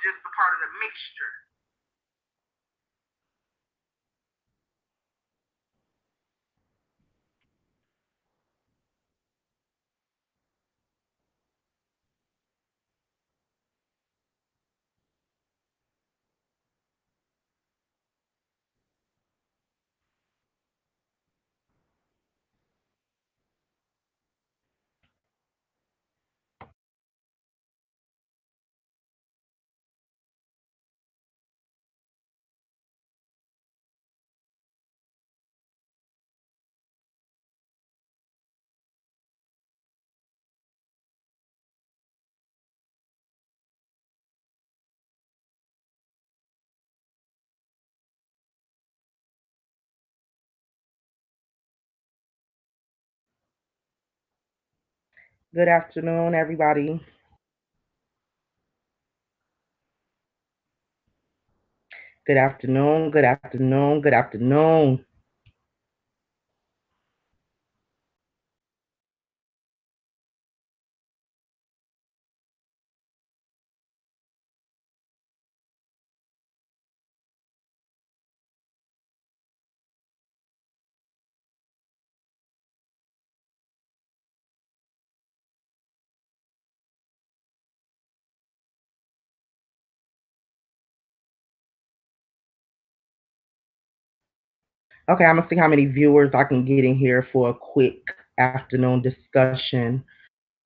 just a part of the mixture. Good afternoon, everybody. Good afternoon, good afternoon, good afternoon. Okay, I'm gonna see how many viewers I can get in here for a quick afternoon discussion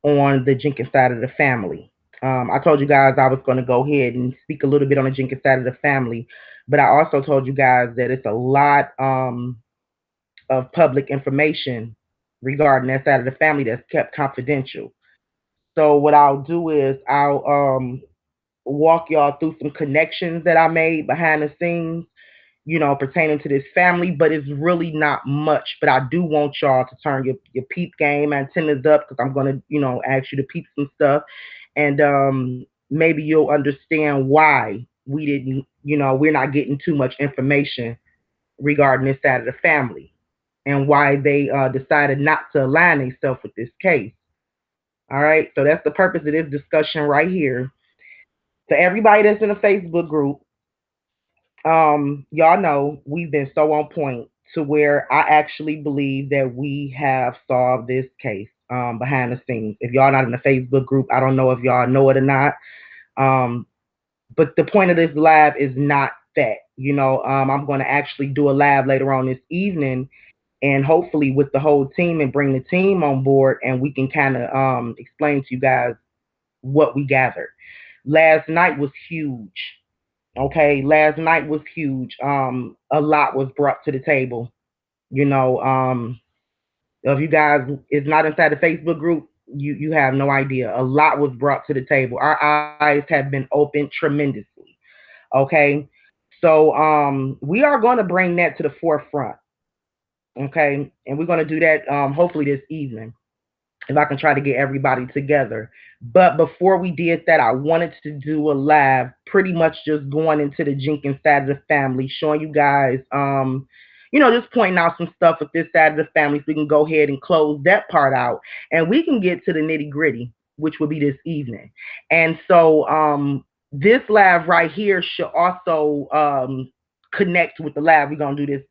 on the Jenkins side of the family. I told you guys I was gonna go ahead and speak a little bit on the Jenkins side of the family, but I also told you guys that it's a lot of public information regarding that side of the family that's kept confidential. So what I'll do is I'll walk y'all through some connections that I made behind the scenes, pertaining to this family, but it's really not much. But I do want y'all to turn your peep game antennas up because I'm gonna, ask you to peep some stuff, and maybe you'll understand why we didn't, we're not getting too much information regarding this side of the family and why they decided not to align themselves with this case. All right, so that's the purpose of this discussion right here. To everybody that's in the Facebook group, y'all know we've been so on point to where I actually believe that we have solved this case behind the scenes. If y'all not in the Facebook group, I don't know if y'all know it or not. Um, but the point of this live is not that. I'm going to actually do a live later on this evening, and hopefully with the whole team and bring the team on board, and we can kind of explain to you guys what we gathered. Last night was huge. Okay, last night was huge. A lot was brought to the table. You know, if you guys is not inside the Facebook group, you have no idea. A lot was brought to the table. Our eyes have been opened tremendously. Okay, so we are going to bring that to the forefront. Okay, and we're going to do that hopefully this evening if I can try to get everybody together. But before we did that, I wanted to do a live, pretty much just going into the Jenkins side of the family, showing you guys, just pointing out some stuff with this side of the family, so we can go ahead and close that part out, and we can get to the nitty gritty, which will be this evening. And so, this live right here should also connect with the live we're gonna do this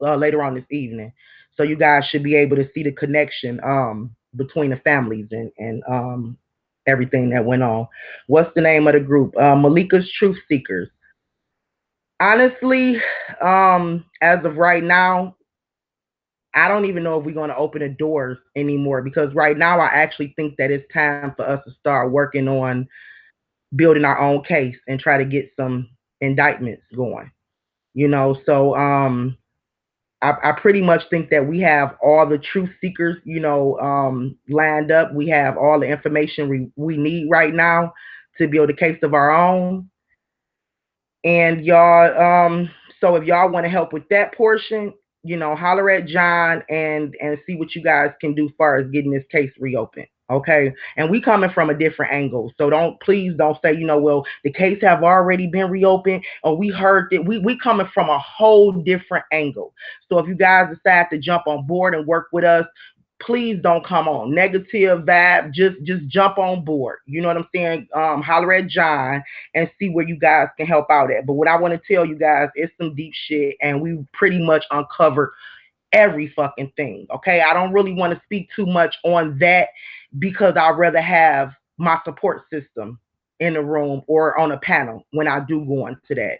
later on this evening. So you guys should be able to see the connection between the families and everything that went on. What's the name of the group? Malika's Truth Seekers. Honestly, as of right now, I don't even know if we're going to open the doors anymore because right now I actually think that it's time for us to start working on building our own case and try to get some indictments going. So I pretty much think that we have all the truth seekers, lined up. We have all the information we need right now to build a case of our own. And y'all, so if y'all want to help with that portion, holler at John and see what you guys can do as far as getting this case reopened. Okay. And we coming from a different angle. So please don't say, well, the case have already been reopened or we heard that we coming from a whole different angle. So if you guys decide to jump on board and work with us, please don't come on negative vibe. Just jump on board. You know what I'm saying? Holler at John and see where you guys can help out at. But what I want to tell you guys is some deep shit, and we pretty much uncovered every fucking thing. Okay, I don't really want to speak too much on that because I'd rather have my support system in the room or on a panel when I do go into that.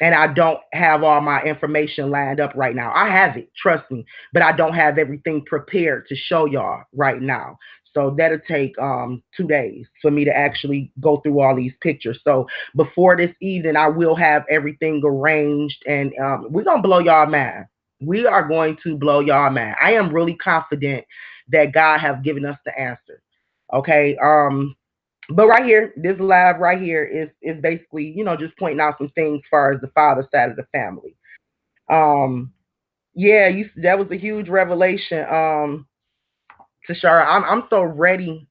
And I don't have all my information lined up right now. I have it, trust me, but I don't have everything prepared to show y'all right now. So that'll take 2 days for me to actually go through all these pictures. So before this evening, I will have everything arranged, and we're gonna blow y'all mind. We are going to blow y'all mind. I am really confident that God have given us the answer. Okay. But right here, this live right here is basically, just pointing out some things as far as the father side of the family. Um, yeah, that was a huge revelation. Tashara, I'm so ready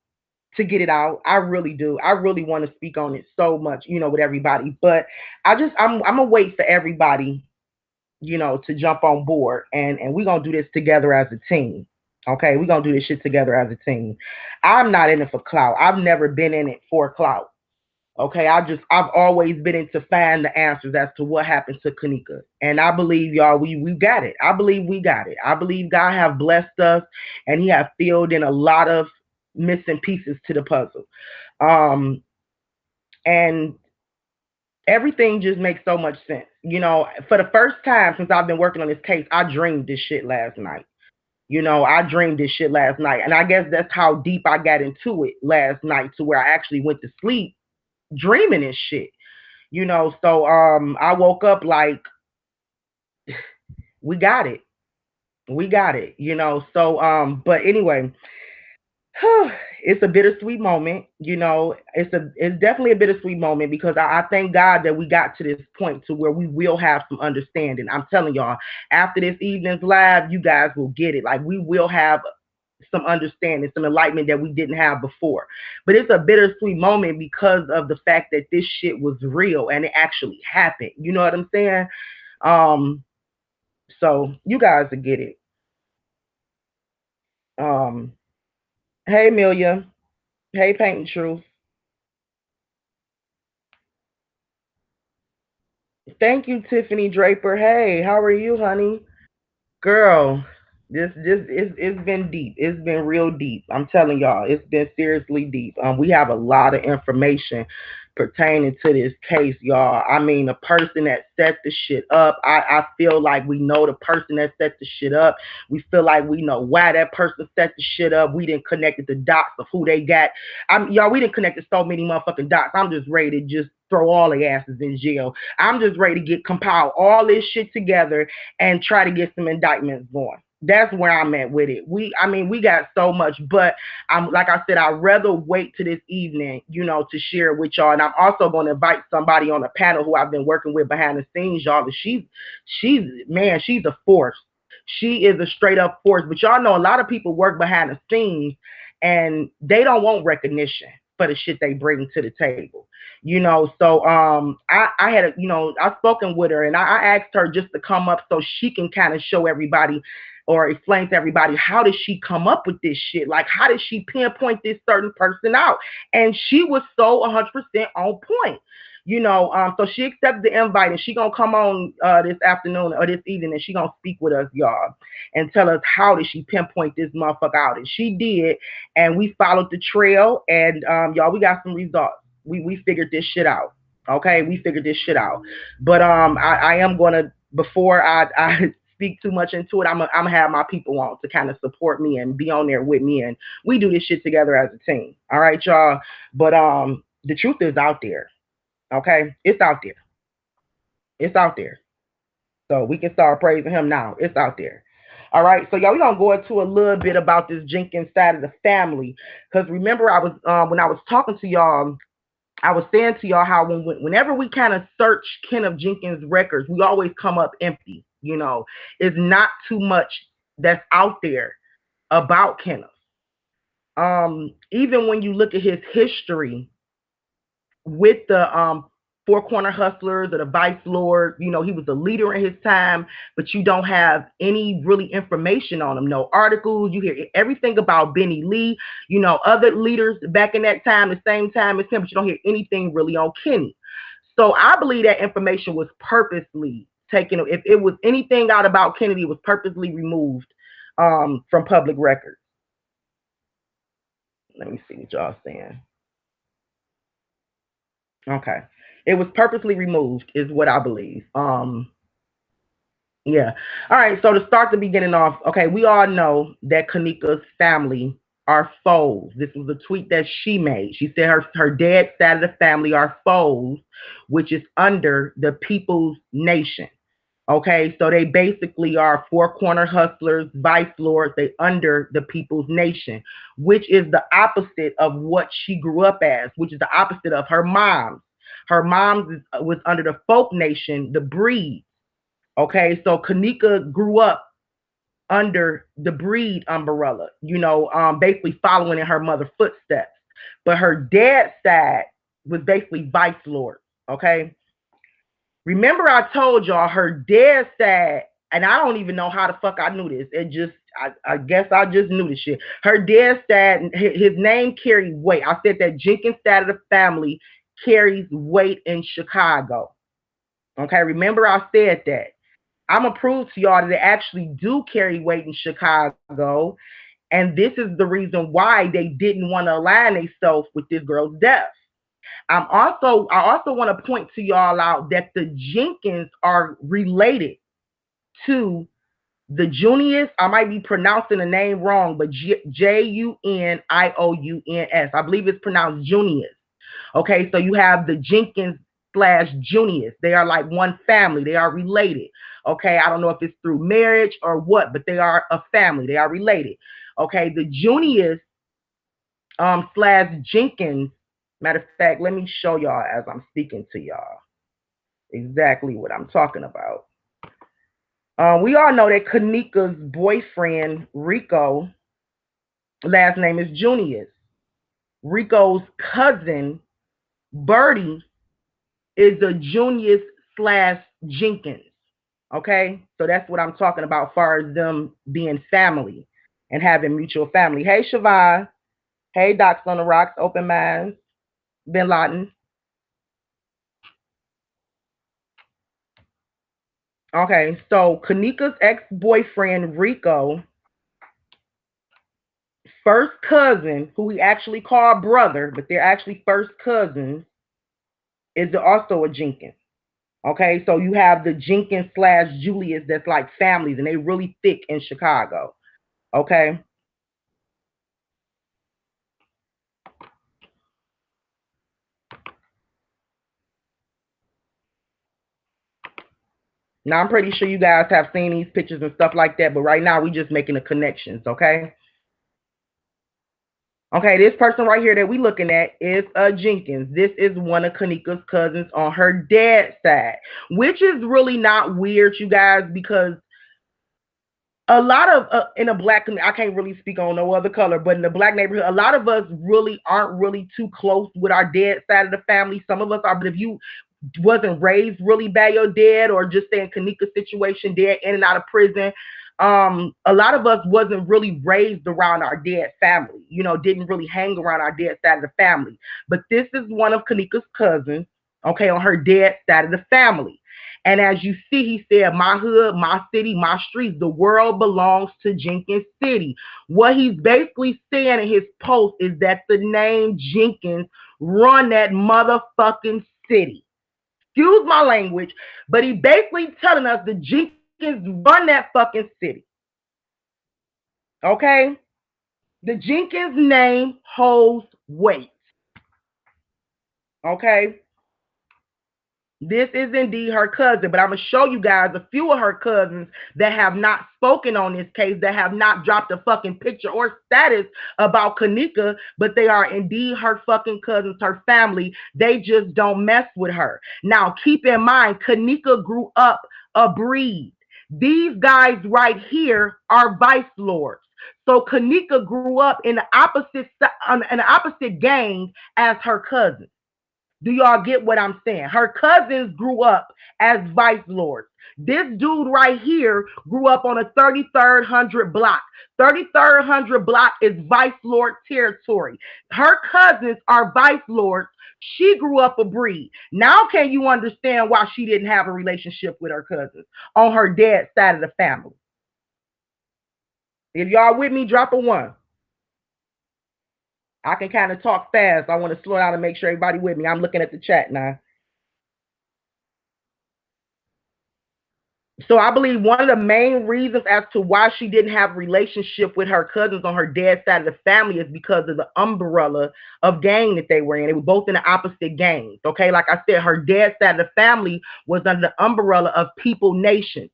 to get it out. I really do. I really want to speak on it so much, with everybody. But I'm gonna wait for everybody, to jump on board, and we're gonna do this together as a team. Okay, we're gonna do this shit together as a team. I'm not in it for clout. I've never been in it for clout. Okay, I've always been in to find the answers as to what happened to Kanika. And I believe y'all we got it. I believe we got it. I believe God have blessed us and He have filled in a lot of missing pieces to the puzzle. Um and everything just makes so much sense. For the first time since I've been working on this case, I dreamed this shit last night. I dreamed this shit last night. And I guess that's how deep I got into it last night to where I actually went to sleep dreaming this shit. So I woke up like we got it. We got it, So but anyway, it's a bittersweet moment, it's definitely a bittersweet moment because I thank God that we got to this point to where we will have some understanding. I'm telling y'all, after this evening's live, you guys will get it. Like we will have some understanding, some enlightenment that we didn't have before. But it's a bittersweet moment because of the fact that this shit was real and it actually happened. You know what I'm saying? Um, so you guys will get it. Um, hey Amelia. Hey Paint and Truth. Thank you, Tiffany Draper. Hey, how are you, honey? Girl, this it's been deep. It's been real deep. I'm telling y'all, it's been seriously deep. We have a lot of information pertaining to this case, y'all. I mean, the person that set the shit up, I feel like we know the person that set the shit up. We feel like we know why that person set the shit up. We didn't connect the dots of who they got. Y'all, we didn't connect so many motherfucking dots. I'm just ready to just throw all the asses in jail. I'm just ready to compile all this shit together and try to get some indictments going. That's where I'm at with it. We got so much, but I'm like I said, I'd rather wait to this evening, to share with y'all. And I'm also going to invite somebody on the panel who I've been working with behind the scenes, y'all. But she's man, she's a force. She is a straight up force. But y'all know a lot of people work behind the scenes and they don't want recognition for the shit they bring to the table. So I had I've spoken with her and I asked her just to come up so she can kind of show everybody or explain to everybody how did she come up with this shit? Like how did she pinpoint this certain person out? And she was so 100% on point. So she accepted the invite and she gonna come on this afternoon or this evening and she gonna speak with us, y'all, and tell us how did she pinpoint this motherfucker out. And she did, and we followed the trail, and y'all, we got some results. We figured this shit out. Okay, we figured this shit out. But I am gonna before I speak too much into it, I'm gonna have my people on to kind of support me and be on there with me, and we do this shit together as a team. All right, y'all. But the truth is out there. Okay, it's out there. It's out there. So we can start praising him now. It's out there. All right, so y'all, we gonna go into a little bit about this Jenkins side of the family, because remember I was when I was talking to y'all, I was saying to y'all how whenever we kind of search Kenneth Jenkins records, we always come up empty. It's not too much that's out there about Kenneth. Even when you look at his history with the Four Corner Hustlers or the Vice Lord. You know, he was a leader in his time, but you don't have any really information on him. No articles. You hear everything about Benny Lee, you know, other leaders back in that time, the same time as him, but you don't hear anything really on Kenny. So I believe that information was purposely taken. If it was anything out about Kennedy, it was purposely removed from public records. Let me see what y'all saying. Okay. It was purposely removed, is what I believe. Yeah. All right. So to start the beginning off, okay, we all know that Kanika's family are foes. This was a tweet that she made. She said her dad's side of the family are foes, which is under the People's Nation. Okay, so they basically are four corner hustlers, vice lords. They under the People's Nation, which is the opposite of what she grew up as, which is the opposite of her mom's. Her mom's was under the Folk Nation, the Breed. Okay, so Kanika grew up under the Breed umbrella, you know, basically following in her mother's footsteps. But her dad's side was basically vice lord. Okay, remember I told y'all her dad's side, and I don't even know how the fuck I knew this. It just, I guess I just knew this shit. Her dad's side, his name carried weight. I said that Jenkins side of the family carries weight in Chicago. Okay, remember I said that. I'm gonna prove to y'all that they actually do carry weight in Chicago, and this is the reason why they didn't want to align themselves with this girl's death. I also want to point to y'all out that the Jenkins are related to the Junius. I might be pronouncing the name wrong, but Junious. I believe it's pronounced Junius. Okay, so you have the Jenkins slash Junius. They are like one family. They are related. Okay, I don't know if it's through marriage or what, but they are a family. They are related. Okay, the Junius slash Jenkins. Matter of fact, let me show y'all as I'm speaking to y'all exactly what I'm talking about. We all know that Kanika's boyfriend, Rico, last name is Junius. Rico's cousin, Birdie, is a Junius slash Jenkins. Okay, so that's what I'm talking about as far as them being family and having mutual family. Hey, Siobhan. Hey, Docs on the Rocks, Open Minds, Bin Laden. Okay, so Kanika's ex-boyfriend, Rico, first cousin, who he actually called brother, but they're actually first cousins, is also a Jenkins. Okay, so you have the Jenkins slash Julius that's like families, and they really thick in Chicago. Okay. Now I'm pretty sure you guys have seen these pictures and stuff like that, but right now we just making the connections, okay? Okay, this person right here that we looking at is Jenkins. This is one of Kanika's cousins on her dad's side, which is really not weird, you guys, because a lot of in a black community, I can't really speak on no other color, but in the black neighborhood, a lot of us really aren't really too close with our dad's side of the family. Some of us are, but if you wasn't raised really by your dad, or just saying Kanika's situation, dad in and out of prison, a lot of us wasn't really raised around our dad's family, you know, didn't really hang around our dad's side of the family. But this is one of Kanika's cousins, okay, on her dad's side of the family. And as you see, he said, my hood, my city, my streets, the world belongs to Jenkins City. What he's basically saying in his post is that the name Jenkins run that motherfucking city. Excuse my language, but he basically telling us the Jenkins run that fucking city. Okay? The Jenkins name holds weight. Okay? This is indeed her cousin, but I'm going to show you guys a few of her cousins that have not spoken on this case, that have not dropped a fucking picture or status about Kanika, but they are indeed her fucking cousins, her family. They just don't mess with her. Now, keep in mind, Kanika grew up a breed. These guys right here are vice lords. So Kanika grew up in the opposite gang as her cousin. Do y'all get what I'm saying? Her cousins grew up as vice lords. This dude right here grew up on a 3300 block. 3300 block is vice lord territory. Her cousins are vice lords. She grew up a breed. Now, can you understand why she didn't have a relationship with her cousins on her dad's side of the family? If y'all with me, drop a one. I can kind of talk fast. I want to slow down and make sure everybody with me. I'm looking at the chat now. So I believe one of the main reasons as to why she didn't have a relationship with her cousins on her dad's side of the family is because of the umbrella of gang that they were in. They were both in the opposite gangs. Okay, like I said, her dad's side of the family was under the umbrella of People Nation.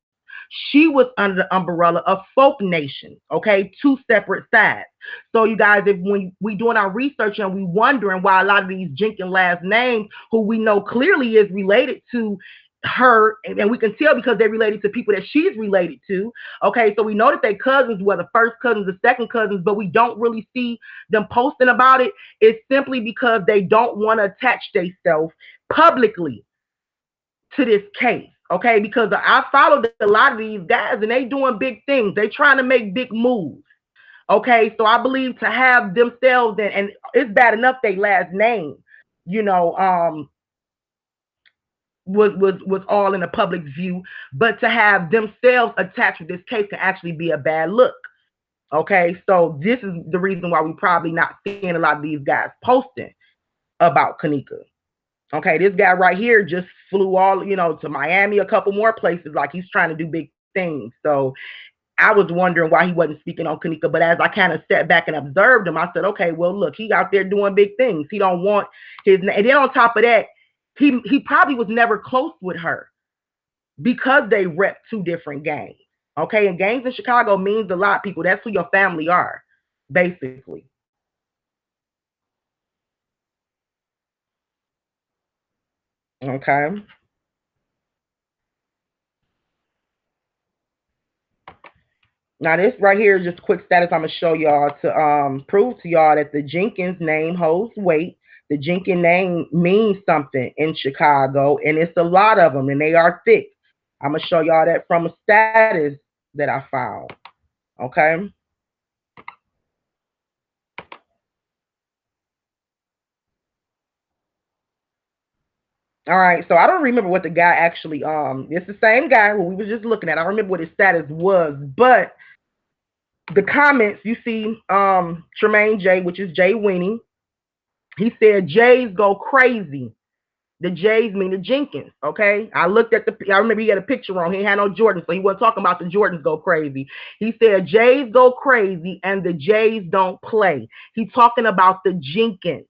She was under the umbrella of Folk Nation. Okay, two separate sides. So you guys, if when we doing our research and we wondering why a lot of these Jenkins last names, who we know clearly is related to her, and we can tell because they're related to people that she's related to. Okay, so we know that they cousins, were the first cousins, the second cousins, but we don't really see them posting about it. It's simply because they don't want to attach themselves publicly to this case. Okay, because I followed a lot of these guys and they doing big things. They trying to make big moves. Okay, so I believe to have themselves and it's bad enough they last name, you know, was all in the public view, but to have themselves attached with this case can actually be a bad look. Okay, so this is the reason why we probably not seeing a lot of these guys posting about Kanika. Okay, this guy right here just flew all, to Miami, a couple more places, like he's trying to do big things. So I was wondering why he wasn't speaking on Kanika, but as I kind of sat back and observed him, I said, okay, well, look, he out there doing big things. He don't want his, and then on top of that, he probably was never close with her because they rep two different gangs. Okay, and gangs in Chicago means a lot, people. That's who your family are, basically. Okay. Now this right here is just quick status I'm gonna show y'all to prove to y'all that the Jenkins name holds weight. The Jenkins name means something in Chicago, and it's a lot of them, and they are thick. I'm gonna show y'all that from a status that I found. Okay. All right. So I don't remember what the guy actually it's the same guy who we was just looking at. I don't remember what his status was, but the comments you see, Tremaine J, which is Jay Winnie, he said Jays go crazy. The J's mean the Jenkins, okay? I looked at I remember he had a picture on. He had no Jordans, so he wasn't talking about the Jordans go crazy. He said J's go crazy and the J's don't play. He's talking about the Jenkins.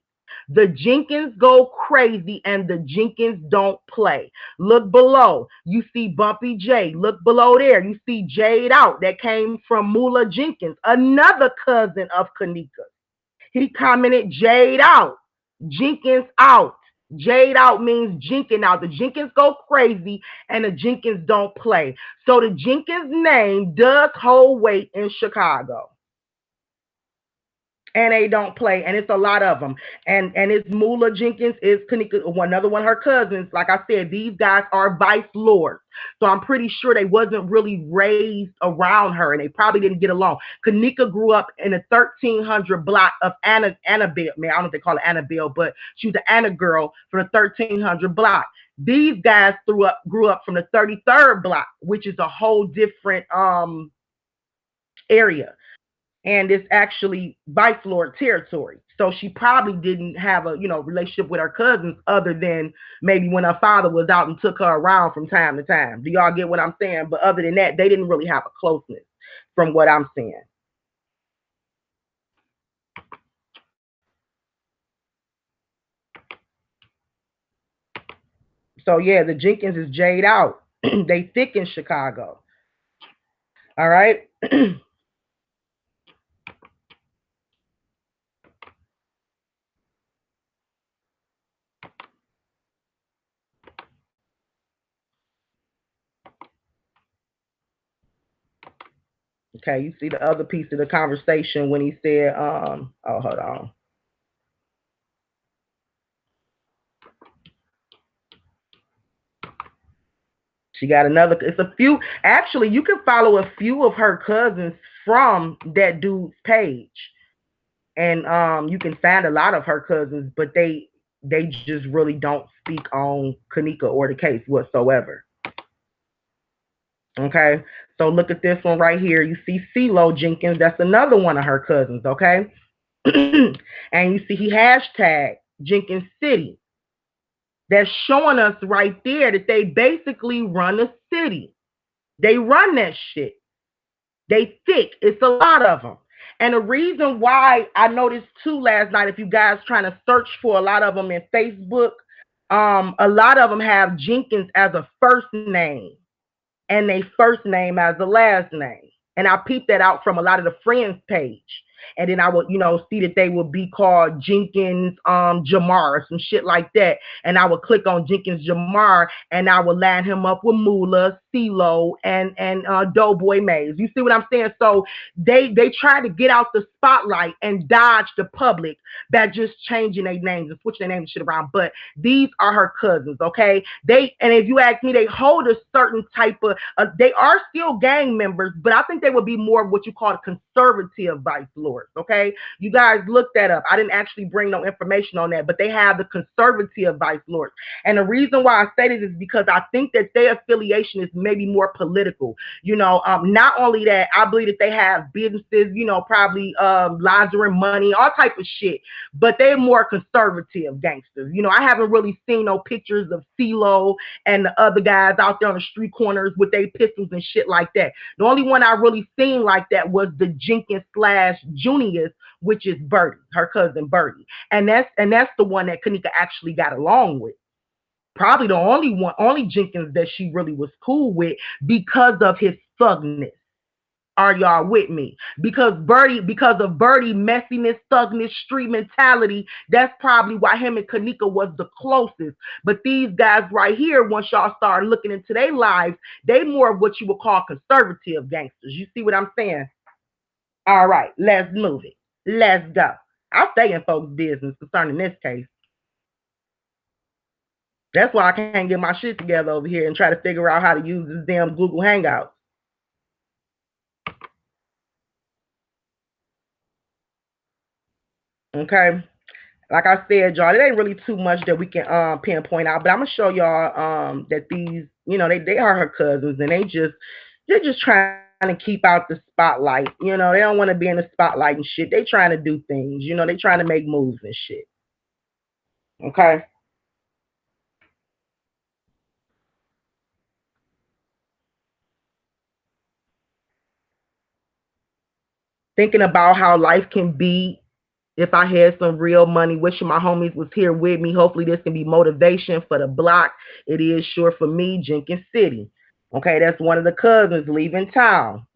The Jenkins go crazy and the Jenkins don't play. Look below. You see Bumpy J. Look below there. You see Jade Out. That came from Mula Jenkins, another cousin of Kanika. He commented Jade Out. Jenkins out. Jade out means Jenkins out. The Jenkins go crazy and the Jenkins don't play. So the Jenkins name does hold weight in Chicago. And they don't play, and it's a lot of them. And it's Mula Jenkins, is Kanika, another one of her cousins. Like I said, these guys are vice lords, so I'm pretty sure they wasn't really raised around her, and they probably didn't get along. Kanika grew up in a 1300 block of Annabelle. Man, I don't know if they call it Annabelle, but she was an Anna girl from the 1300 block. These guys grew up from the 33rd block, which is a whole different area, and it's actually vice lord territory. So she probably didn't have a relationship with her cousins other than maybe when her father was out and took her around from time to time. Do y'all get what I'm saying? But other than that, they didn't really have a closeness from what I'm saying. So yeah, the Jenkins is Jade out. They thick in Chicago. All right. Okay, you see the other piece of the conversation when he said, oh, hold on. She got another. It's a few. Actually, you can follow a few of her cousins from that dude's page, and you can find a lot of her cousins, but they just really don't speak on Kanika or the case whatsoever. Okay, so look at this one right here. You see CeeLo Jenkins. That's another one of her cousins. Okay, and you see he hashtag Jenkins City. That's showing us right there that they basically run a city. They run that shit. They thick. It's a lot of them. And the reason why I noticed too last night, if you guys trying to search for a lot of them in Facebook, a lot of them have Jenkins as a first name and they first name as the last name. And I peeped that out from a lot of the friends page. And then I would, see that they would be called Jenkins Jamar or some shit like that. And I would click on Jenkins Jamar and I would line him up with Mula, CeeLo, and Doughboy Mays. You see what I'm saying? So they try to get out the spotlight and dodge the public by just changing their names and switching their names and shit around. But these are her cousins, okay? And if you ask me, they hold a certain type of they are still gang members, but I think they would be more of what you call a conservative vice lords. Okay, you guys look that up. I didn't actually bring no information on that, but they have the conservative vice lords. And the reason why I say this is because I think that their affiliation is maybe more political. Not only that, I believe that they have businesses, probably laundering money, all type of shit, but they're more conservative gangsters. I haven't really seen no pictures of CeeLo and the other guys out there on the street corners with their pistols and shit like that. The only one I really seen like that was the Jenkins slash Junius, which is Birdie, her cousin Birdie. And that's the one that Kanika actually got along with. Probably the only Jenkins that she really was cool with because of his thugness. Are y'all with me? Because of Birdie messiness, thugness, street mentality, that's probably why him and Kanika was the closest. But these guys right here, once y'all start looking into their lives, they more of what you would call conservative gangsters. You see what I'm saying? All right, let's move it. Let's go. I'll stay in folks' business concerning this case. That's why I can't get my shit together over here and try to figure out how to use this damn Google Hangout. Okay. Like I said, y'all, it ain't really too much that we can pinpoint out, but I'm gonna show y'all that these, they are her cousins and they're just trying to keep out the spotlight. They don't want to be in the spotlight and shit. They trying to do things, they trying to make moves and shit. Okay. Thinking about how life can be if I had some real money, wishing my homies was here with me. Hopefully this can be motivation for the block. It is sure for me, Jenkins City. Okay, that's one of the cousins leaving town.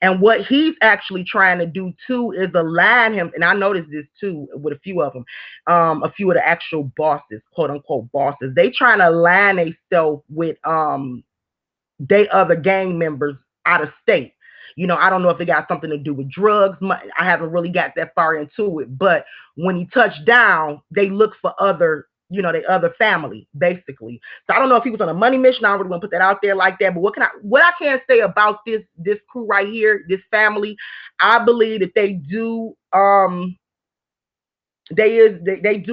And what he's actually trying to do too is align him. And I noticed this too with a few of them, a few of the actual bosses, quote unquote bosses. They trying to align themselves with they other gang members out of state. I don't know if it got something to do with drugs. I haven't really got that far into it. But when he touched down, they look for their other family, basically. So I don't know if he was on a money mission. I don't really want to put that out there like that. But what I can say about this crew right here, this family, I believe that they do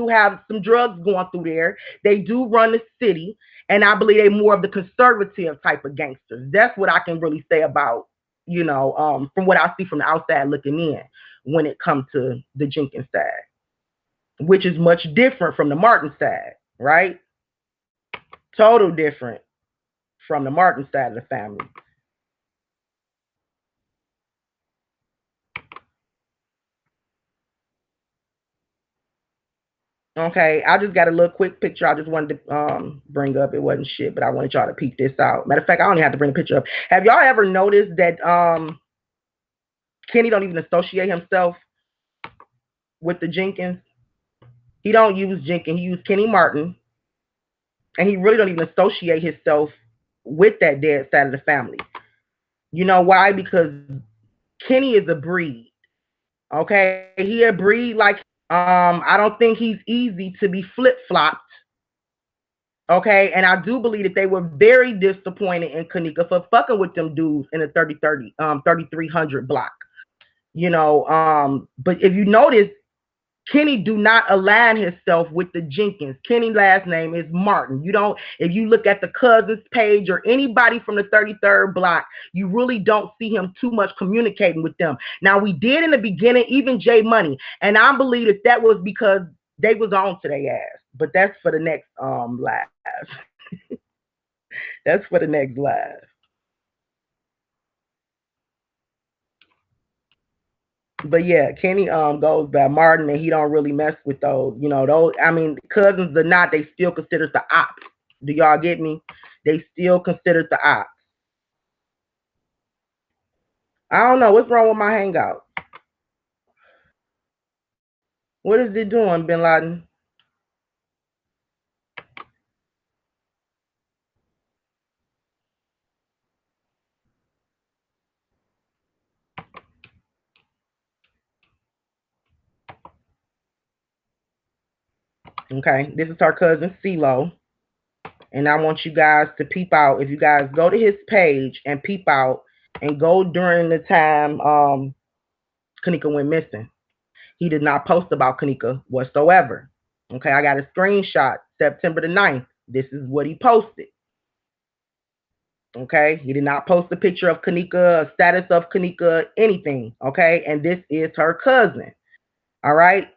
have some drugs going through there. They do run the city, and I believe they're more of the conservative type of gangsters. That's what I can really say about from what I see from the outside looking in when it comes to the Jenkins side, which is much different from the Martin side, right? Total different from the Martin side of the family. Okay, I just got a little quick picture I just wanted to bring up. It wasn't shit, but I wanted y'all to peek this out. Matter of fact, I only have to bring a picture up. Have y'all ever noticed that Kenny don't even associate himself with the Jenkins? He don't use Jenkins. He used Kenny Martin, and he really don't even associate himself with that dead side of the family. You know why? Because Kenny is a breed. Okay, he a breed like I don't think he's easy to be flip flopped Okay, and I do believe that they were very disappointed in Kanika for fucking with them dudes in the 3300 block. But if you notice, Kenny do not align himself with the Jenkins. Kenny's last name is Martin. You don't, if you look at the cousins page or anybody from the 33rd block, you really don't see him too much communicating with them. Now we did in the beginning, even J Money, and I believe that was because they was on to their ass. But that's for the next live. That's for the next live. But yeah, Kenny goes by Martin, and he don't really mess with those. Those. I mean, cousins or not, they still considered the ops. Do y'all get me? They still considered the ops. I don't know what's wrong with my hangout. What is it doing, Bin Laden? Okay, this is our cousin CeeLo, and I want you guys to peep out. If you guys go to his page and peep out, and go during the time Kanika went missing. He did not post about Kanika whatsoever. Okay, I got a screenshot, September the 9th. This is what he posted. Okay, he did not post a picture of Kanika, a status of Kanika, anything. Okay, and this is her cousin. All right,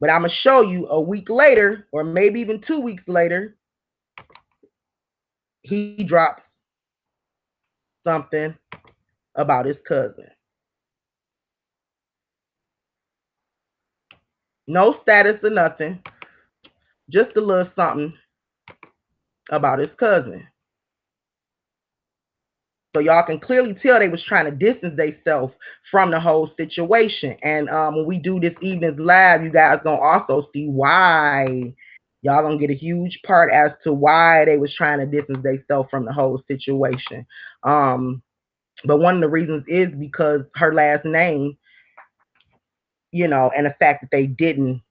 but I'm gonna show you a week later, or maybe even 2 weeks later, he drops something about his cousin. No status or nothing, just a little something about his cousin. So y'all can clearly tell they was trying to distance themselves from the whole situation. And when we do this evening's live, you guys gonna also see why. Y'all gonna get a huge part as to why they was trying to distance themselves from the whole situation. But one of the reasons is because her last name, and the fact that they didn't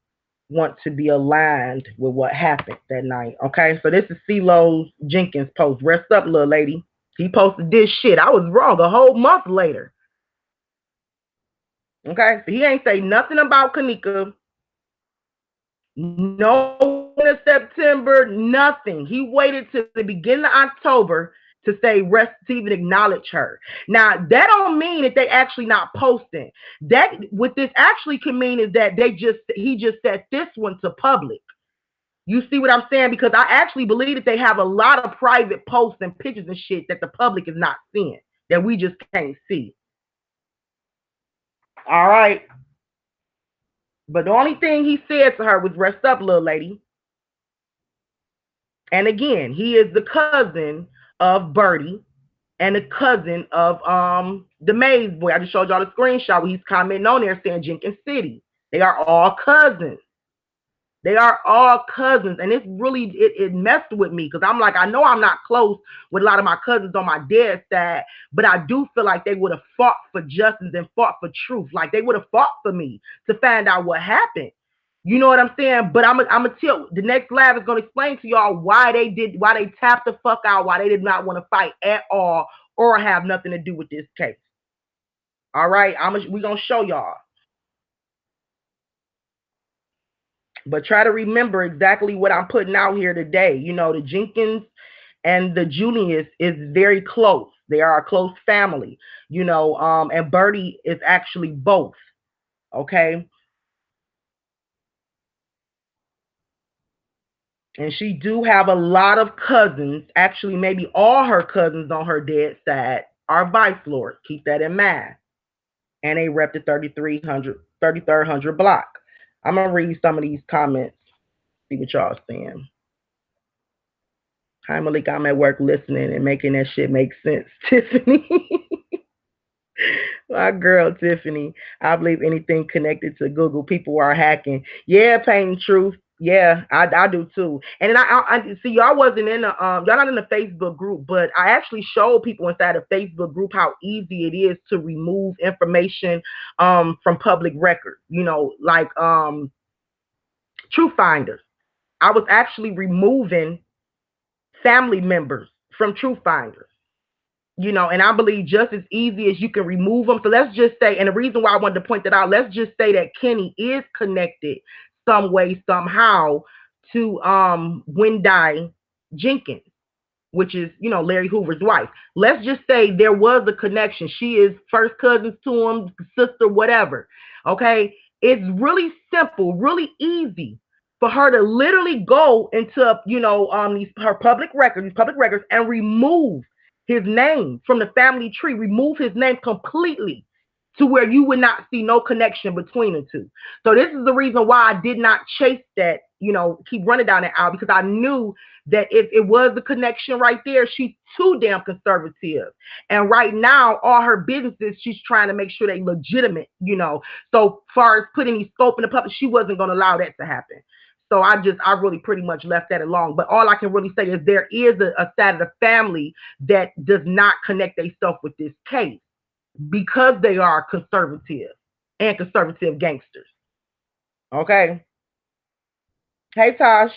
want to be aligned with what happened that night. Okay, so this is CeeLo's Jenkins post. Rest up, little lady. He posted this shit. I was wrong a whole month later. Okay, so he ain't say nothing about Kanika. No in September, nothing. He waited to the beginning of October to say rest to even acknowledge her. Now that don't mean that they actually not posting. That what this actually can mean is that he just set this one to public. You see what I'm saying? Because I actually believe that they have a lot of private posts and pictures and shit that the public is not seeing, that we just can't see. All right. But the only thing he said to her was rest up, little lady. And again, he is the cousin of Birdie and the cousin of the Maze boy. I just showed y'all the screenshot where he's commenting on there saying Jenkins City. They are all cousins. They are all cousins, and it's really it messed with me because I'm like, I know I'm not close with a lot of my cousins on my dad's side, but I do feel like they would have fought for justice and fought for truth. Like they would have fought for me to find out what happened. You know what I'm saying? But I'm gonna tell the next live is gonna explain to y'all why they tapped the fuck out, why they did not want to fight at all or have nothing to do with this case. All right, we gonna show y'all. But try to remember exactly what I'm putting out here today. The Jenkins and the Juniors is very close. They are a close family, and Birdie is actually both. Okay. And she do have a lot of cousins. Actually, maybe all her cousins on her dead side are vice lords. Keep that in mind. And they rep the 3300 block. I'm gonna read some of these comments. See what y'all saying. Hi Malik, I'm at work listening and making that shit make sense. Tiffany. My girl Tiffany. I believe anything connected to Google, people are hacking. Yeah, Pain Truth. Yeah, I do too. And then I see y'all wasn't in the y'all not in the Facebook group, but I actually showed people inside the Facebook group how easy it is to remove information from public record. Like True Finders. I was actually removing family members from Truth Finders. And I believe just as easy as you can remove them. So let's just say, and the reason why I wanted to point that out, let's just say that Kenny is connected some way, somehow to Wendy Jenkins, which is, Larry Hoover's wife. Let's just say there was a connection. She is first cousins to him, sister, whatever. Okay. It's really simple, really easy for her to literally go into, her public records and remove his name from the family tree, remove his name completely to where you would not see no connection between the two. So this is the reason why I did not chase that, keep running down that aisle, because I knew that if it was the connection right there, she's too damn conservative. And right now, all her businesses, she's trying to make sure they legitimate, So far as putting any scope in the public, she wasn't going to allow that to happen. So I really pretty much left that alone. But all I can really say is there is a side of the family that does not connect themselves with this case because they are conservative and conservative gangsters. Okay. Hey, Tosh.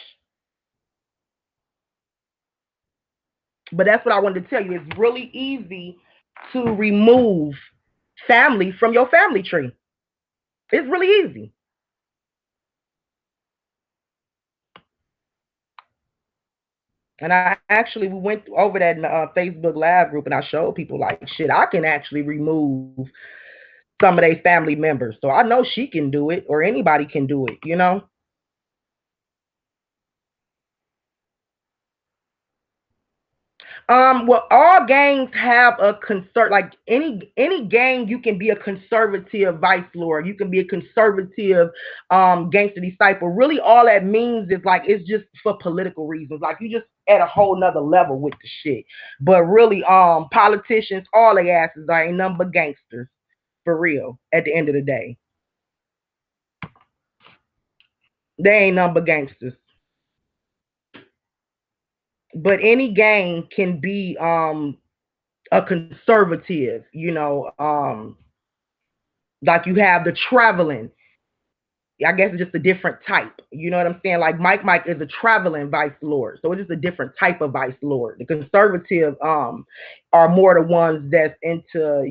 But that's what I wanted to tell you. It's really easy to remove family from your family tree. It's really easy. And we went over that in the Facebook Live group, and I showed people like, shit, I can actually remove some of their family members. So I know she can do it, or anybody can do it. Well, all gangs have a concern. Like any gang, you can be a conservative vice lord. You can be a conservative gangster disciple. Really, all that means is like it's just for political reasons. Like you just at a whole nother level with the shit. But really, politicians, all they asses are ain't nothing but gangsters for real. At the end of the day, they ain't nothing but gangsters. But any gang can be a conservative, like you have the traveling. I guess it's just a different type. You know what I'm saying? Like Mike is a traveling vice lord, so it's just a different type of vice lord. The conservative are more the ones that's into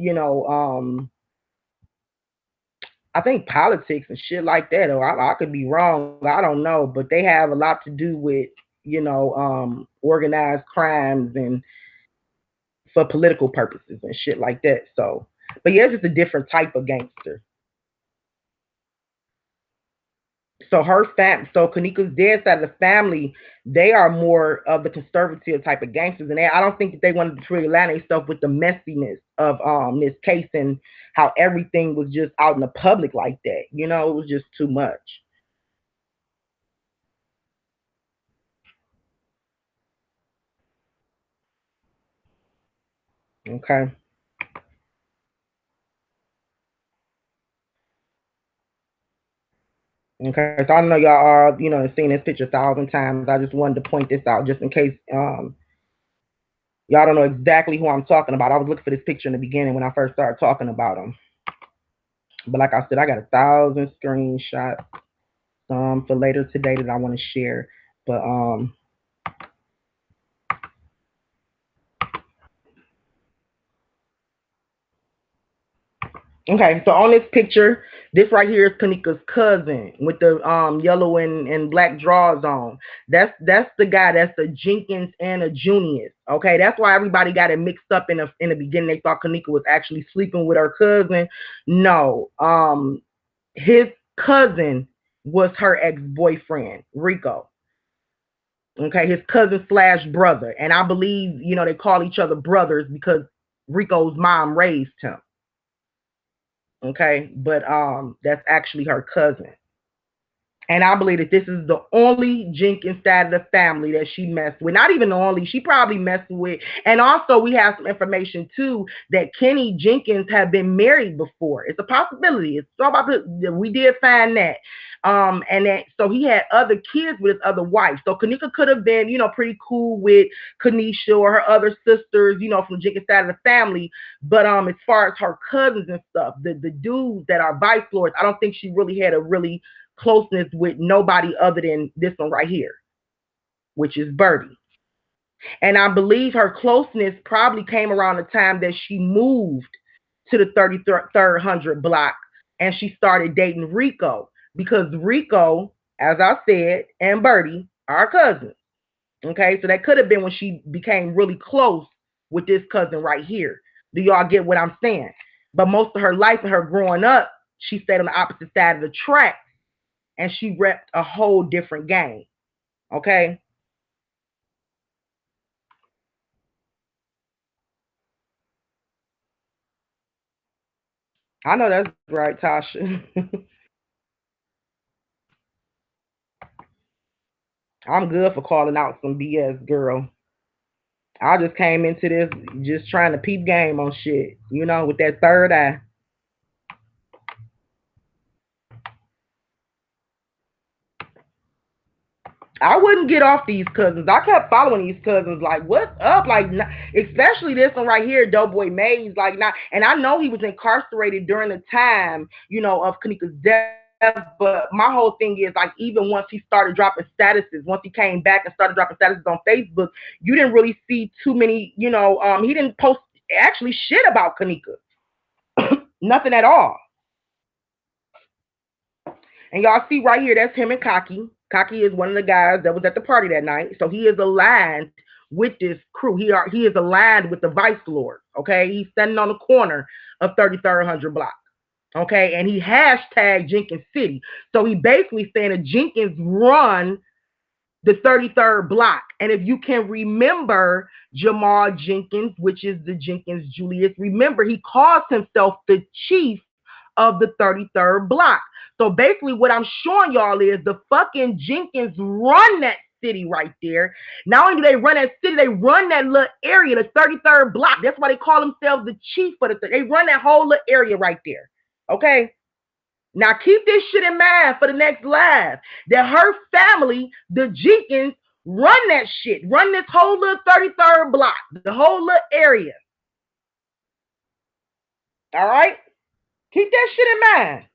I think politics and shit like that. Or I could be wrong. I don't know, but they have a lot to do with organized crimes and for political purposes and shit like that. So, but yeah, it's just a different type of gangster. So so Kanika's dead side of the family, they are more of the conservative type of gangsters, and I don't think that they wanted to really align themselves with the messiness of this case and how everything was just out in the public like that. It was just too much. Okay. Okay. So I know y'all are, seen this picture 1,000 times. I just wanted to point this out just in case y'all don't know exactly who I'm talking about. I was looking for this picture in the beginning when I first started talking about him. But like I said, I got 1,000 screenshots, some for later today that I want to share. But okay, so on this picture, this right here is Kanika's cousin with the yellow and black drawers on. That's the guy. That's the Jenkins and a Junius. Okay, that's why everybody got it mixed up in the beginning. They thought Kanika was actually sleeping with her cousin. No, his cousin was her ex-boyfriend, Rico. Okay, his cousin slash brother, and I believe they call each other brothers because Rico's mom raised him. Okay, but that's actually her cousin. And I believe that this is the only Jenkins side of the family that she messed with. Not even the only, she probably messed with. And also, we have some information too that Kenny Jenkins had been married before. It's a possibility. It's all about we did find that. And that so he had other kids with his other wife. So Kanika could have been, pretty cool with Kanisha or her other sisters, from Jenkins side of the family. But as far as her cousins and stuff, the dudes that are vice lords, I don't think she really had a really closeness with nobody other than this one right here, which is Birdie. And I believe her closeness probably came around the time that she moved to the 3300 block and she started dating Rico because Rico, as I said, and Birdie are cousins. Okay, so that could have been when she became really close with this cousin right here. Do y'all get what I'm saying? But most of her life and her growing up, she stayed on the opposite side of the track and she repped a whole different game. Okay, I know that's right, Tasha. I'm good for calling out some BS, girl. I just came into this just trying to peep game on shit, with that third eye. I wouldn't get off these cousins. I kept following these cousins, like, what's up? Like, especially this one right here, Doughboy Mays. Like, not, and I know he was incarcerated during the time, of Kanika's death. But my whole thing is, like, even once he started dropping statuses, once he came back and started dropping statuses on Facebook, you didn't really see too many, he didn't post actually shit about Kanika. Nothing at all. And y'all see right here, that's him and Cocky. Cocky is one of the guys that was at the party that night. So he is aligned with this crew. He is aligned with the Vice Lord. Okay. He's standing on the corner of 3300 block. Okay. And he hashtagged Jenkins City. So he basically saying that Jenkins run the 33rd block. And if you can remember Jamal Jenkins, which is the Jenkins Julius, remember he calls himself the chief of the 33rd block. So basically, what I'm showing y'all is the fucking Jenkins run that city right there. Not only do they run that city, they run that little area, the 33rd block. That's why they call themselves the chief of the. They run that whole little area right there. Okay. Now keep this shit in mind for the next live. That her family, the Jenkins, run that shit. Run this whole little 33rd block, the whole little area. All right? Keep that shit in mind.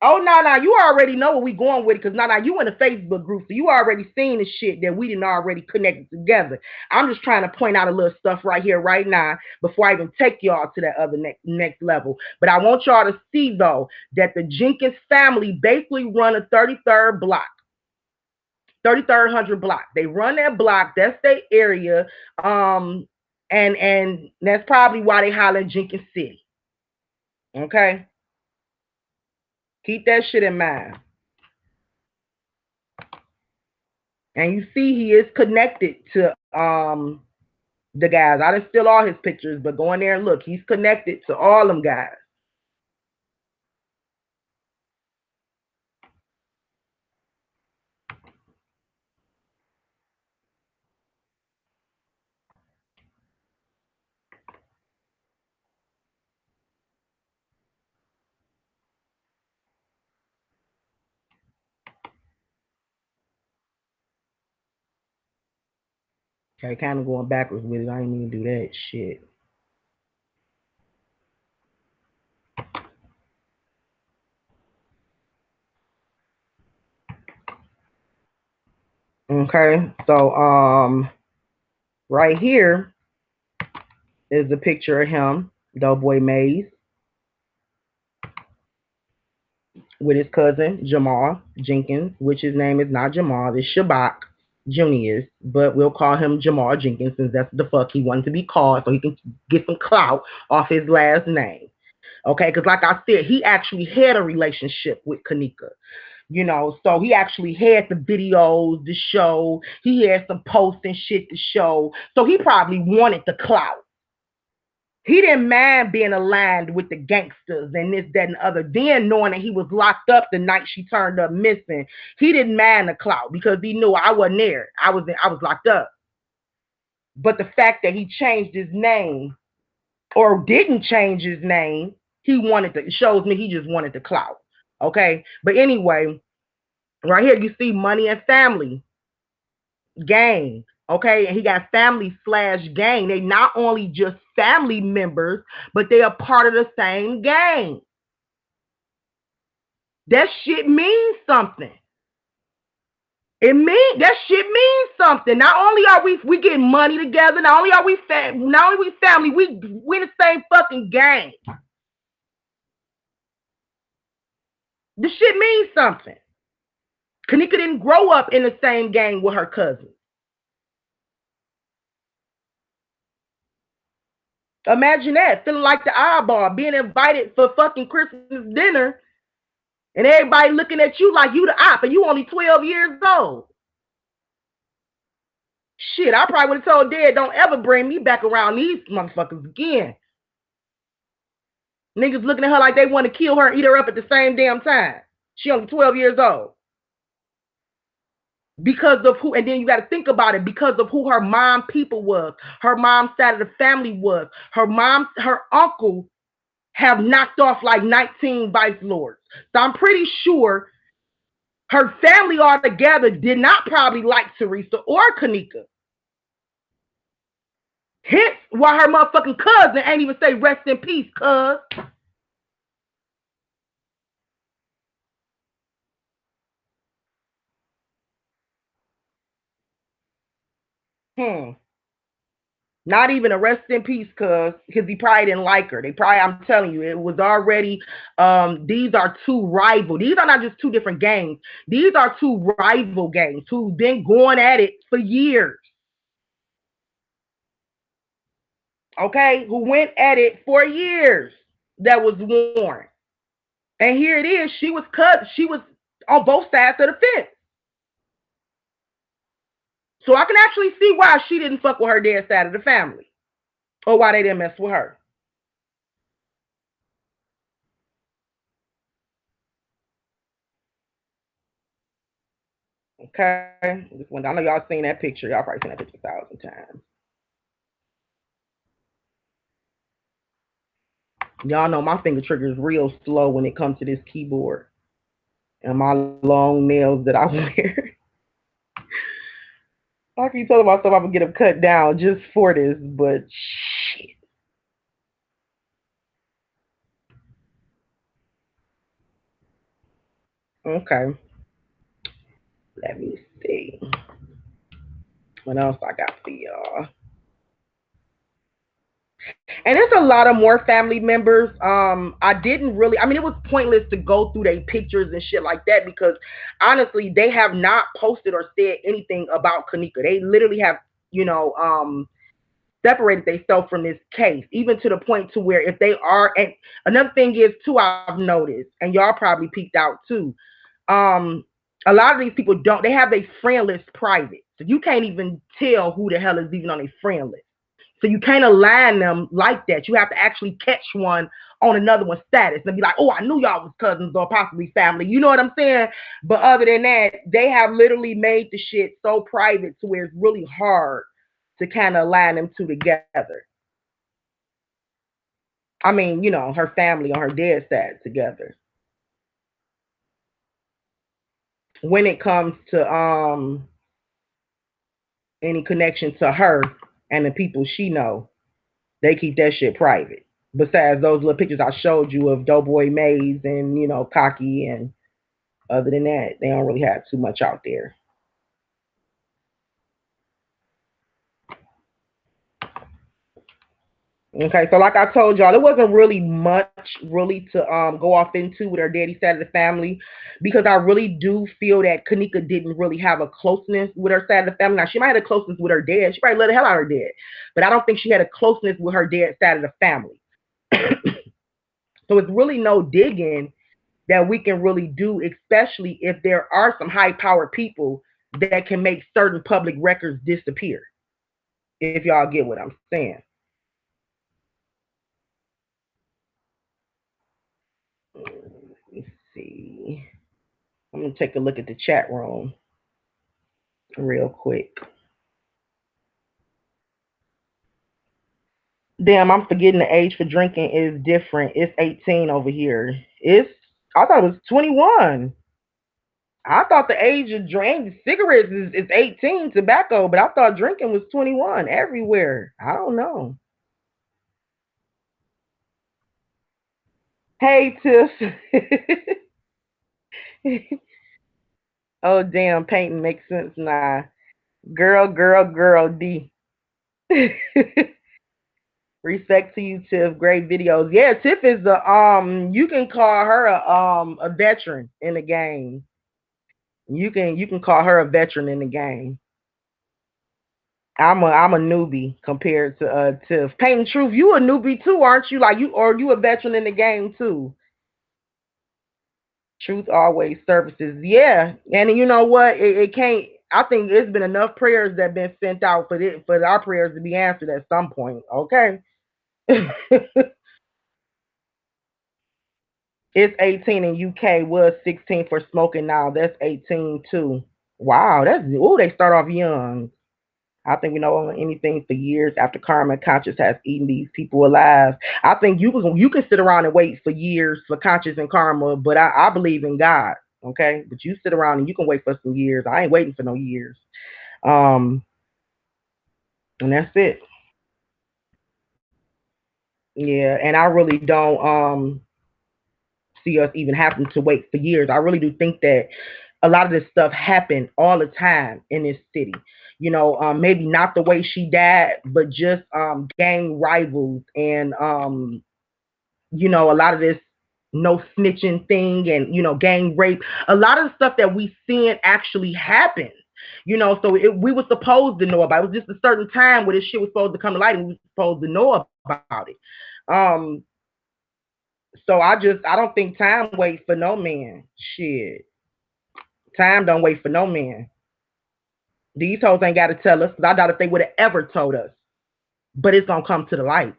Oh, no, you already know where we going with it because now you in the Facebook group, so you already seen the shit that we didn't already connect together. I'm just trying to point out a little stuff right here, right now, before I even take y'all to that other next level. But I want y'all to see, though, that the Jenkins family basically run a 33rd block. 3300 block. They run that block. That's their area. And that's probably why they holler Jenkins City. Okay? Keep that shit in mind. And you see he is connected to the guys. I didn't steal all his pictures, but go in there and look. He's connected to all them guys. Okay, kind of going backwards with it. I didn't even do that shit. Okay, so right here is a picture of him, Doughboy Mays, with his cousin Jamal Jenkins, which his name is not Jamal, it's Shabak Junior, but we'll call him Jamal Jenkins since that's the fuck he wanted to be called, so he can get some clout off his last name. Okay, because like I said, he actually had a relationship with Kanika. So he actually had the videos to show. He had some posts and shit to show. So he probably wanted the clout. He didn't mind being aligned with the gangsters and this, that, and the other. Then knowing that he was locked up the night she turned up missing, he didn't mind the clout because he knew I wasn't there. I was locked up. But the fact that he changed his name or didn't change his name, he wanted to. It shows me he just wanted the clout. Okay. But anyway, right here you see money and family gang. Okay, and he got family/gang. They not only just family members, but they are part of the same gang. That shit means something. It mean that shit means something. Not only are we getting money together, not only are we not only we family, we in the same fucking gang. The shit means something. Kanika didn't grow up in the same gang with her cousin. Imagine that, feeling like the eyeball, being invited for fucking Christmas dinner, and everybody looking at you like you the op, and you only 12 years old. Shit, I probably would have told Dad, don't ever bring me back around these motherfuckers again. Niggas looking at her like they want to kill her and eat her up at the same damn time. She only 12 years old. Because of who, and then you got to think about it, because of who her mom people was, her mom's side of the family was. Her uncle have knocked off like 19 vice lords. So I'm pretty sure her family altogether did not probably like Teresa or Kanika. Hence why her motherfucking cousin ain't even say rest in peace, cuz. Hmm. Not even a rest in peace, because he probably didn't like her. They probably, I'm telling you, it was already. These are two rival. These are not just two different gangs. These are two rival gangs who've been going at it for years. Okay, who went at it for years. That was warned, and here it is. She was cut. She was on both sides of the fence. So I can actually see why she didn't fuck with her dad's side of the family, or why they didn't mess with her. Okay, this one. I know y'all seen that picture. Y'all probably seen that picture 1,000 times. Y'all know my finger trigger is real slow when it comes to this keyboard and my long nails that I wear. I keep telling myself I'm gonna get them cut down just for this, but shit. Okay, let me see what else I got for y'all. And there's a lot of more family members. I didn't really. I mean, it was pointless to go through their pictures and shit like that because honestly, they have not posted or said anything about Kanika. They literally have, you know, separated themselves from this case, even to the point to where if they are, and another thing is too, I've noticed, and y'all probably peeked out too. Um, a lot of these people don't. They have their friend list private, so you can't even tell who the hell is even on their friend list. So you can't align them like that. You have to actually catch one on another one's status and be like, oh, I knew y'all was cousins or possibly family. You know what I'm saying? But other than that, they have literally made the shit so private to where it's really hard to kind of align them two together. I mean, her family on her dad's side together. When it comes to any connection to her and the people she know, they keep that shit private. Besides those little pictures I showed you of Doughboy Mays and Cocky, and other than that, they don't really have too much out there. Okay, so like I told y'all, there wasn't really much really to go off into with her daddy side of the family because I really do feel that Kanika didn't really have a closeness with her side of the family. Now she might have a closeness with her dad. She probably loved the hell out of her dad, but I don't think she had a closeness with her dad's side of the family. So it's really no digging that we can really do, especially if there are some high powered people that can make certain public records disappear. If y'all get what I'm saying. Let's see. I'm gonna take a look at the chat room real quick. Damn, I'm forgetting the age for drinking is different. It's 18 over here. I thought it was 21. I thought the age of drink cigarettes is 18, tobacco, but I thought drinking was 21 everywhere. I don't know. Hey Tiff. Oh damn, painting makes sense now. Girl, girl, girl, D. Respect to you, Tiff. Great videos. Yeah, Tiff is the you can call her a veteran in the game. You can call her a veteran in the game. I'm a newbie compared to Tiff. Painting Truth, you a newbie too, aren't you? Like you a veteran in the game too. Truth always surfaces. Yeah. And you know what? It can't I think it's been enough prayers that have been sent out for our prayers to be answered at some point. Okay. It's 18 in UK, was 16 for smoking now. That's 18 too. Wow, they start off young. I think we know anything for years after karma and conscious has eaten these people alive. I think you can sit around and wait for years for conscious and karma, but I believe in God. Okay, but you sit around and you can wait for some years. I ain't waiting for no years. Um, and that's it. Yeah, and I really don't see us even having to wait for years. I really do think that a lot of this stuff happened all the time in this city. Maybe not the way she died, but just gang rivals and a lot of this no snitching thing and gang rape. A lot of the stuff that we seeing actually happens. So we were supposed to know about it. It was just a certain time where this shit was supposed to come to light and we were supposed to know about it. Um, so I don't think time waits for no man. Shit. Time don't wait for no man. These hoes ain't got to tell us, because I doubt if they would have ever told us. But it's gonna come to the light.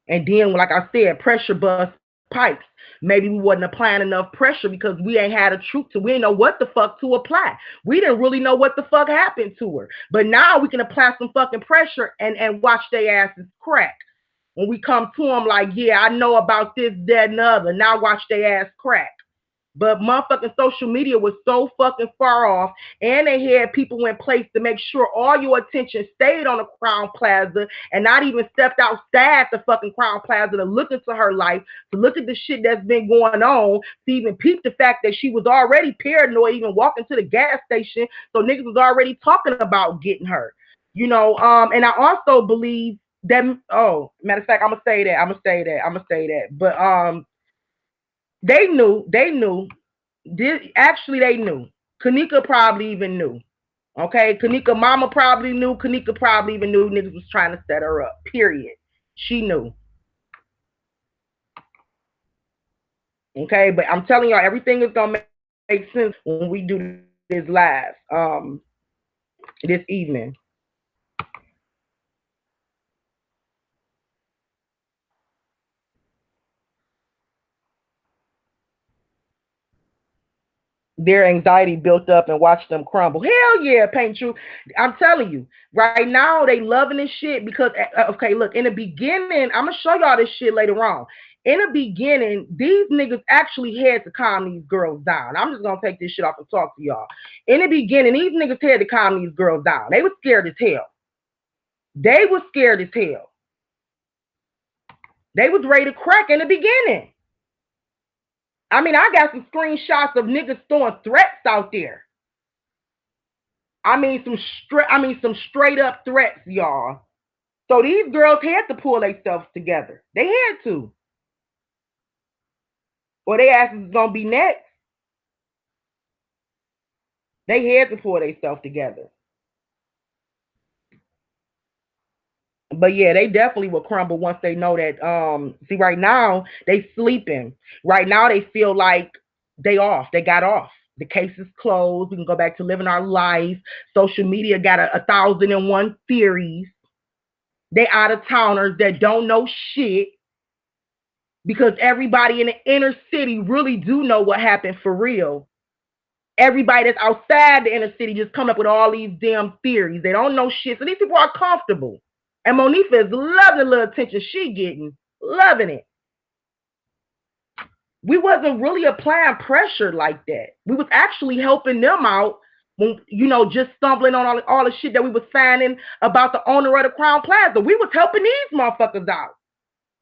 And then, like I said, pressure bust pipes. Maybe we wasn't applying enough pressure because we ain't had a truth to. We didn't know what the fuck to apply. We didn't really know what the fuck happened to her. But now we can apply some fucking pressure and watch their asses crack. When we come to them like, yeah, I know about this, that, and the other. Now watch their ass crack. But motherfucking social media was so fucking far off, and they had people in place to make sure all your attention stayed on the Crown Plaza and not even stepped outside the fucking Crown Plaza to look into her life, to look at the shit that's been going on, to even peep the fact that she was already paranoid, even walking to the gas station. So niggas was already talking about getting her. And I also believe that, oh, matter of fact, I'm gonna say that. But they knew. Actually, they knew. Kanika probably even knew. Okay, Kanika mama probably knew. Kanika probably even knew niggas was trying to set her up. Period. She knew. Okay, but I'm telling y'all, everything is gonna make sense when we do this live this evening. Their anxiety built up and watch them crumble. Hell yeah, Paint True. I'm telling you, right now they loving this shit because okay, look, in the beginning, I'm gonna show y'all this shit later on. In the beginning, these niggas actually had to calm these girls down. I'm just gonna take this shit off and talk to y'all. In the beginning, these niggas had to calm these girls down. They were scared as hell. They were scared as hell. They was ready to crack in the beginning. I mean, I got some screenshots of niggas throwing threats out there. Some straight up threats, y'all. So these girls had to pull themselves together. They had to, or their asses is gonna be next. They had to pull themselves together. But yeah, they definitely will crumble once they know that. See, right now they sleeping. Right now they feel like they off. They got off. The case is closed. We can go back to living our life. Social media got a 1,001 theories. They out of towners that don't know shit, because everybody in the inner city really do know what happened for real. Everybody that's outside the inner city just come up with all these damn theories. They don't know shit. So these people are comfortable. And Monifa is loving the little attention she getting. Loving it. We wasn't really applying pressure like that. We was actually helping them out when, just stumbling on all the shit that we was finding about the owner of the Crown Plaza. We was helping these motherfuckers out.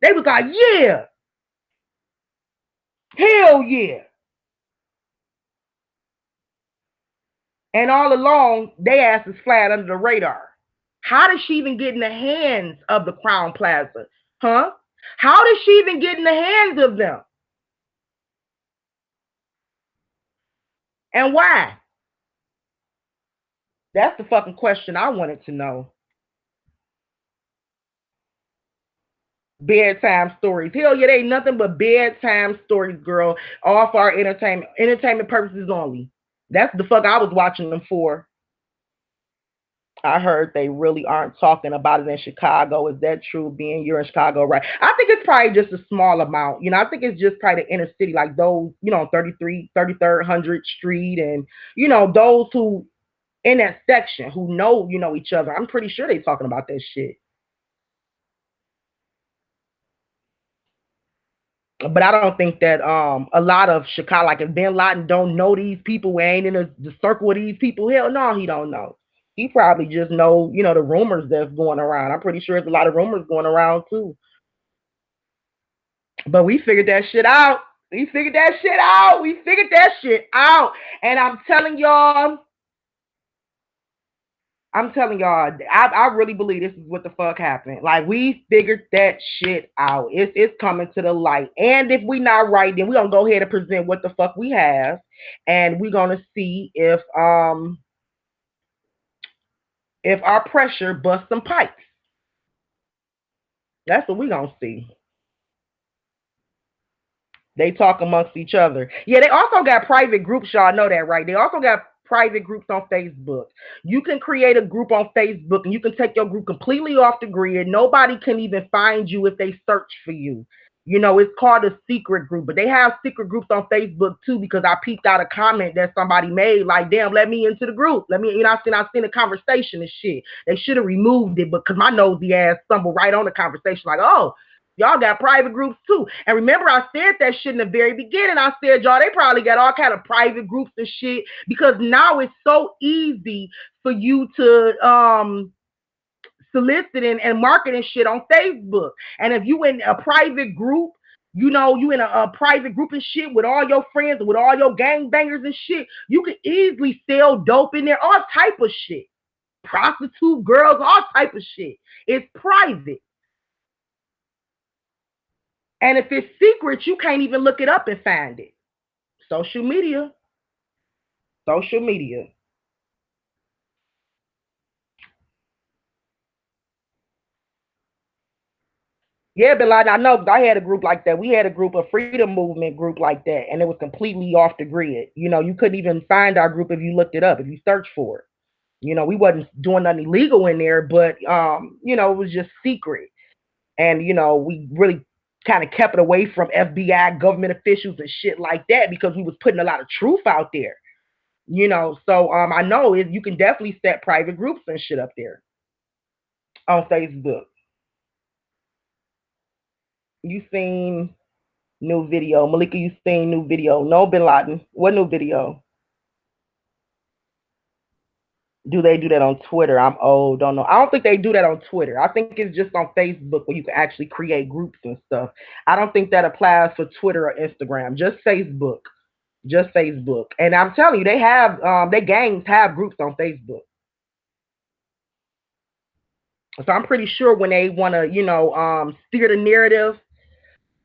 They was like, yeah, hell yeah. And all along, they ass is flat under the radar. How did she even get in the hands of the Crown Plaza? Huh? How did she even get in the hands of them? And why? That's the fucking question I wanted to know. Bedtime stories. Hell yeah, they ain't nothing but bedtime stories, girl. All for our entertainment purposes only. That's the fuck I was watching them for. I heard they really aren't talking about it in Chicago. Is that true? Being you're in Chicago, right? I think it's probably just a small amount. I think it's just probably the inner city, like those, 33rd, 100th Street, and those who in that section who know each other. I'm pretty sure they talking about that shit. But I don't think that a lot of Chicago, like if Bin Laden don't know these people, ain't in the circle of these people. Hell no, he don't know. He probably just know the rumors that's going around. I'm pretty sure there's a lot of rumors going around too. But we figured that shit out. We figured that shit out. We figured that shit out. And I'm telling y'all, I really believe this is what the fuck happened. Like we figured that shit out. It's coming to the light. And if we not right, then we gonna go ahead and present what the fuck we have, and we gonna see if our pressure busts some pipes. That's what we gonna see. They talk amongst each other. Yeah, they also got private groups. Y'all know that, right? They also got private groups on Facebook. You can create a group on Facebook and you can take your group completely off the grid. Nobody can even find you if they search for you. It's called a secret group, but they have secret groups on Facebook too because I peeped out a comment that somebody made like, damn, let me into the group. Let me, I seen a conversation and shit. They should have removed it because my nosy ass stumbled right on the conversation like, oh, y'all got private groups too. And remember, I said that shit in the very beginning. I said, y'all, they probably got all kind of private groups and shit because now it's so easy for you to solicit and market and shit on Facebook. And if you in a private group, you in a private group and shit with all your friends, with all your gang bangers and shit, you can easily sell dope in there, all type of shit. Prostitute girls, all type of shit. It's private. And if it's secret, you can't even look it up and find it. Social media. Social media. Yeah, Bin Laden, I know, 'cause I had a group like that. We had a group, a freedom movement group like that, and it was completely off the grid. You couldn't even find our group if you looked it up, if you searched for it. We wasn't doing nothing illegal in there, but it was just secret. And we really kind of kept it away from FBI, government officials and shit like that because we was putting a lot of truth out there. So I know you can definitely set private groups and shit up there on Facebook. You seen new video. Malika, you seen new video. No, Bin Laden. What new video? Do they do that on Twitter? I'm old, don't know. I don't think they do that on Twitter. I think it's just on Facebook where you can actually create groups and stuff. I don't think that applies for Twitter or Instagram. Just Facebook. Just Facebook. And I'm telling you, they gangs have groups on Facebook. So I'm pretty sure when they want to, steer the narrative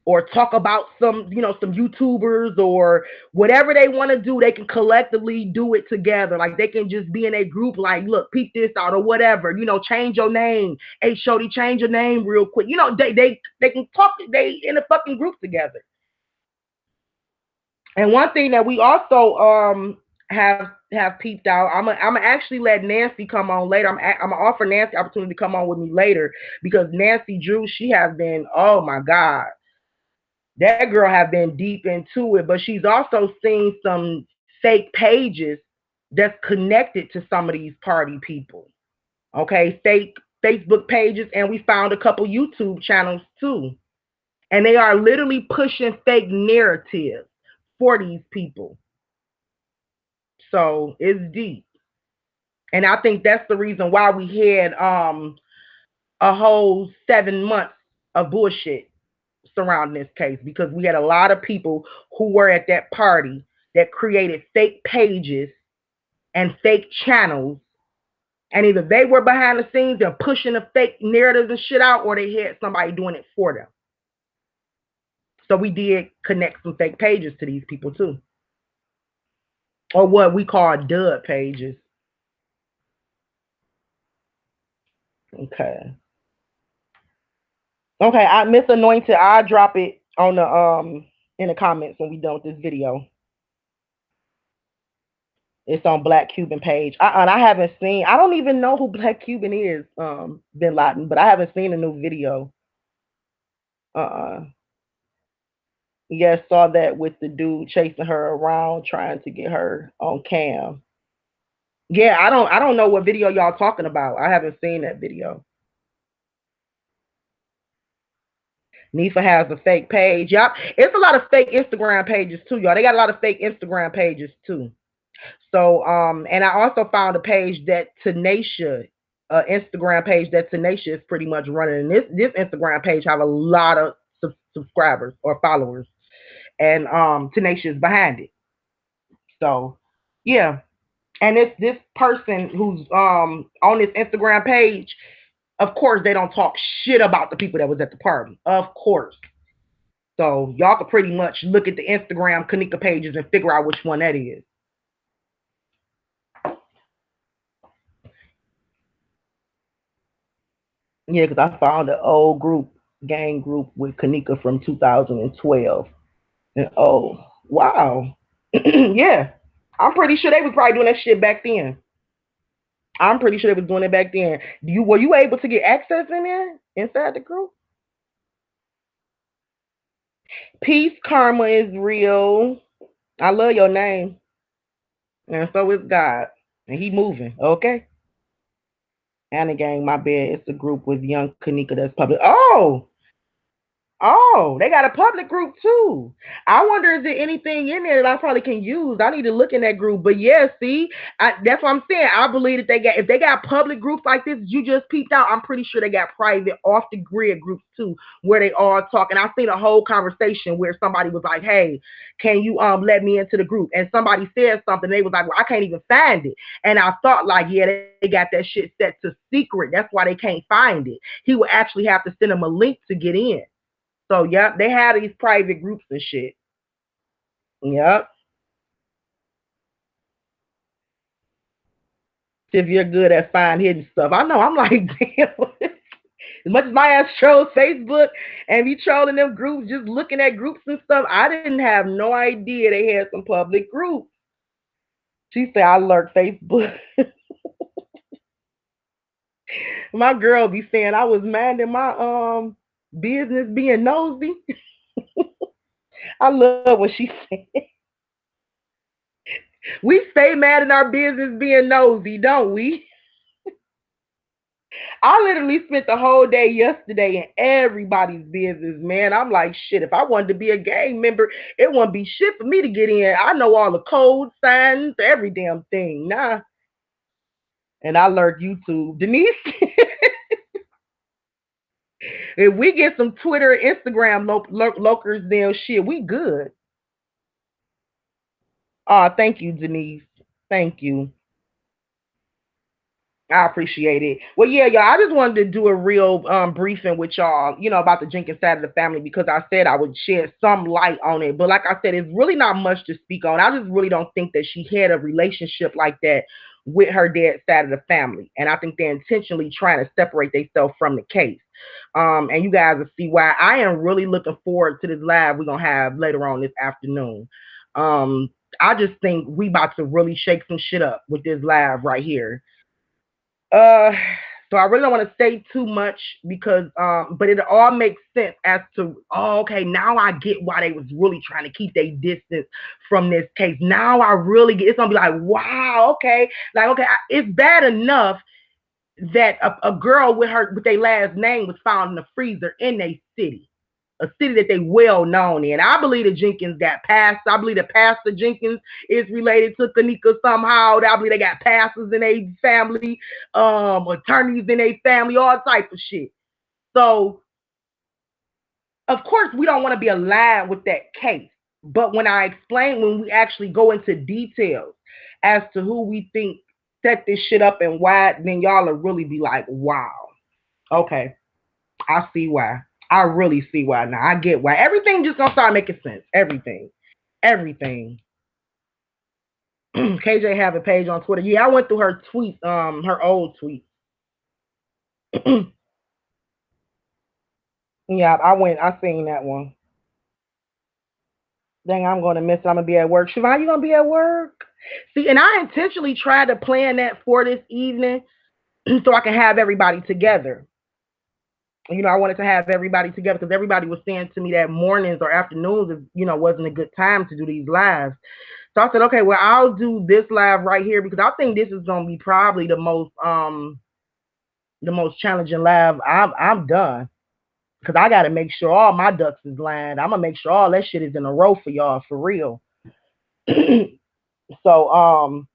or talk about some YouTubers or whatever they want to do, they can collectively do it together. Like they can just be in a group, like, look, peep this out or whatever. Change your name. Hey, Shorty, change your name real quick. They can talk. They in a fucking group together. And one thing that we also have peeped out. I'm gonna actually let Nancy come on later. I'm gonna offer Nancy opportunity to come on with me later because Nancy Drew, she has been, oh my God, that girl have been deep into it, but she's also seen some fake pages that's connected to some of these party people. Okay, fake Facebook pages, and we found a couple YouTube channels too. And they are literally pushing fake narratives for these people. So it's deep. And I think that's the reason why we had a whole 7 months of bullshit surrounding this case because we had a lot of people who were at that party that created fake pages and fake channels. And either they were behind the scenes, they're pushing the fake narratives and shit out, or they had somebody doing it for them. So we did connect some fake pages to these people too. Or what we call dud pages. Okay. Okay, I Miss Anointed, I'll drop it on the in the comments when we done with this video. It's on Black Cuban page. And I haven't seen. I don't even know who Black Cuban is, Bin Laden, but I haven't seen a new video. Uh. Yeah, saw that with the dude chasing her around, trying to get her on cam. Yeah, I don't know what video y'all talking about. I haven't seen that video. Nifa has a fake page. Y'all, it's a lot of fake Instagram pages too, y'all. They got a lot of fake Instagram pages too. So, and I also found a page that Tanisha, Instagram page that Tanisha is pretty much running. And this Instagram page have a lot of subscribers or followers, and Tanisha is behind it. So, yeah. And it's this person who's on this Instagram page. Of course, they don't talk shit about the people that was at the party. Of course. So y'all can pretty much look at the Instagram Kanika pages and figure out which one that is. Yeah, because I found an old gang group with Kanika from 2012. And oh, wow. Yeah. I'm pretty sure they was probably doing that shit back then. I'm pretty sure they was doing it back then. Were you able to get access in there inside the group? Peace Karma is real. I love your name. And so is God. And he moving, okay? Anna Gang, my bad. It's a group with young Kanika that's public. Oh, they got a public group too. I wonder is there anything in there that I probably can use. I need to look in that group. But yeah, see, that's what I'm saying. I believe that if they got public groups like this, you just peeped out. I'm pretty sure they got private off the grid groups too, where they all talk. And I've seen a whole conversation where somebody was like, "Hey, can you let me into the group?" And somebody said something. They was like, "Well, I can't even find it." And I thought like, yeah, they got that shit set to secret. That's why they can't find it. He would actually have to send them a link to get in. So yeah, they have these private groups and shit. Yep. If you're good at finding hidden stuff. I know I'm like, damn. As much as my ass trolls Facebook and be trolling them groups, just looking at groups and stuff, I didn't have no idea they had some public groups. She said I lurk Facebook. My girl be saying I was minding my business being nosy. I love what she said. We stay mad in our business being nosy, don't we? I literally spent the whole day yesterday in everybody's business, man. I'm like, shit, if I wanted to be a gang member, it wouldn't be shit for me to get in. I know all the code signs, every damn thing. Nah. And I learned YouTube. Denise, if we get some Twitter, Instagram lurkers, then shit, we good. Oh, thank you, Denise. Thank you. I appreciate it. Well, yeah, y'all. I just wanted to do a real briefing with y'all, about the Jenkins side of the family because I said I would shed some light on it. But like I said, it's really not much to speak on. I just really don't think that she had a relationship like that with her dad's side of the family, and I think they're intentionally trying to separate themselves from the case. And you guys will see why. I am really looking forward to this live we're gonna have later on this afternoon. I just think we about to really shake some shit up with this live right here. Uh, so I really don't want to say too much because, but it all makes sense as to, oh, okay, now I get why they was really trying to keep their distance from this case. Now I really get, it's gonna be like, wow, okay, like, okay, it's bad enough that a girl with their last name was found in the freezer in a city. A city that they well known in. I believe that Jenkins got passed. I believe that Pastor Jenkins is related to Kanika somehow. I believe they got pastors in a family, attorneys in a family, all type of shit. So of course we don't want to be aligned with that case. But when we actually go into details as to who we think set this shit up and why, then y'all will really be like, wow, okay, I see why. I really see why now. I get why. Everything just gonna start making sense. Everything. Everything. KJ have a page on Twitter. Yeah, I went through her tweet, her old tweet. Yeah, I seen that one. Dang, I'm gonna miss it. I'm gonna be at work. Siobhan, you gonna be at work? See, and I intentionally tried to plan that for this evening so I can have everybody together. I wanted to have everybody together because everybody was saying to me that mornings or afternoons, wasn't a good time to do these lives. So I said, okay, well, I'll do this live right here because I think this is gonna be probably the most challenging live I'm done because I got to make sure all my ducks is lined. I'm gonna make sure all that shit is in a row for y'all for real. So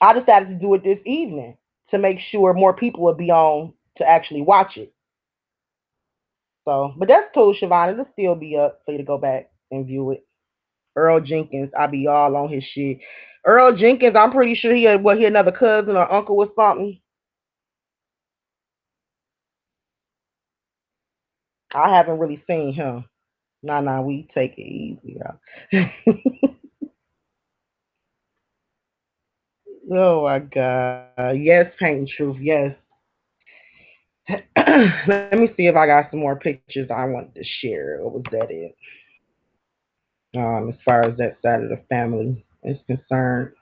I decided to do it this evening to make sure more people would be on to actually watch it. So, but that's cool, Siobhan. It'll still be up for you to go back and view it. Earl Jenkins, I be all on his shit. Earl Jenkins, I'm pretty sure he another cousin or uncle or something. I haven't really seen him. Nah, we take it easy, y'all. Oh my God. Yes, painting truth. Yes. Let me see if I got some more pictures I wanted to share. What was that it? As far as that side of the family is concerned.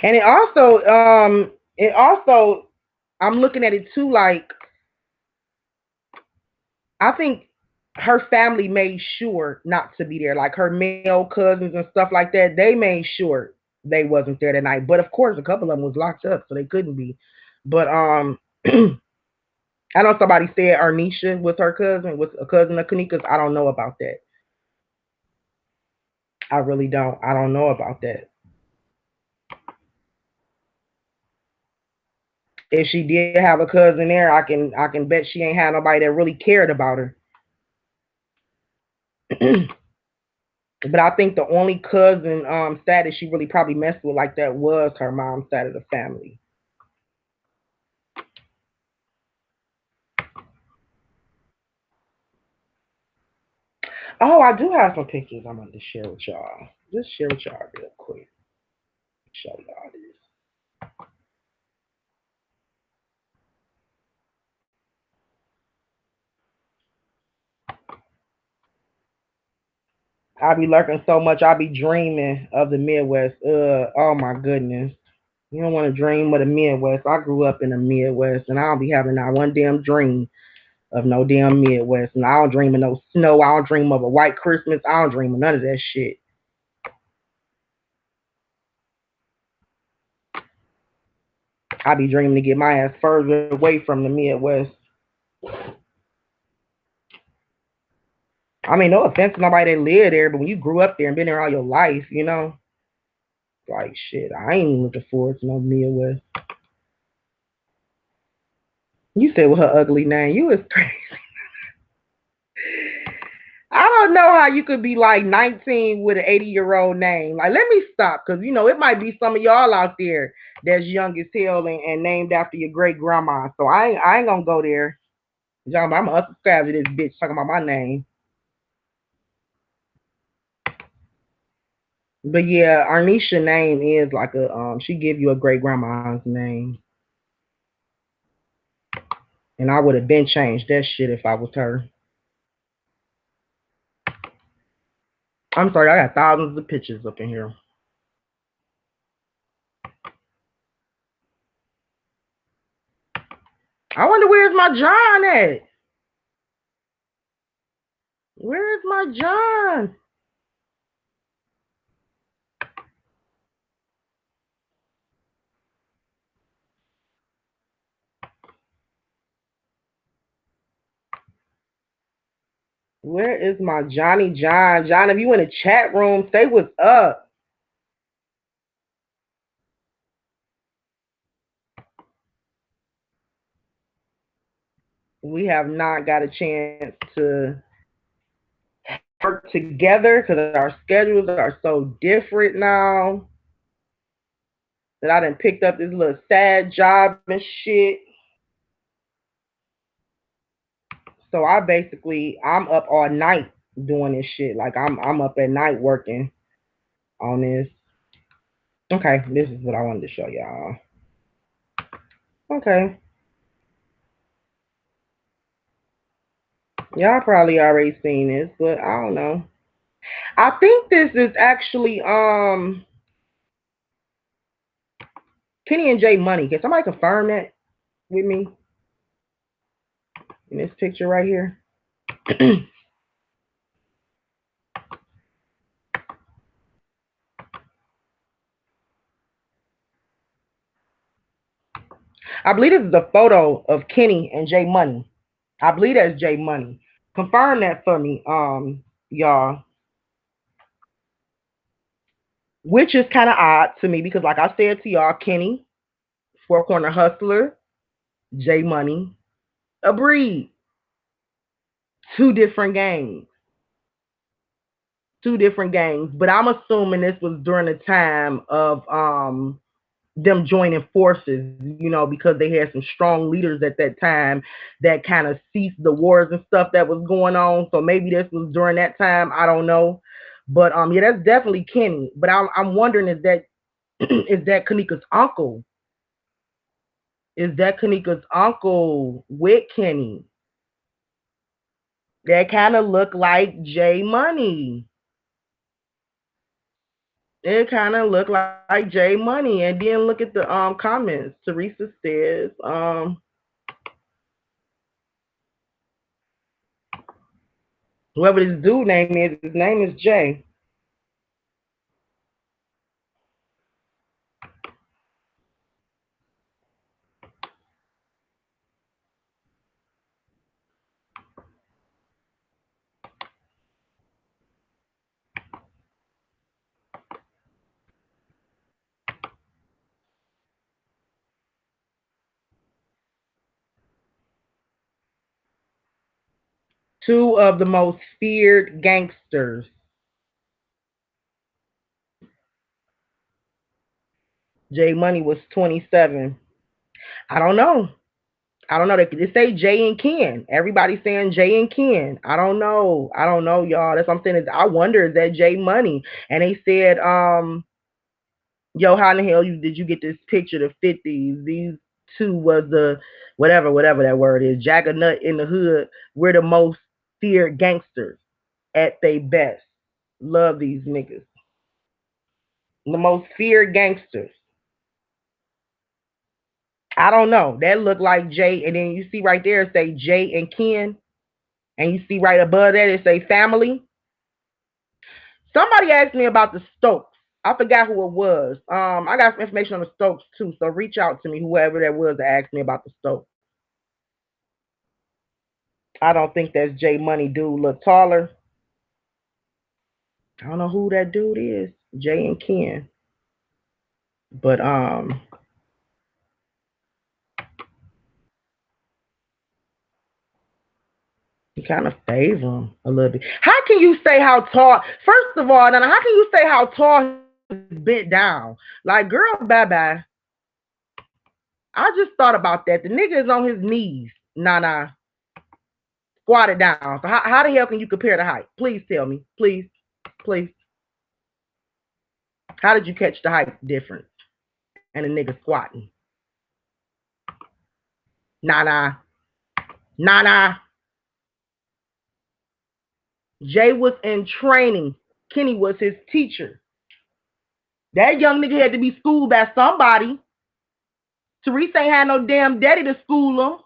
And it also, I'm looking at it too, like, I think her family made sure not to be there. Like her male cousins and stuff like that, they made sure they wasn't there that night. But of course, a couple of them was locked up, so they couldn't be. But I know somebody said Arnisha was her cousin, was a cousin of Kanika's. I don't know about that. I really don't. I don't know about that. If she did have a cousin there, I can bet she ain't had nobody that really cared about her. But I think the only cousin status she really probably messed with like that was her mom's side of the family. Oh, I do have some pictures I'm going to share with y'all. Just share with y'all real quick. Show y'all this. I be lurking so much. I be dreaming of the Midwest. Oh my goodness. You don't want to dream of the Midwest. I grew up in the Midwest, and I don't be having not one damn dream of no damn Midwest. And I don't dream of no snow. I don't dream of a white Christmas. I don't dream of none of that shit. I be dreaming to get my ass further away from the Midwest. I mean, no offense to nobody that live there, but when you grew up there and been there all your life, like shit, I ain't even looking forward to no Midwest. You said with her ugly name, you is crazy. I don't know how you could be like 19 with an 80-year-old name. Like, let me stop, because it might be some of y'all out there that's young as hell and named after your great grandma. So I ain't gonna go there. John, I'm gonna unsubscribe to this bitch talking about my name. But yeah, Arnisha name is like a she give you a great grandma's name. And I would have been changed that shit if I was her. I'm sorry, I got thousands of pictures up in here. I wonder where's my John at? Where's my John? Where is my Johnny John? John, if you in the chat room, say what's up. We have not got a chance to work together because our schedules are so different now that I done picked up this little sad job and shit. So I'm up all night doing this shit. Like I'm up at night working on this. Okay, this is what I wanted to show y'all. Okay. Y'all probably already seen this, but I don't know. I think this is actually Kenny and Jay Money. Can somebody confirm that with me in this picture right here? I believe this is a photo of Kenny and Jay Money. I believe that's Jay Money. Confirm that for me, y'all. Which is kind of odd to me because, like I said to y'all, Kenny, Four Corner Hustler, Jay Money, a breed. Two different gangs. Two different gangs. But I'm assuming this was during the time of them joining forces, because they had some strong leaders at that time that kind of ceased the wars and stuff that was going on. So maybe this was during that time. I don't know. But yeah, that's definitely Kenny. But I'm wondering, is that is that Kanika's uncle? Is that Kanika's uncle with Kenny? That kind of look like Jay Money. It kind of looked like Jay Money. And then look at the comments. Teresa says, whoever this dude name is, his name is Jay. Two of the most feared gangsters. Jay Money was 27. I don't know. I don't know. They say Jay and Ken. Everybody's saying Jay and Ken. I don't know. I don't know, y'all. That's what I'm saying. I wonder, is that Jay Money? And they said, yo, how in the hell did you get this picture to fit these? These two was the whatever that word is. Jack a nut in the hood. We're the most feared gangsters at they best. Love these niggas. The most feared gangsters. I don't know. That looked like Jay, and then you see right there it say Jay and Ken, and you see right above that it say family. Somebody asked me about the Stokes. I forgot who it was. I got some information on the Stokes too, so reach out to me, whoever that was that asked me about the Stokes. I don't think that's Jay Money dude. Look taller. I don't know who that dude is. Jay and Ken, but you kind of favor him a little bit. How can you say how tall? First of all, now how can you say how tall he's bent down? Like, girl, bye bye. I just thought about that. The nigga is on his knees. Nah. Squatted down. So how the hell can you compare the height? Please tell me. Please. How did you catch the height difference? And the nigga squatting. Nah. Jay was in training. Kenny was his teacher. That young nigga had to be schooled by somebody. Teresa ain't had no damn daddy to school him.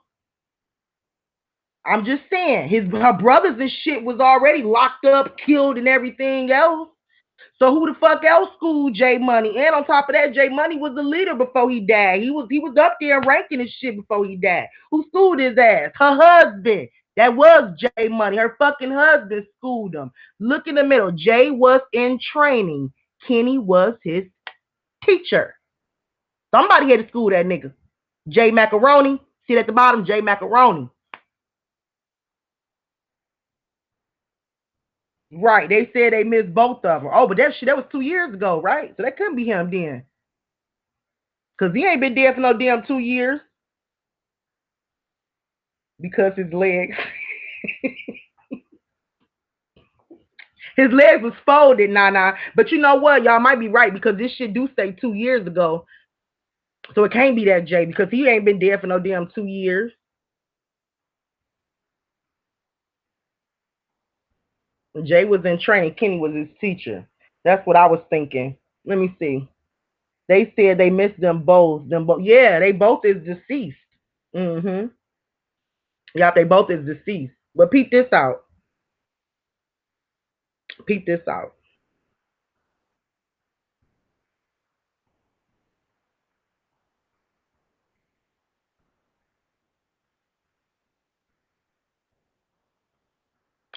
I'm just saying, her brothers and shit was already locked up, killed, and everything else. So who the fuck else schooled Jay Money? And on top of that, Jay Money was the leader before he died. He was up there ranking his shit before he died. Who schooled his ass? Her husband. That was Jay Money. Her fucking husband schooled him. Look in the middle. Jay was in training. Kenny was his teacher. Somebody had to school that nigga. Jay Macaroni. See at the bottom, Jay Macaroni. Right. They said they missed both of them. Oh, but that shit that was 2 years ago, right? So that couldn't be him then. Cause he ain't been dead for no damn 2 years because his legs, his legs was folded, nah. But you know what? Y'all might be right because this shit do say 2 years ago. So it can't be that Jay because he ain't been dead for no damn 2 years. Jay was in training. Kenny was his teacher. That's what I was thinking. Let me see. They said they missed them both. Them both. Yeah, they both is deceased. Mm-hmm. Yeah, they both is deceased. But peep this out. Peep this out.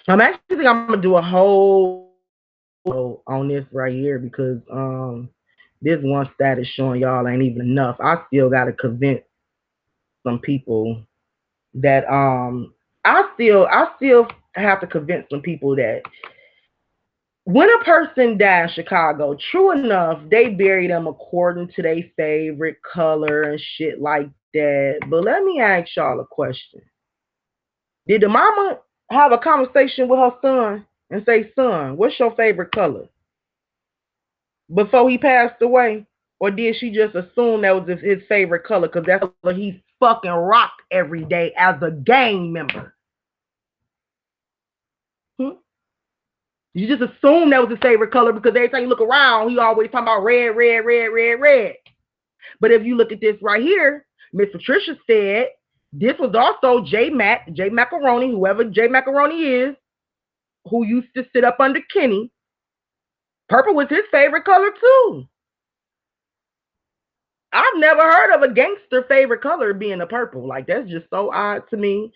I'm actually think I'm gonna do a whole on this right here because this one stat is showing y'all ain't even enough. I still gotta convince some people that I still have to convince some people that when a person dies in Chicago, true enough, they bury them according to their favorite color and shit like that. But let me ask y'all a question. Did the mama have a conversation with her son and say, son, what's your favorite color? Before he passed away? Or did she just assume that was his favorite color because that's what he fucking rocked every day as a gang member? Hmm? You just assume that was his favorite color because every time you look around, he always talking about red, red, red, red, red. But if you look at this right here, Miss Patricia said this was also J Macaroni, whoever J Macaroni is, who used to sit up under Kenny. Purple was his favorite color too. I've never heard of a gangster favorite color being a purple. Like that's just so odd to me.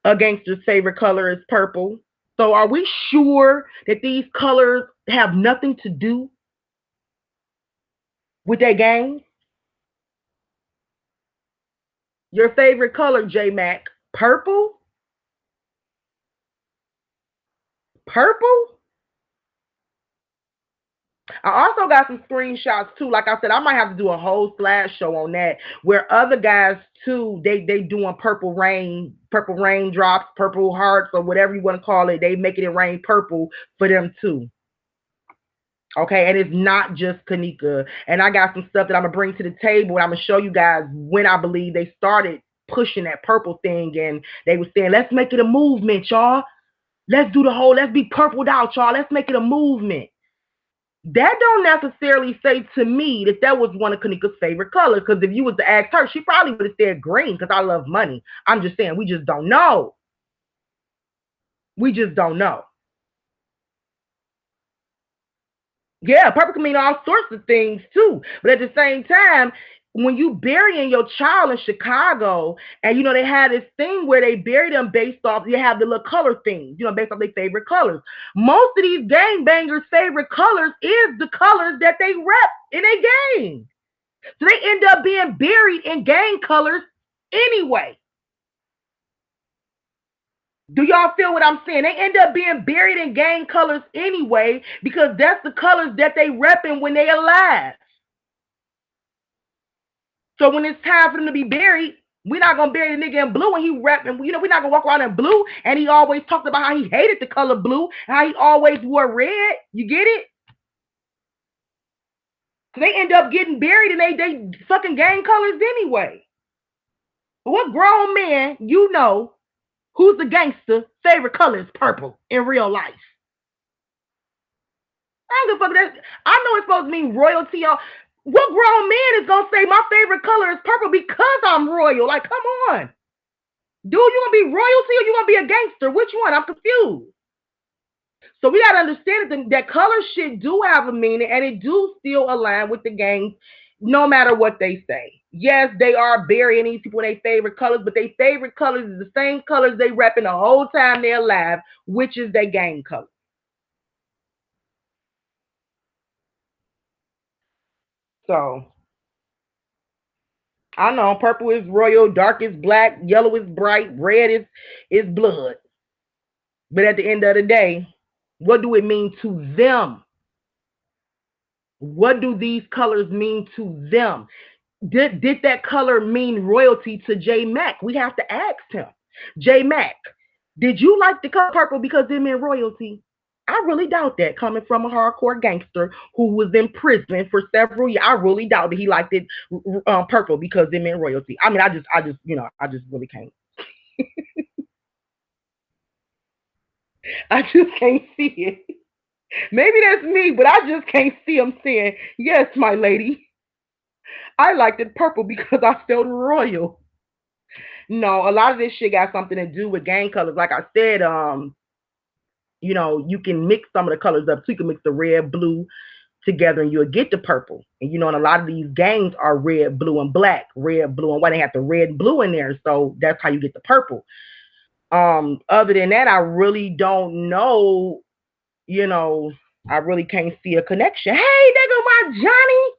A gangster's favorite color is purple. So are we sure that these colors have nothing to do with that gang? Your favorite color, J Mac? Purple? Purple? I also got some screenshots too. Like I said, I might have to do a whole slideshow on that where other guys too, they doing purple raindrops, purple hearts, or whatever you want to call it. They making it rain purple for them too. Okay, and it's not just Kanika. And I got some stuff that I'm gonna bring to the table and I'm gonna show you guys when I believe they started pushing that purple thing and they were saying, let's make it a movement, y'all. Let's be purpled out, y'all. Let's make it a movement. That don't necessarily say to me that that was one of Kanika's favorite colors. Because if you was to ask her, she probably would have said green because I love money. I'm just saying, we just don't know. We just don't know. Yeah, purple can mean all sorts of things too. But at the same time, when you burying your child in Chicago, and they had this thing where they bury them based off, you have the little color thing, based off their favorite colors. Most of these gangbangers' favorite colors is the colors that they rep in a gang. So they end up being buried in gang colors anyway. Do y'all feel what I'm saying? They end up being buried in gang colors anyway because that's the colors that they repping when they alive. So when it's time for them to be buried, we're not gonna bury the nigga in blue and he rapping. We're not gonna walk around in blue and he always talked about how he hated the color blue and how he always wore red. You get it? So they end up getting buried in they fucking gang colors anyway. What grown man who's the gangster favorite color is purple in real life? I don't give a fuck. I know it's supposed to mean royalty. What grown man is gonna say my favorite color is purple because I'm royal? Like, come on. Dude, you gonna be royalty or you gonna be a gangster? Which one? I'm confused. So we gotta understand that color shit do have a meaning and it do still align with the gangs no matter what they say. Yes, they are burying these people in their favorite colors, but their favorite colors is the same colors they repping the whole time they're alive, which is their gang color. So I know purple is royal, dark is black, yellow is bright, red is blood. But at the end of the day, What do it mean to them? What do these colors mean to them? Did that color mean royalty to J Mac? We have to ask him. J Mac, did you like the color purple because it meant royalty? I really doubt that coming from a hardcore gangster who was in prison for several years. I really doubt that he liked it purple because it meant royalty. I mean, I just really can't. I just can't see it. Maybe that's me, but I just can't see him saying, yes, my lady, I liked it purple because I felt royal. No, a lot of this shit got something to do with gang colors. Like I said, you can mix some of the colors up. So you can mix the red, blue together and you'll get the purple. And a lot of these gangs are red, blue, and black. Red, blue, and white. They have the red and blue in there. So that's how you get the purple. Other than that, I really don't know, you know, I really can't see a connection. Hey, there go my Johnny.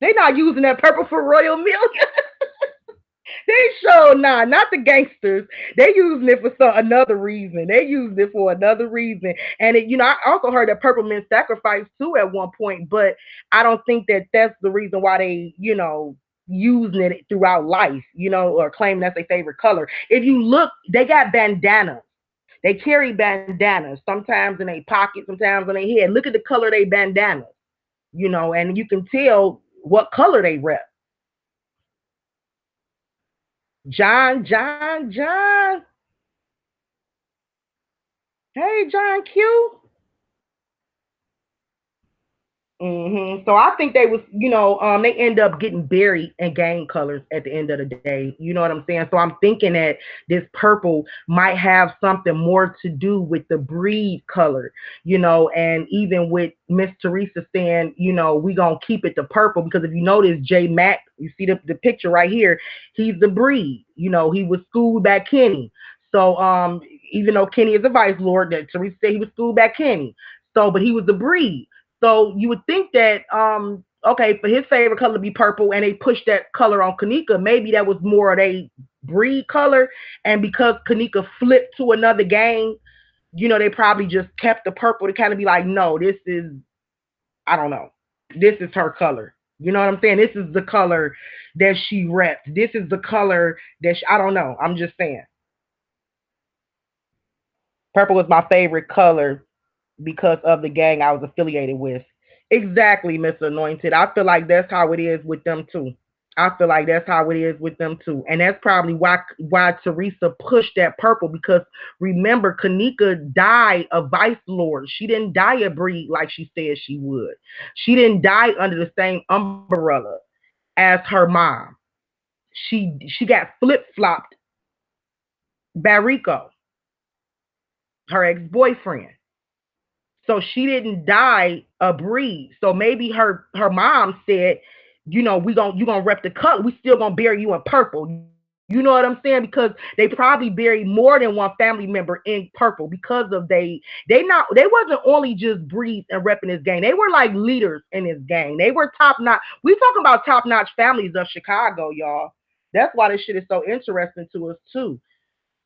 They not using that purple for royal milk. They show not the gangsters. They using it for another reason. They using it for another reason. And I also heard that purple meant sacrifice too at one point, but I don't think that that's the reason why they using it throughout life, or claiming that's their favorite color. If you look, they got bandanas. They carry bandanas sometimes in their pocket, sometimes on their head. Look at the color of their bandanas, and you can tell what color they rep. John. Hey, John Q. So I think they was, they end up getting buried in gang colors at the end of the day. You know what I'm saying? So I'm thinking that this purple might have something more to do with the breed color, and even with Miss Teresa saying, we gonna keep it the purple because if you notice J Mac, you see the picture right here, he's the breed. He was schooled by Kenny. So even though Kenny is a vice lord, that Teresa said he was schooled by Kenny. So, but he was the breed. So you would think that okay, for his favorite color to be purple, and they pushed that color on Kanika, maybe that was more of a breed color, and because Kanika flipped to another gang, they probably just kept the purple to kind of be like, no, this is, I don't know, this is her color. You know what I'm saying? This is the color that she reps. This is the color that I don't know. I'm just saying. Purple was my favorite color because of the gang I was affiliated with. Exactly, Mr. Anointed. I feel like that's how it is with them too. I feel like that's how it is with them too. And that's probably why Teresa pushed that purple because remember, Kanika died a vice lord. She didn't die a breed like she said she would. She didn't die under the same umbrella as her mom. She got flip flopped by Rico, her ex boyfriend. So she didn't die a breed. So maybe her mom said, you gonna rep the color. We still gonna bury you in purple. You know what I'm saying? Because they probably buried more than one family member in purple because of they wasn't only just breeds and repping this gang. They were like leaders in this gang. They were top notch. We talking about top notch families of Chicago, y'all. That's why this shit is so interesting to us too.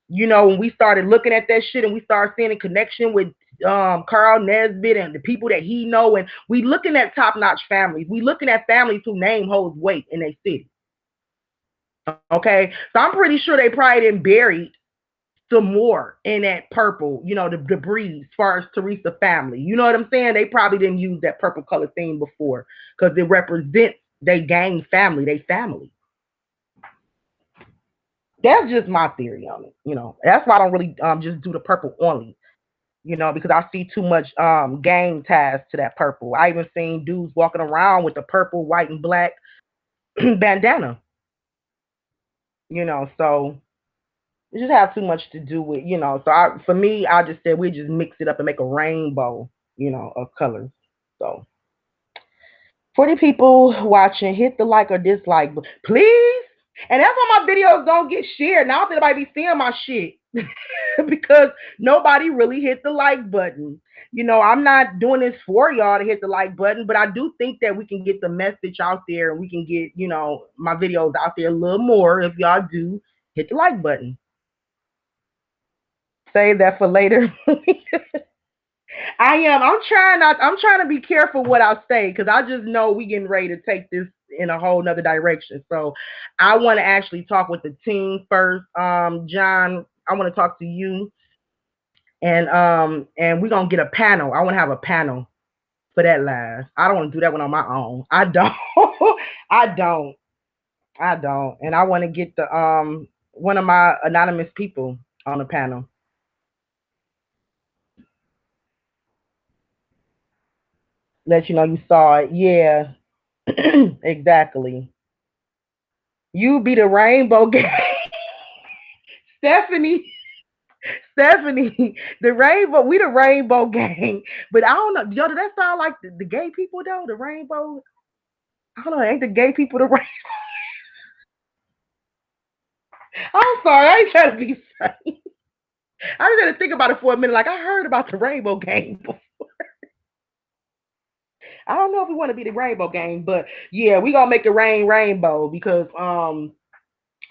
When we started looking at that shit and we started seeing a connection with Carl Nesbitt and the people that he know, and we looking at top notch families. We looking at families whose name holds weight in their city. Okay, so I'm pretty sure they probably didn't bury some more in that purple, the breed as far as Teresa family. You know what I'm saying? They probably didn't use that purple color theme before because it represents they gang family, they family. That's just my theory on it. That's why I don't really just do the purple only. Because I see too much gang ties to that purple. I even seen dudes walking around with the purple, white, and black bandana. So it just have too much to do with, So for me, I just said we just mix it up and make a rainbow, of colors. So for the people watching, hit the like or dislike, please. And that's why my videos don't get shared. Now that anybody be seeing my shit. Because nobody really hit the like button. I'm not doing this for y'all to hit the like button, but I do think that we can get the message out there and we can get, my videos out there a little more if y'all do hit the like button. Save that for later. I am. I'm trying not. I'm trying to be careful what I say because I just know we getting ready to take this in a whole nother direction. So I want to actually talk with the team first. John, I want to talk to you, and we're gonna get a panel. I want to have a panel for that live. I don't want to do that one on my own. I don't. I don't. I don't. And I want to get the one of my anonymous people on the panel. Let you know you saw it. Yeah. Exactly. You be the rainbow gang. Stephanie. Stephanie. The rainbow. We the rainbow gang. But I don't know. Yo, does that sound like the gay people though? The rainbow. I don't know. Ain't the gay people the rainbow? I'm sorry. I ain't trying to be funny. I was gonna think about it for a minute. Like I heard about the rainbow gang. I don't know if we want to be the rainbow gang, but yeah, we gonna make it rain rainbow because I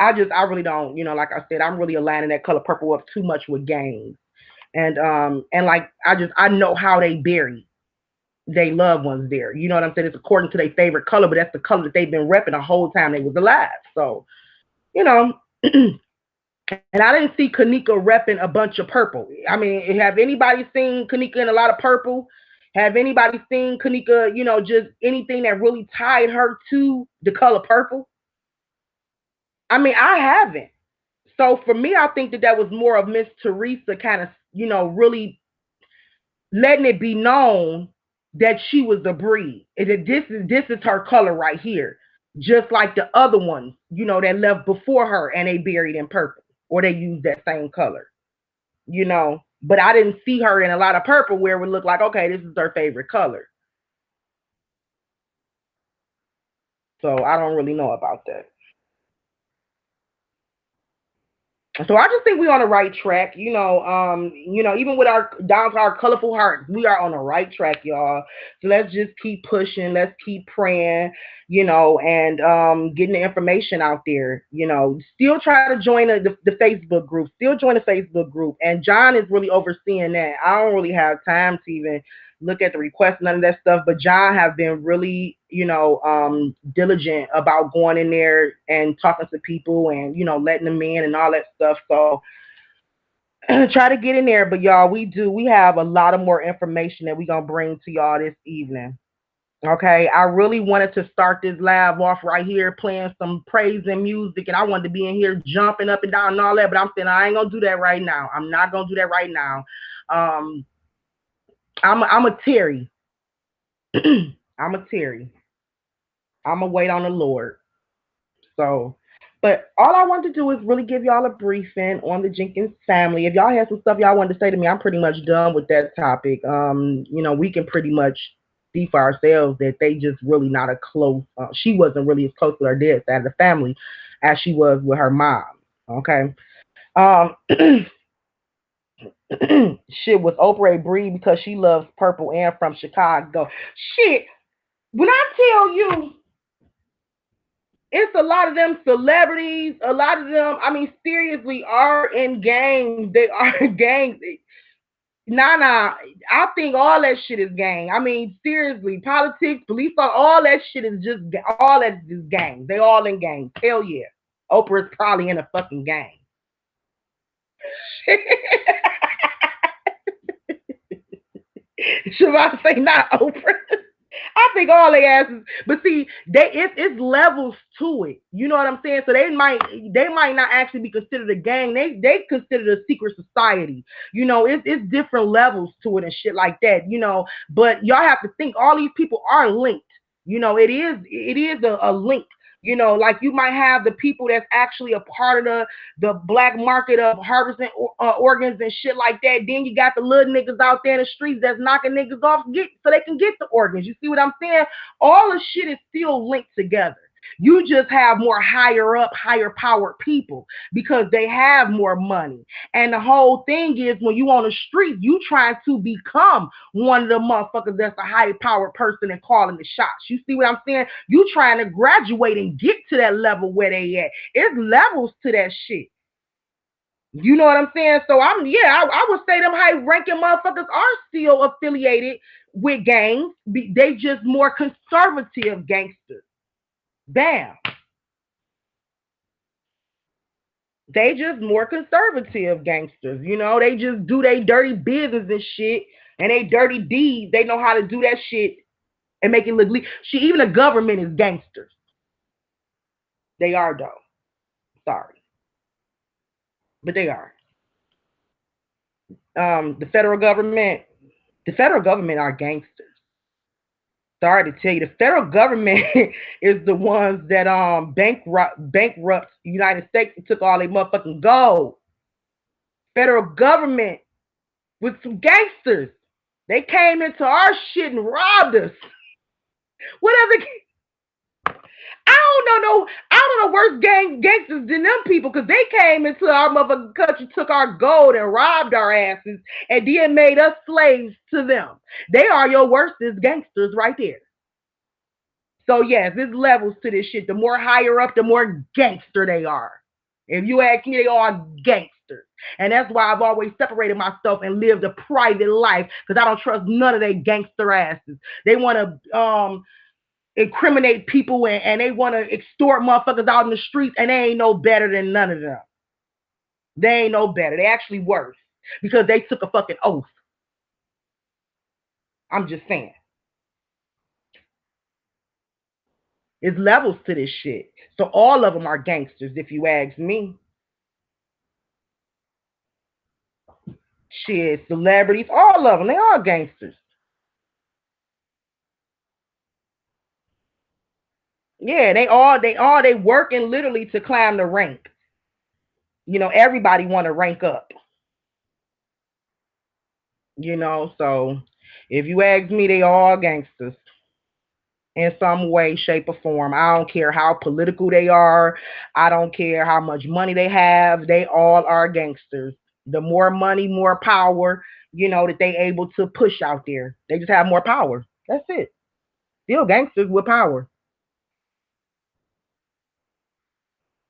really don't, like I said, I'm really aligning that color purple up too much with gangs. And like I know how they bury they loved ones there. You know what I'm saying? It's according to their favorite color, but that's the color that they've been repping the whole time they was alive. So, you know, and I didn't see Kanika repping a bunch of purple. I mean, have anybody seen Kanika in a lot of purple? Have anybody seen Kanika, just anything that really tied her to the color purple? I mean, I haven't. So for me, I think that was more of Miss Teresa kind of, really letting it be known that she was the breed. And that this is her color right here. Just like the other ones, that left before her and they buried in purple. Or they used that same color. But I didn't see her in a lot of purple where it would look like, okay, this is her favorite color. So I don't really know about that. So I just think we're on the right track. Even with our down to our colorful hearts, we are on the right track, y'all. So let's just keep pushing. Let's keep praying, and getting the information out there. Still try to join the Facebook group. Still join the Facebook group. And John is really overseeing that. I don't really have time to even look at the requests, none of that stuff. But John have been really, diligent about going in there and talking to people and, letting them in and all that stuff. So try to get in there. But y'all, we have a lot of more information that we're gonna bring to y'all this evening. Okay, I really wanted to start this live off right here playing some praise and music, and I wanted to be in here jumping up and down and all that, but I'm saying I ain't gonna do that right now. I'm not gonna do that right now. Um, I'm a Terry. I'm a Terry. I'm gonna wait on the Lord. So, but all I wanted to do is really give y'all a briefing on the Jenkins family. If y'all had some stuff y'all wanted to say to me, I'm pretty much done with that topic. We can pretty much see for ourselves that they just really not a close. She wasn't really as close to her dad side of the family as she was with her mom. Okay. Um, shit was Oprah Breed because she loves purple and from Chicago. Shit, when I tell you it's a lot of them celebrities. A lot of them, I mean, seriously, are in gangs. They are gangs. Nah, nah. I think all that shit is gang. I mean, seriously, politics, police, all that shit is just all that is gangs. They all in gangs. Hell yeah. Oprah's probably in a fucking gang. Should I say not Oprah? I think all they asses, but see, it's levels to it. You know what I'm saying? So they might not actually be considered a gang. They considered a secret society. It's different levels to it and shit like that. But y'all have to think all these people are linked. It is a link. Like you might have the people that's actually a part of the black market of harvesting organs and shit like that. Then you got the little niggas out there in the streets that's knocking niggas off so they can get the organs. You see what I'm saying? All the shit is still linked together. You just have more higher up, higher powered people because they have more money. And the whole thing is when you on the street, you trying to become one of the motherfuckers that's a high powered person and calling the shots. You see what I'm saying? You trying to graduate and get to that level where they at. It's levels to that shit. You know what I'm saying? So I would say them high ranking motherfuckers are still affiliated with gangs. They just more conservative gangsters. Bam. They just more conservative gangsters. They just do their dirty business and shit and they dirty deeds. They know how to do that shit and make it look even the government is gangsters. They are though. Sorry. But they are. The federal government are gangsters. Sorry to tell you, the federal government is the ones that bankrupt United States and took all their motherfucking gold. Federal government with some gangsters. They came into our shit and robbed us. Whatever. I don't know no. I don't know worse gangsters than them people because they came into our motherfucking country, took our gold and robbed our asses, and then made us slaves to them. They are your worstest gangsters right there. So yes, there's levels to this shit. The more higher up, the more gangster they are. If you ask me, they are gangsters. And that's why I've always separated myself and lived a private life because I don't trust none of their gangster asses. They want to incriminate people and they want to extort motherfuckers out in the streets and they ain't no better than none of them. They ain't no better. They actually worse because they took a fucking oath. I'm just saying. There's levels to this shit. So all of them are gangsters if you ask me. Shit, celebrities, all of them, they are gangsters. Yeah, they working literally to climb the rank. Everybody want to rank up. So if you ask me, they all gangsters in some way, shape, or form. I don't care how political they are. I don't care how much money they have. They all are gangsters. The more money, more power, that they able to push out there. They just have more power. That's it. Still gangsters with power.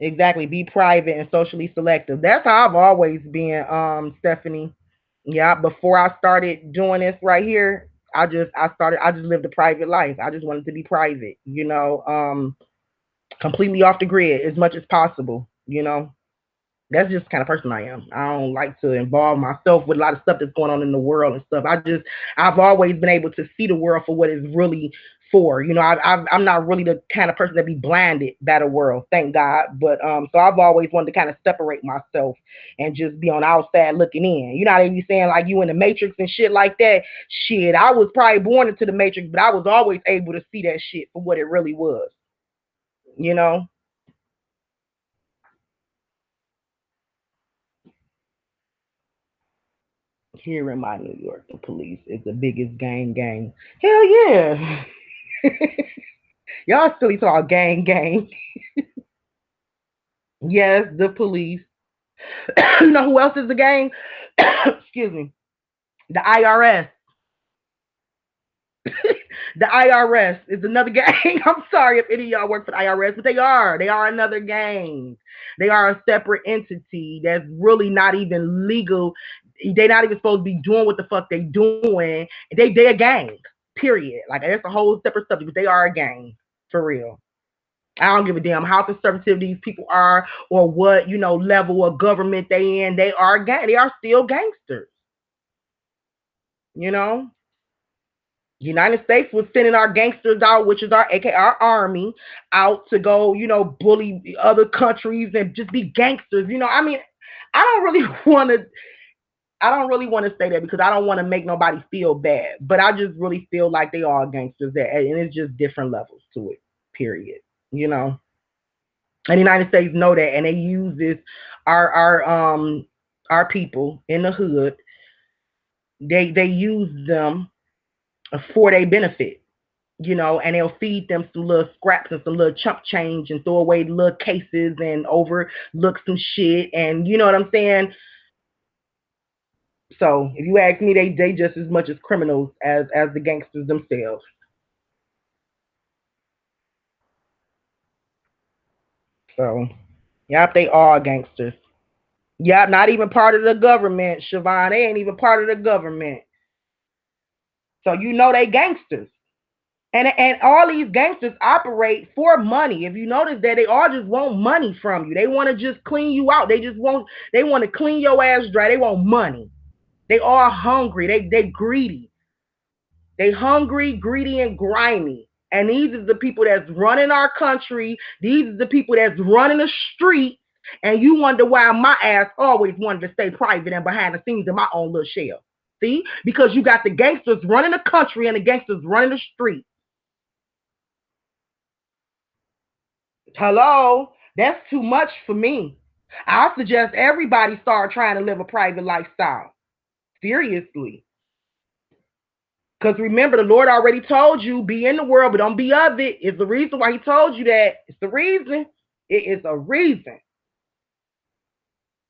Exactly. Be private and socially selective. That's how I've always been, Stephanie. Yeah. Before I started doing this right here, I just lived a private life. I just wanted to be private, completely off the grid as much as possible. That's just the kind of person I am. I don't like to involve myself with a lot of stuff that's going on in the world and stuff. I've always been able to see the world for what it's really for. I'm not really the kind of person that be blinded by the world, thank God. But so I've always wanted to kind of separate myself and just be on the outside looking in. You know how they be saying like you in the Matrix and shit like that. Shit, I was probably born into the Matrix, but I was always able to see that shit for what it really was. You know. Here in my New York, the police is the biggest gang. Hell yeah. Y'all still talk gang. Yes, the police. You know who else is the gang? Excuse me. The IRS. The IRS is another gang. I'm sorry if any of y'all work for the IRS, but they are. They are another gang. They are a separate entity that's really not even legal. They're not even supposed to be doing what the fuck they doing. They a gang. Period. Like that's a whole separate subject, but they are a gang for real. I don't give a damn how conservative these people are or what level of government they in. They are gang. They are still gangsters. You know. United States was sending our gangsters out, which is our army, out to go, bully other countries and just be gangsters. I mean, I don't really want to. I don't really want to say that because I don't want to make nobody feel bad, but I just really feel like they are gangsters, and it's just different levels to it. Period. You know, and the United States know that, and they use this our people in the hood. They use them for their benefit. And they'll feed them some little scraps and some little chump change and throw away little cases and overlook some shit. And you know what I'm saying? So if you ask me, they just as much as criminals as the gangsters themselves. So, yep, they are gangsters. Yeah, not even part of the government, Siobhan. They ain't even part of the government. So you know they gangsters. And all these gangsters operate for money. If you notice that they all just want money from you. They want to just clean you out. They want to clean your ass dry. They want money. They all hungry. They greedy. They hungry, greedy, and grimy. And these are the people that's running our country. These are the people that's running the street. And you wonder why my ass always wanted to stay private and behind the scenes in my own little shell. See? Because you got the gangsters running the country and the gangsters running the street. Hello? That's too much for me. I suggest everybody start trying to live a private lifestyle. Seriously. Because remember, the Lord already told you, be in the world, but don't be of it. It's the reason why he told you that. It's the reason. It is a reason.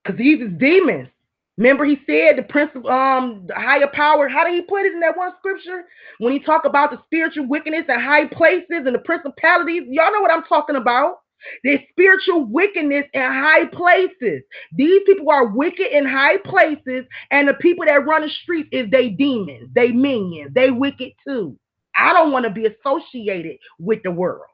Because these is demons. Remember, he said the prince of the higher power. How did he put it in that one scripture? When he talked about the spiritual wickedness in high places and the principalities, y'all know what I'm talking about. There's spiritual wickedness in high places. These people are wicked in high places, and the people that run the streets is they demons, they minions, they wicked too. I don't want to be associated with the world.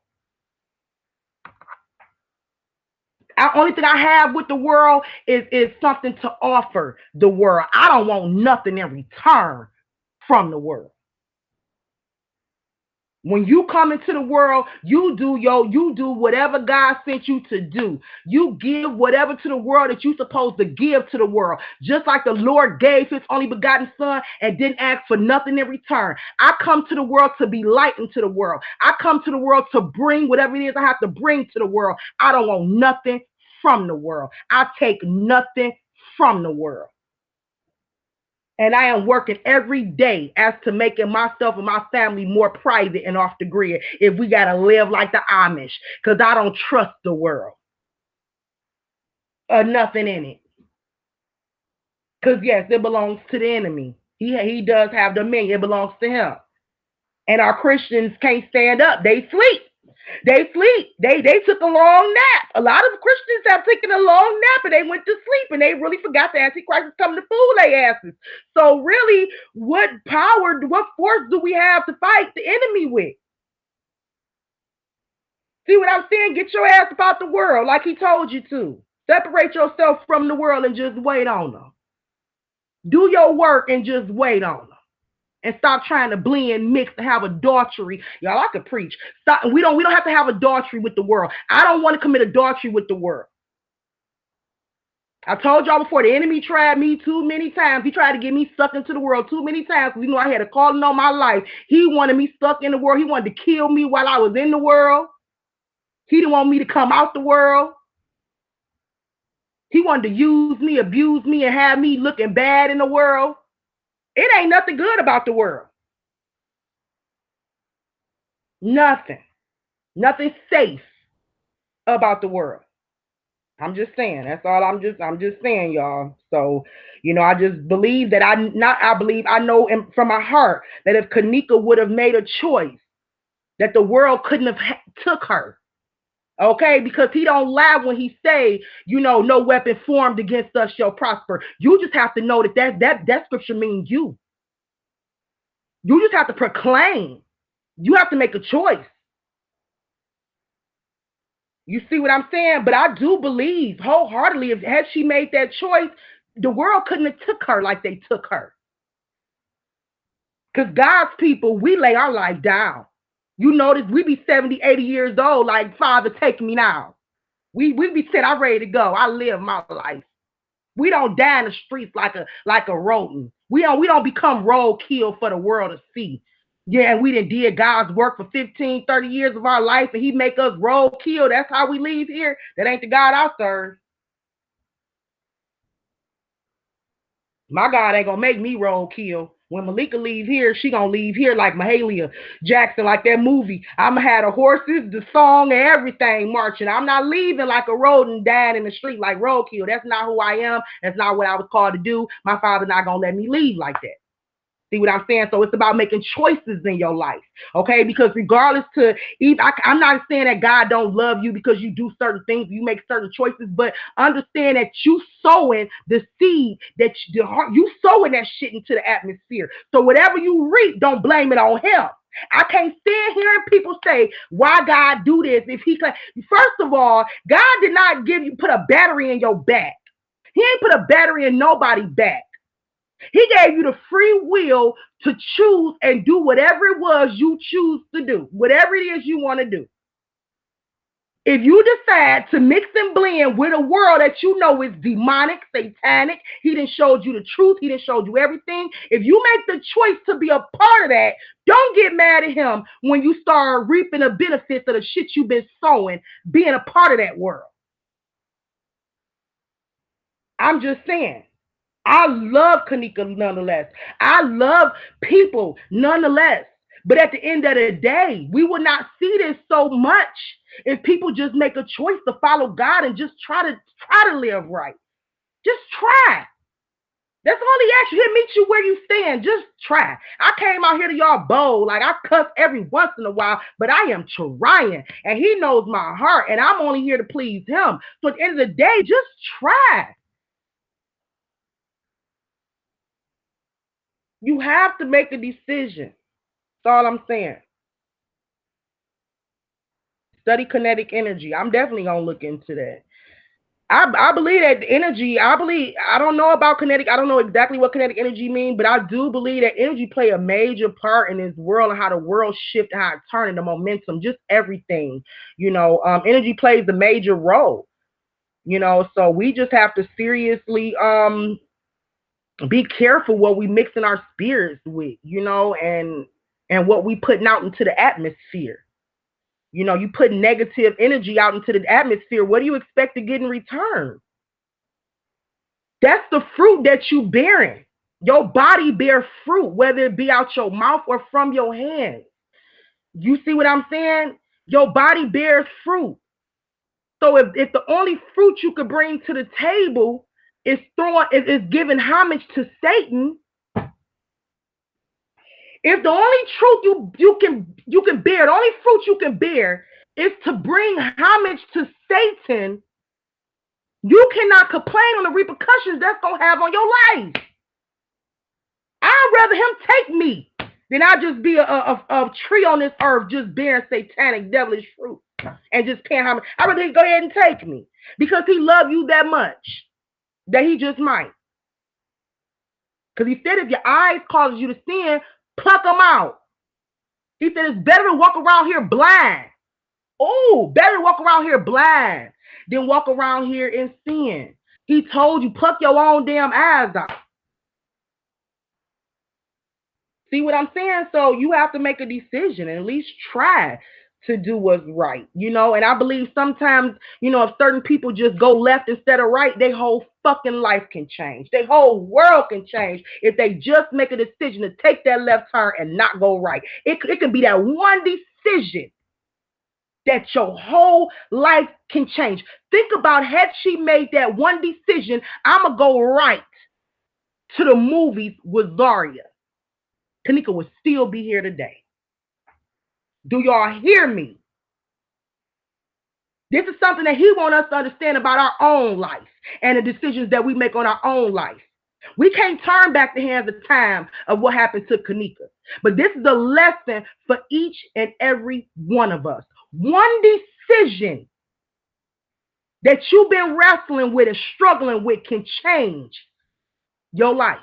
The only thing I have with the world is something to offer the world. I don't want nothing in return from the world. When you come into the world, you do whatever God sent you to do. You give whatever to the world that you're supposed to give to the world. Just like the Lord gave his only begotten son and didn't ask for nothing in return. I come to the world to be light into the world. I come to the world to bring whatever it is I have to bring to the world. I don't want nothing from the world. I take nothing from the world. And I am working every day as to making myself and my family more private and off the grid if we got to live like the Amish, because I don't trust the world or nothing in it. Because, yes, it belongs to the enemy. He does have dominion. It belongs to him. And our Christians can't stand up. They sleep. They sleep. They took a long nap. A lot of Christians have taken a long nap and they went to sleep and they really forgot the Antichrist is coming to fool their asses. So really, what power, what force do we have to fight the enemy with? See what I'm saying? Get your ass about the world like he told you to. Separate yourself from the world and just wait on them. Do your work and just wait on them. And stop trying to blend, mix, to have adultery. Y'all, I could preach. Stop. We don't have to have adultery with the world. I don't want to commit adultery with the world. I told y'all before, the enemy tried me too many times. He tried to get me sucked into the world too many times. You know, I had a calling on my life. He wanted me stuck in the world. He wanted to kill me while I was in the world. He didn't want me to come out the world. He wanted to use me, abuse me, and have me looking bad in the world. It ain't nothing good about the world. Nothing. Nothing safe about the world. I'm just saying. That's all. I'm just saying, y'all. So, I just believe that I know from my heart that if Kanika would have made a choice, that the world couldn't have took her. Okay, because he don't lie when he say, no weapon formed against us shall prosper. You just have to know that scripture means you. You just have to proclaim. You have to make a choice. You see what I'm saying? But I do believe wholeheartedly, if had she made that choice, the world couldn't have took her like they took her. Because God's people, we lay our life down. You notice we be 70, 80 years old, like, Father, take me now. We be said, I'm ready to go. I live my life. We don't die in the streets like a rodent. We don't become roadkill for the world to see. Yeah, and we did God's work for 15, 30 years of our life, and he make us roadkill. That's how we leave here. That ain't the God I serve. My God ain't gonna make me roadkill. When Malika leaves here, she gonna leave here like Mahalia Jackson, like that movie. I'm gonna have the horses, the song, and everything marching. I'm not leaving like a road and dying in the street like roadkill. That's not who I am. That's not what I was called to do. My father not gonna let me leave like that. See what I'm saying? So it's about making choices in your life, okay? Because regardless to, I'm not saying that God don't love you because you do certain things, you make certain choices, but understand that you sowing the seed you sowing that shit into the atmosphere. So whatever you reap, don't blame it on him. I can't stand hearing people say why God do this if he can. First of all, God did not put a battery in your back. He ain't put a battery in nobody's back. He gave you the free will to choose and do whatever it was you choose to do, whatever it is you want to do. If you decide to mix and blend with a world that you know is demonic, satanic, he done showed you the truth, he done showed you everything. If you make the choice to be a part of that, don't get mad at him when you start reaping the benefits of the shit you've been sowing, being a part of that world. I'm just saying. I love Kanika nonetheless. I love people nonetheless. But at the end of the day, we would not see this so much if people just make a choice to follow God and just try to live right. Just try. That's all he asks you to meet you where you stand. Just try. I came out here to y'all bold. Like I cuss every once in a while, but I am trying. And he knows my heart. And I'm only here to please him. So at the end of the day, just try. You have to make a decision. That's all I'm saying. Study kinetic energy. I'm definitely gonna look into that. I believe that energy. I don't know about kinetic. I don't know exactly what kinetic energy means, but I do believe that energy play a major part in this world and how the world shift and how it turning the momentum, just everything. Energy plays a major role. So we just have to seriously be careful what we mixing our spirits with, and what we putting out into the atmosphere. You put negative energy out into the atmosphere. What do you expect to get in return? That's the fruit that you bearing. Your body bear fruit, whether it be out your mouth or from your hands. You see what I'm saying? Your body bears fruit. So if the only fruit you could bring to the table is giving homage to Satan, if the only truth you can bear, the only fruit you can bear is to bring homage to Satan, you cannot complain on the repercussions that's gonna have on your life. I'd rather him take me than I just be a tree on this earth just bearing satanic devilish fruit and just paying homage. I'd rather he go ahead and take me because he loved you that much that he just might. Because he said if your eyes causes you to sin, pluck them out. He said it's better to walk around here blind. Oh, better to walk around here blind than walk around here in sin. He told you, pluck your own damn eyes out. See what I'm saying? So you have to make a decision and at least try to do what's right, And I believe sometimes, if certain people just go left instead of right, their whole fucking life can change. Their whole world can change if they just make a decision to take that left turn and not go right. It could be that one decision that your whole life can change. Think about had she made that one decision, I'm going to go right to the movies with Zaria. Kanika would still be here today. Do y'all hear me? This is something that he wants us to understand about our own life and the decisions that we make on our own life. We can't turn back the hands of time of what happened to Kanika. But this is a lesson for each and every one of us. One decision that you've been wrestling with and struggling with can change your life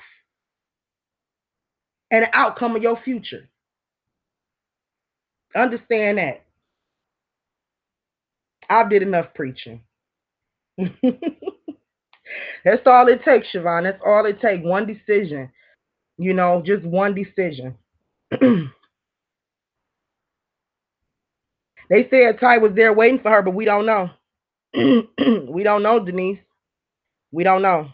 and the outcome of your future. Understand that. I've did enough preaching. That's all it takes, Siobhan. That's all it takes. One decision. Just one decision. They said Ty was there waiting for her, but we don't know. We don't know, Denise. We don't know.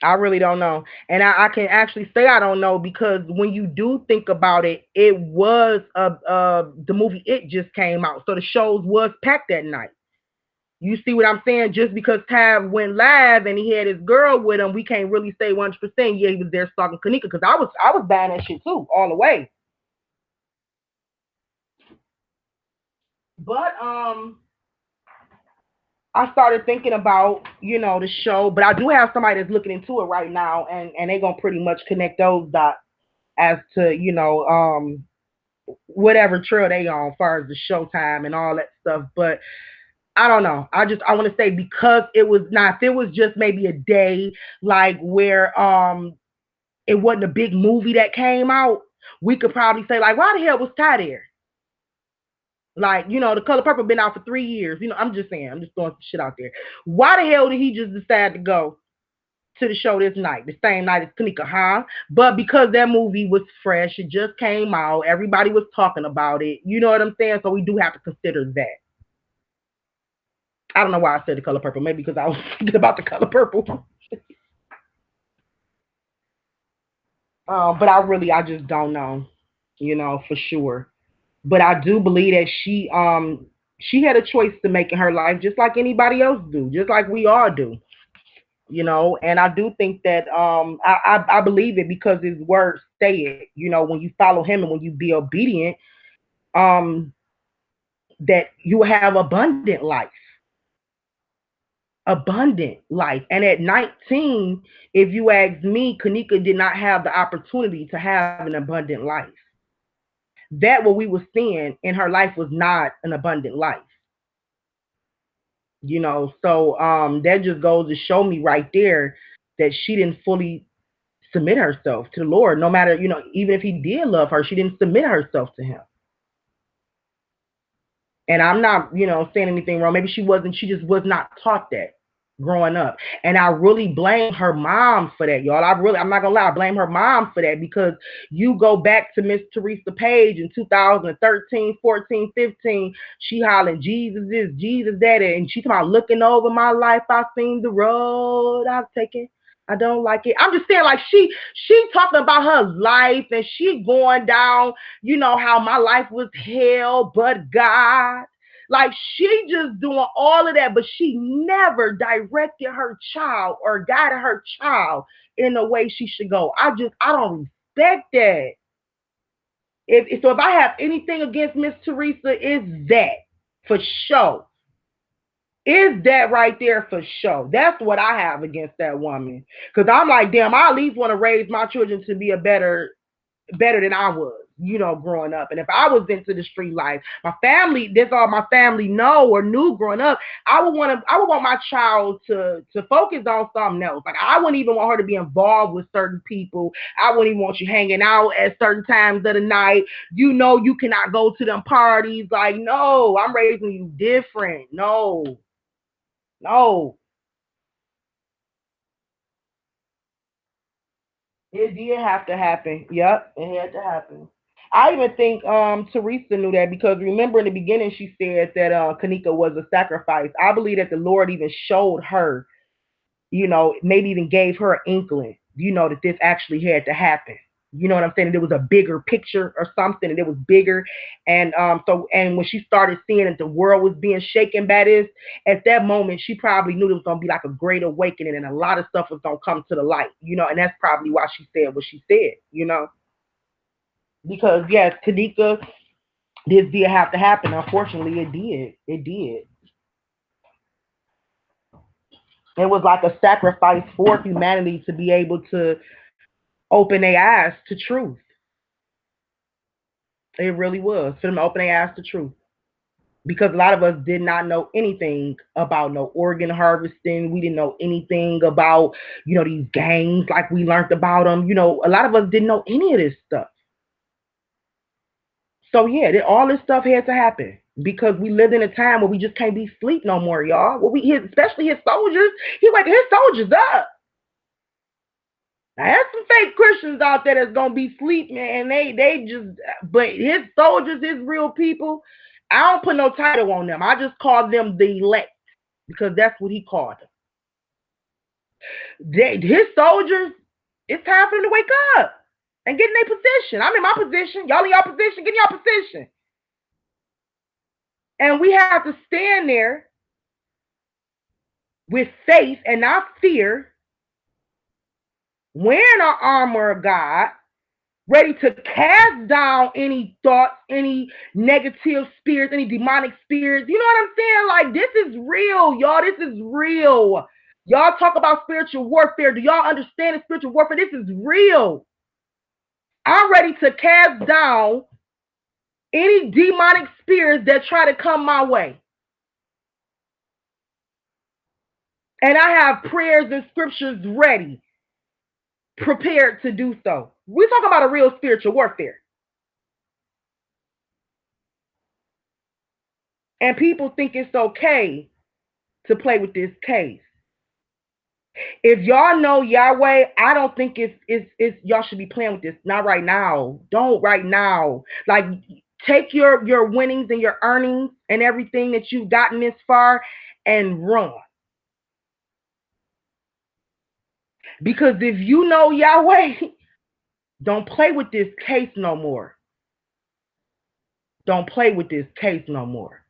I really don't know. And I can actually say I don't know because when you do think about it, it was the movie It just came out. So the shows was packed that night. You see what I'm saying? Just because Tab went live and he had his girl with him, we can't really say 100%. Yeah, he was there stalking Kanika because I was buying that shit too, all the way. But I started thinking about, the show, but I do have somebody that's looking into it right now, and they're gonna pretty much connect those dots as to, whatever trail they on, as far as the showtime and all that stuff. But I don't know. I want to say, because it was not, if it was just maybe a day like where it wasn't a big movie that came out, we could probably say like, why the hell was Ty there? Like, The Color Purple been out for 3 years. I'm just saying, I'm just throwing some shit out there. Why the hell did he just decide to go to the show this night, the same night as Kanika, huh? But because that movie was fresh, it just came out, everybody was talking about it. You know what I'm saying? So we do have to consider that. I don't know why I said The Color Purple. Maybe because I was thinking about The Color Purple. But I just don't know, for sure. But I do believe that she had a choice to make in her life, just like anybody else do, just like we all do. And I do think that I believe it because his words say it. When you follow him and when you be obedient, um, that you have abundant life, abundant life. And at 19, if you ask me, Kanika did not have the opportunity to have an abundant life. That what we were seeing in her life was not an abundant life. So that just goes to show me right there that she didn't fully submit herself to the Lord. No matter, even if he did love her, she didn't submit herself to him. And I'm not, saying anything wrong. Maybe she just was not taught that growing up. And I really blame her mom for that, y'all. I'm not gonna lie, I blame her mom for that, because you go back to Miss Teresa Page in 2013, 14, 15, she hollering, Jesus this, Jesus that, and she's about looking over my life. I seen the road I've taken. I don't like it. I'm just saying, like, she talking about her life, and she going down, how my life was hell, but God. Like, she just doing all of that, but she never directed her child or guided her child in the way she should go. I don't respect that. If I have anything against Miss Teresa, it's that, for sure. Is that right there for sure? That's what I have against that woman. Because I'm like, damn, I at least want to raise my children to be a better than I was, growing up. And if I was into the street life, my family, that's all my family know or knew growing up, I would want my child to focus on something else. Like, I wouldn't even want her to be involved with certain people. I wouldn't even want you hanging out at certain times of the night. You cannot go to them parties. Like, no, I'm raising you different. No, no. It did have to happen. Yep, it had to happen. I even think Teresa knew that, because remember in the beginning she said that Kanika was a sacrifice. I believe that the Lord even showed her, maybe even gave her an inkling, that this actually had to happen. You know what I'm saying? There was a bigger picture or something, and it was bigger. And and when she started seeing that the world was being shaken by this, at that moment she probably knew there was gonna be like a great awakening, and a lot of stuff was gonna come to the light, and that's probably why she said what she said. Because yes, Kanika, this did have to happen. Unfortunately, it did. It did. It was like a sacrifice for humanity to be able to open their eyes to truth. It really was, for them to open their eyes to truth. Because a lot of us did not know anything about no organ harvesting. We didn't know anything about, these gangs like we learned about them. A lot of us didn't know any of this stuff. So yeah, all this stuff had to happen because we lived in a time where we just can't be asleep no more, y'all. Especially his soldiers, he waking his soldiers up. Now, there's some fake Christians out there that's gonna be asleep, man. They just, but his soldiers, his real people, I don't put no title on them. I just call them the elect because that's what he called them. His soldiers, it's time for them to wake up and get in their position. I'm in my position. Y'all in your position. Get in your position. And we have to stand there with faith and not fear, wearing our armor of God, ready to cast down any thoughts, any negative spirits, any demonic spirits. You know what I'm saying? Like, this is real, y'all. This is real. Y'all talk about spiritual warfare. Do y'all understand the spiritual warfare? This is real. I'm ready to cast down any demonic spirits that try to come my way. And I have prayers and scriptures ready, prepared to do so. We talk about a real spiritual warfare. And people think it's okay to play with this case. If y'all know Yahweh, I don't think it's y'all should be playing with this. Not right now. Don't right now. Like, take your winnings and your earnings and everything that you've gotten this far and run. Because if you know Yahweh, don't play with this case no more. Don't play with this case no more.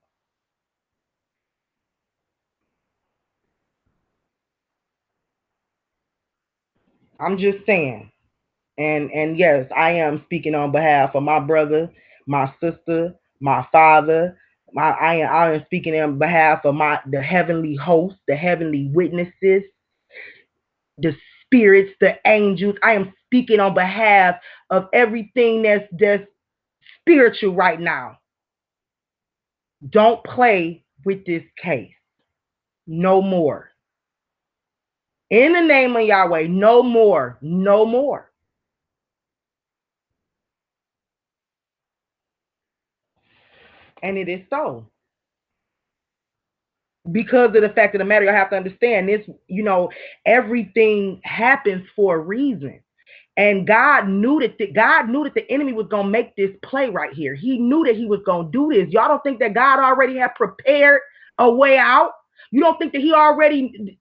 I'm just saying. And yes, I am speaking on behalf of my brother, my sister, my father. I am speaking on behalf of the heavenly host, the heavenly witnesses, the spirits, the angels. I am speaking on behalf of everything that's spiritual right now. Don't play with this case. No more. In the name of Yahweh, no more. No more. And it is so. Because of the fact of the matter, you have to understand this, everything happens for a reason. And God knew that the enemy was gonna make this play right here. He knew that he was gonna do this. Y'all don't think that God already had prepared a way out? You don't think that he already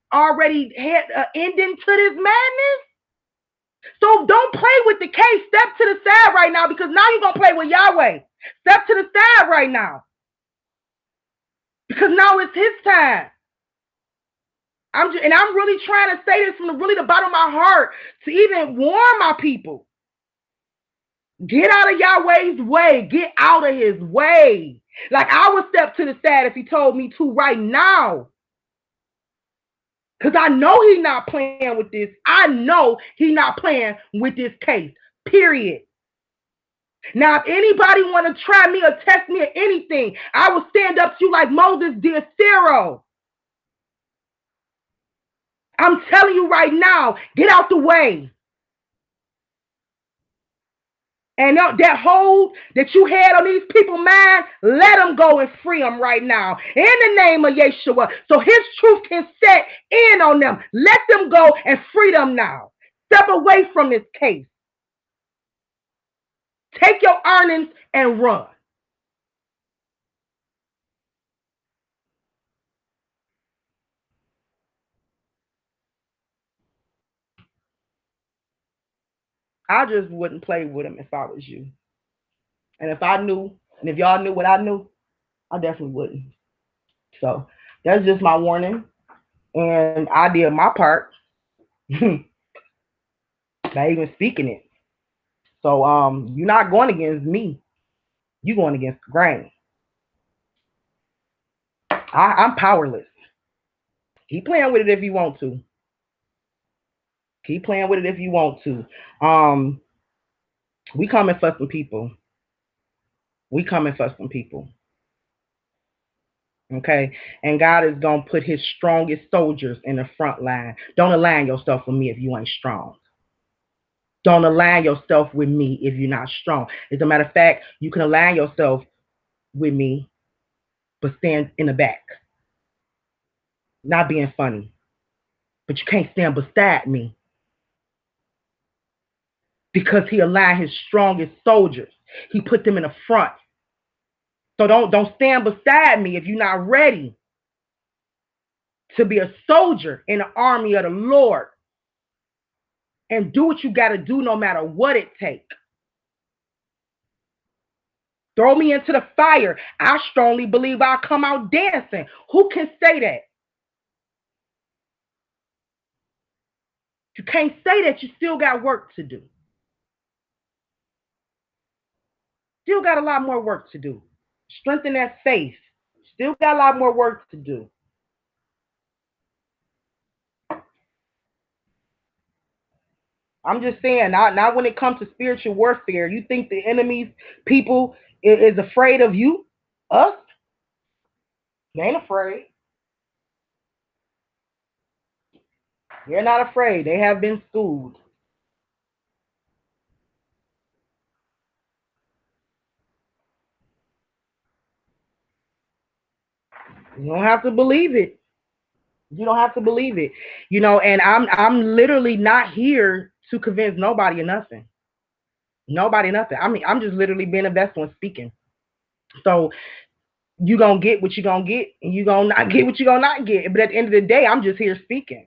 had an ending to this madness? So don't play with the case. Step to the side right now, because now you're gonna play with Yahweh. Step to the side right now, because now it's his time. I'm really trying to say this from the bottom of my heart to even warn my people. Get out of Yahweh's way. Get out of his way. Like, I would step to the side if he told me to right now. Because I know he's not playing with this. I know he's not playing with this case. Period. Now, if anybody want to try me or test me or anything, I will stand up to you like Moses did Pharaoh. I'm telling you right now, get out the way. And that hold that you had on these people's mind, let them go and free them right now. In the name of Yeshua. So his truth can set in on them. Let them go and free them now. Step away from this case. Take your earnings and run. I just wouldn't play with him if I was you. And if I knew, and if y'all knew what I knew, I definitely wouldn't. So that's just my warning. And I did my part by even speaking it. So you're not going against me. You're going against the grain. I'm powerless. Keep playing with it if you want to. Keep playing with it if you want to. We coming for some people. We coming for some people. Okay? And God is going to put his strongest soldiers in the front line. Don't align yourself with me if you ain't strong. Don't align yourself with me if you're not strong. As a matter of fact, you can align yourself with me, but stand in the back. Not being funny. But you can't stand beside me, because he aligned his strongest soldiers. He put them in the front. So don't stand beside me if you're not ready to be a soldier in the army of the Lord. And do what you got to do no matter what it takes. Throw me into the fire. I strongly believe I'll come out dancing. Who can say that? You can't say that you still got work to do. Still got a lot more work to do. Strengthen that faith. Still got a lot more work to do. I'm just saying, not when it comes to spiritual warfare. You think the enemy's people is afraid of you? Us? They ain't afraid. They're not afraid. They have been schooled. You don't have to believe it. You don't have to believe it. And I'm literally not here to convince nobody of nothing. Nobody nothing. I mean, I'm just literally being the best one speaking. So you gonna get what you gonna get, and you gonna not get what you gonna not get. But at the end of the day, I'm just here speaking.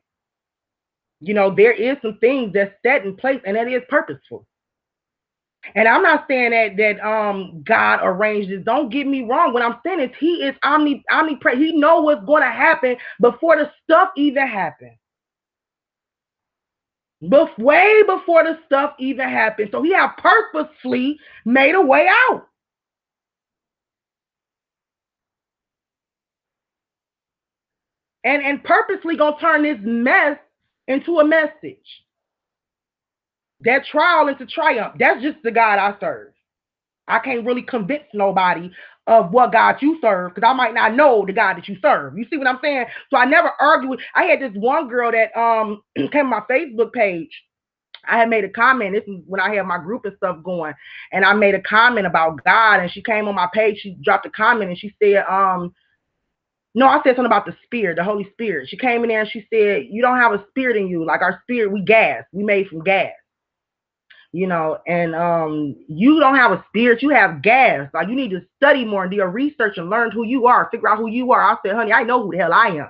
There is some things that's set in place, and that is purposeful. And I'm not saying that God arranged this. Don't get me wrong. What I'm saying is He is omnipresent. He knows what's going to happen before the stuff even happens. Way before the stuff even happens. So He have purposely made a way out. And purposely gonna turn this mess into a message. That trial into triumph. That's just the God I serve. I can't really convince nobody of what God you serve because I might not know the God that you serve. You see what I'm saying? So I never argue with. I had this one girl that came on my Facebook page. I had made a comment. This is when I had my group and stuff going, and I made a comment about God. And she came on my page. She dropped a comment and she said, no, I said something about the Spirit, the Holy Spirit. She came in there and she said, you don't have a spirit in you. Like our spirit, we gas. We made from gas. And you don't have a spirit, you have gas. Like you need to study more and do your research and learn who you are, figure out who you are. I said, honey, I know who the hell I am.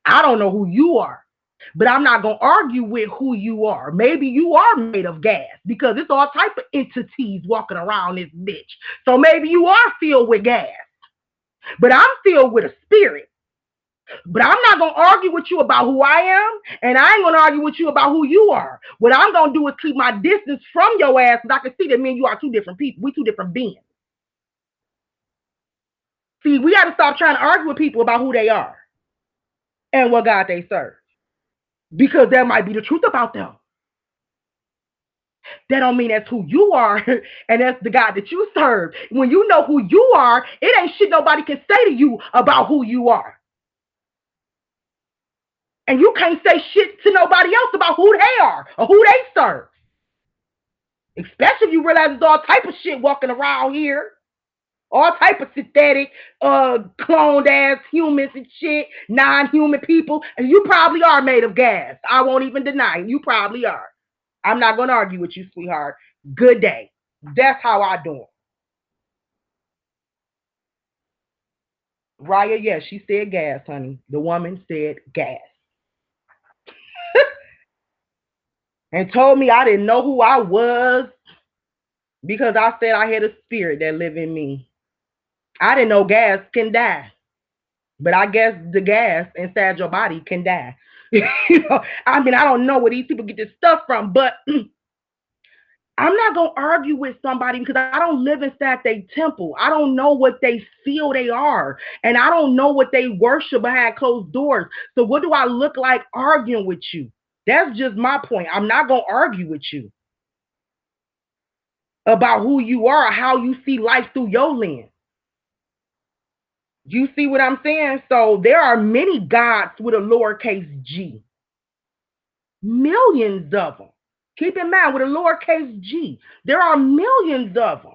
I don't know who you are, but I'm not gonna argue with who you are. Maybe you are made of gas because it's all type of entities walking around this bitch. So maybe you are filled with gas, but I'm filled with a spirit. But I'm not going to argue with you about who I am, and I ain't going to argue with you about who you are. What I'm going to do is keep my distance from your ass because I can see that me and you are two different people. We two different beings. See, we got to stop trying to argue with people about who they are and what God they serve because that might be the truth about them. That don't mean that's who you are and that's the God that you serve. When you know who you are, it ain't shit nobody can say to you about who you are. And you can't say shit to nobody else about who they are or who they serve. Especially if you realize there's all type of shit walking around here. All type of synthetic, cloned ass humans and shit, non-human people. And you probably are made of gas. I won't even deny it. You probably are. I'm not going to argue with you, sweetheart. Good day. That's how I do it. Raya, yes, she said gas, honey. The woman said gas. And told me I didn't know who I was because I said I had a spirit that lived in me. I didn't know gas can die. But I guess the gas inside your body can die. I mean, I don't know where these people get this stuff from, but I'm not going to argue with somebody because I don't live inside their temple. I don't know what they feel they are. And I don't know what they worship behind closed doors. So what do I look like arguing with you? That's just my point. I'm not going to argue with you about who you are or how you see life through your lens. You see what I'm saying? So there are many gods with a lowercase g. Millions of them. Keep in mind, with a lowercase g, there are millions of them.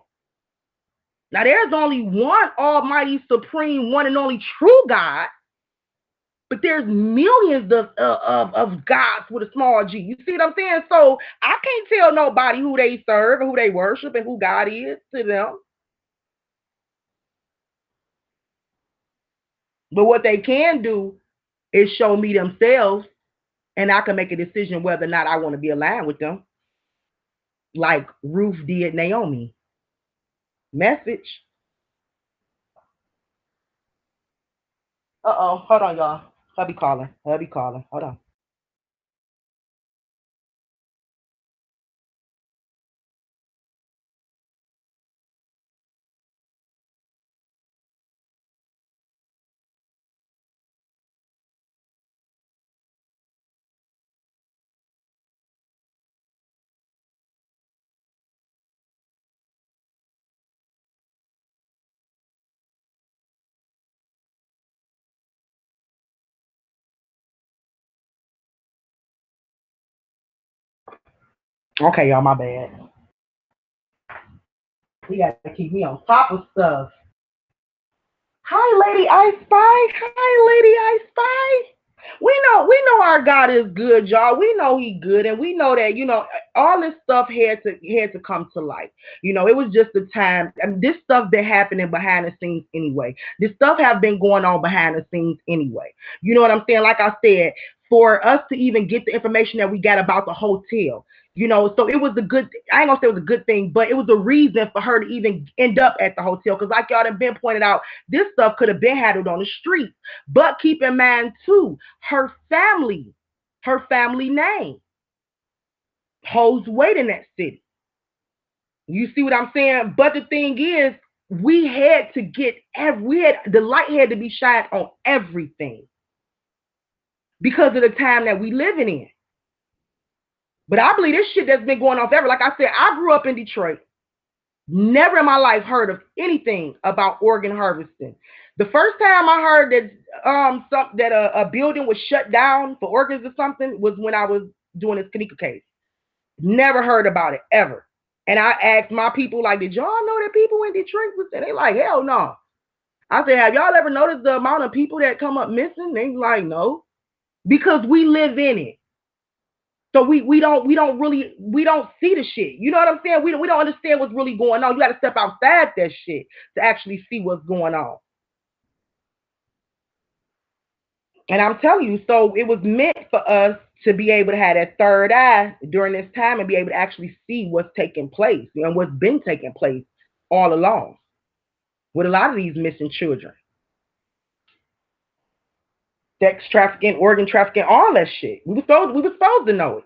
Now, there's only one almighty, supreme, one and only true God, but there's millions of gods with a small g. You see what I'm saying? So I can't tell nobody who they serve and who they worship and who God is to them. But what they can do is show me themselves, and I can make a decision whether or not I want to be aligned with them, like Ruth did Naomi. Message. Uh-oh. Hold on, y'all. Hubby calling. Hubby calling. Hold on. Okay, y'all, my bad. We got to keep me on top of stuff. Hi, Lady Ice Spy. Hi, Lady Ice Spy. We know our God is good, y'all. We know He good, and we know that all this stuff had to come to light. It was just a time. I mean, this stuff been happening behind the scenes anyway. This stuff have been going on behind the scenes anyway. You know what I'm saying? Like I said, for us to even get the information that we got about the hotel. So it was a good. I ain't gonna say it was a good thing, but it was a reason for her to even end up at the hotel. Because like y'all have been pointed out, this stuff could have been handled on the street. But keep in mind too, her family name holds weight in that city. You see what I'm saying? But the thing is, we had to get we had the light had to be shined on everything because of the time that we living in. But I believe this shit that's been going on forever. Like I said, I grew up in Detroit. Never in my life heard of anything about organ harvesting. The first time I heard that a building was shut down for organs or something was when I was doing this Kanika case. Never heard about it ever. And I asked my people, like, did y'all know that people in Detroit was there? They like, hell no. I said, have y'all ever noticed the amount of people that come up missing? They like, no. Because we live in it. So we don't see the shit. You know what I'm saying? We don't understand what's really going on. You gotta step outside that shit to actually see what's going on. And I'm telling you, so it was meant for us to be able to have that third eye during this time and be able to actually see what's taking place and what's been taking place all along with a lot of these missing children. Sex trafficking, organ trafficking, all that shit. We were supposed to know it.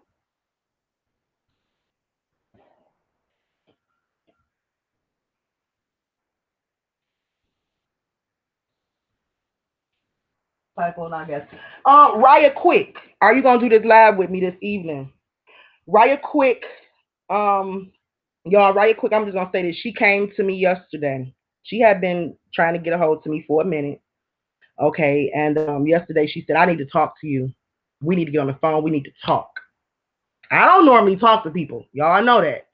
Typo, I guess. Raya Quick, are you gonna do this live with me this evening? Raya Quick, um, y'all, Raya Quick, I'm just gonna say this. She came to me yesterday. She had been trying to get a hold to me for a minute. Okay, and yesterday she said, I need to talk to you. We need to get on the phone. We need to talk. I don't normally talk to people. Y'all know that.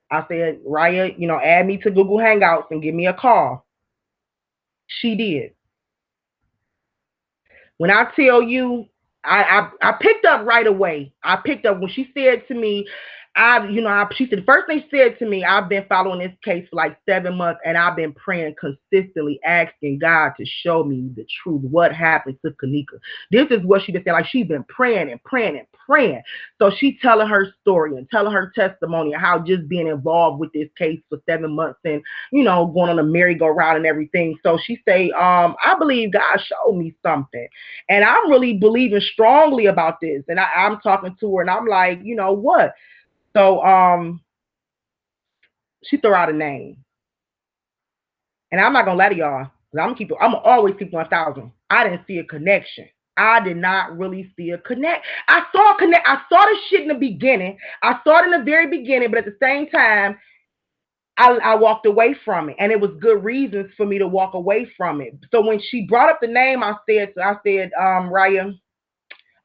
I said, Raya, add me to Google Hangouts and give me a call. She did. When I tell you, I picked up right away. I picked up when she said to me, she said the first thing she said to me, I've been following this case for like 7 months, and I've been praying consistently, asking God to show me the truth. What happened to Kanika? This is what she just said. Like she's been praying and praying and praying. So she telling her story and telling her testimony of how just being involved with this case for 7 months and going on a merry-go-round and everything. So she say, I believe God showed me something. And I'm really believing strongly about this. And I'm talking to her and I'm like, you know what? So she threw out a name. And I'm not gonna lie to y'all. I'm gonna always keep 1,000. I didn't see a connection. I did not really see a connect. I saw a connect. I saw the shit in the beginning. I saw it in the very beginning, but at the same time, I walked away from it, and it was good reasons for me to walk away from it. So when she brought up the name, I said, Raya,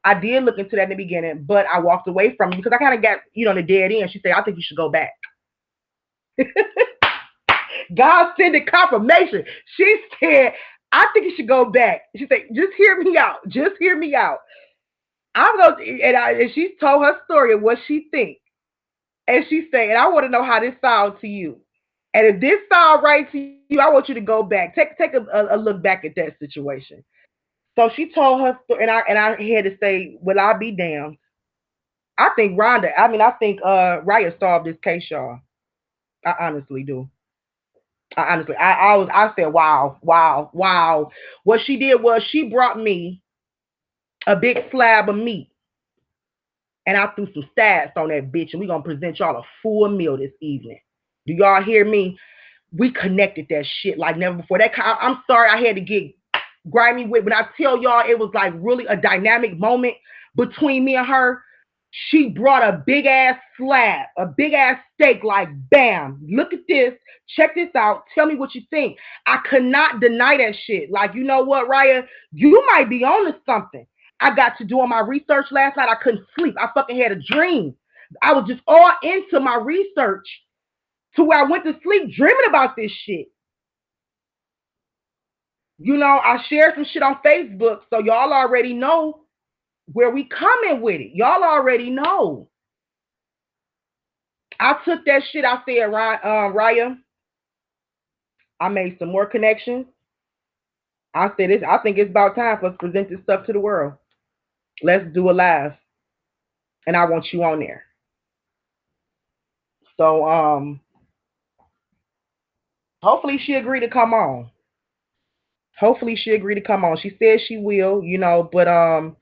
I did look into that in the beginning, but I walked away from it because I kind of got, the dead end. She said, I think you should go back. God sent a confirmation. She said, I think you should go back. She said, just hear me out. Just hear me out. I'm going to, and she told her story of what she thinks. And she said, and I want to know how this sounds to you. And if this sounds right to you, I want you to go back. Take a look back at that situation. So she told her story, and I had to say, well, I'll be damned. I think Raya solved this case, y'all. I honestly do. I said, wow, wow, wow. What she did was she brought me a big slab of meat, and I threw some stats on that bitch, and we gonna present y'all a full meal this evening. Do y'all hear me? We connected that shit like never before. I'm sorry I had to get grimy with. When I tell y'all, it was like really a dynamic moment between me and her. She brought a big ass slab, a big ass steak, like bam, look at this, check this out, tell me what you think. I could not deny that shit. Like, you know what, Raya, you might be on to something. I got to doing my research last night. I couldn't sleep. I fucking had a dream. I was just all into my research to where I went to sleep dreaming about this shit. I shared some shit on Facebook, so y'all already know where we coming with it. Y'all already know. I took that shit. I said, Raya, I made some more connections. I said, I think it's about time for us to present this stuff to the world. Let's do a live, and I want you on there. So, hopefully she agreed to come on. Hopefully she agreed to come on. She said she will, but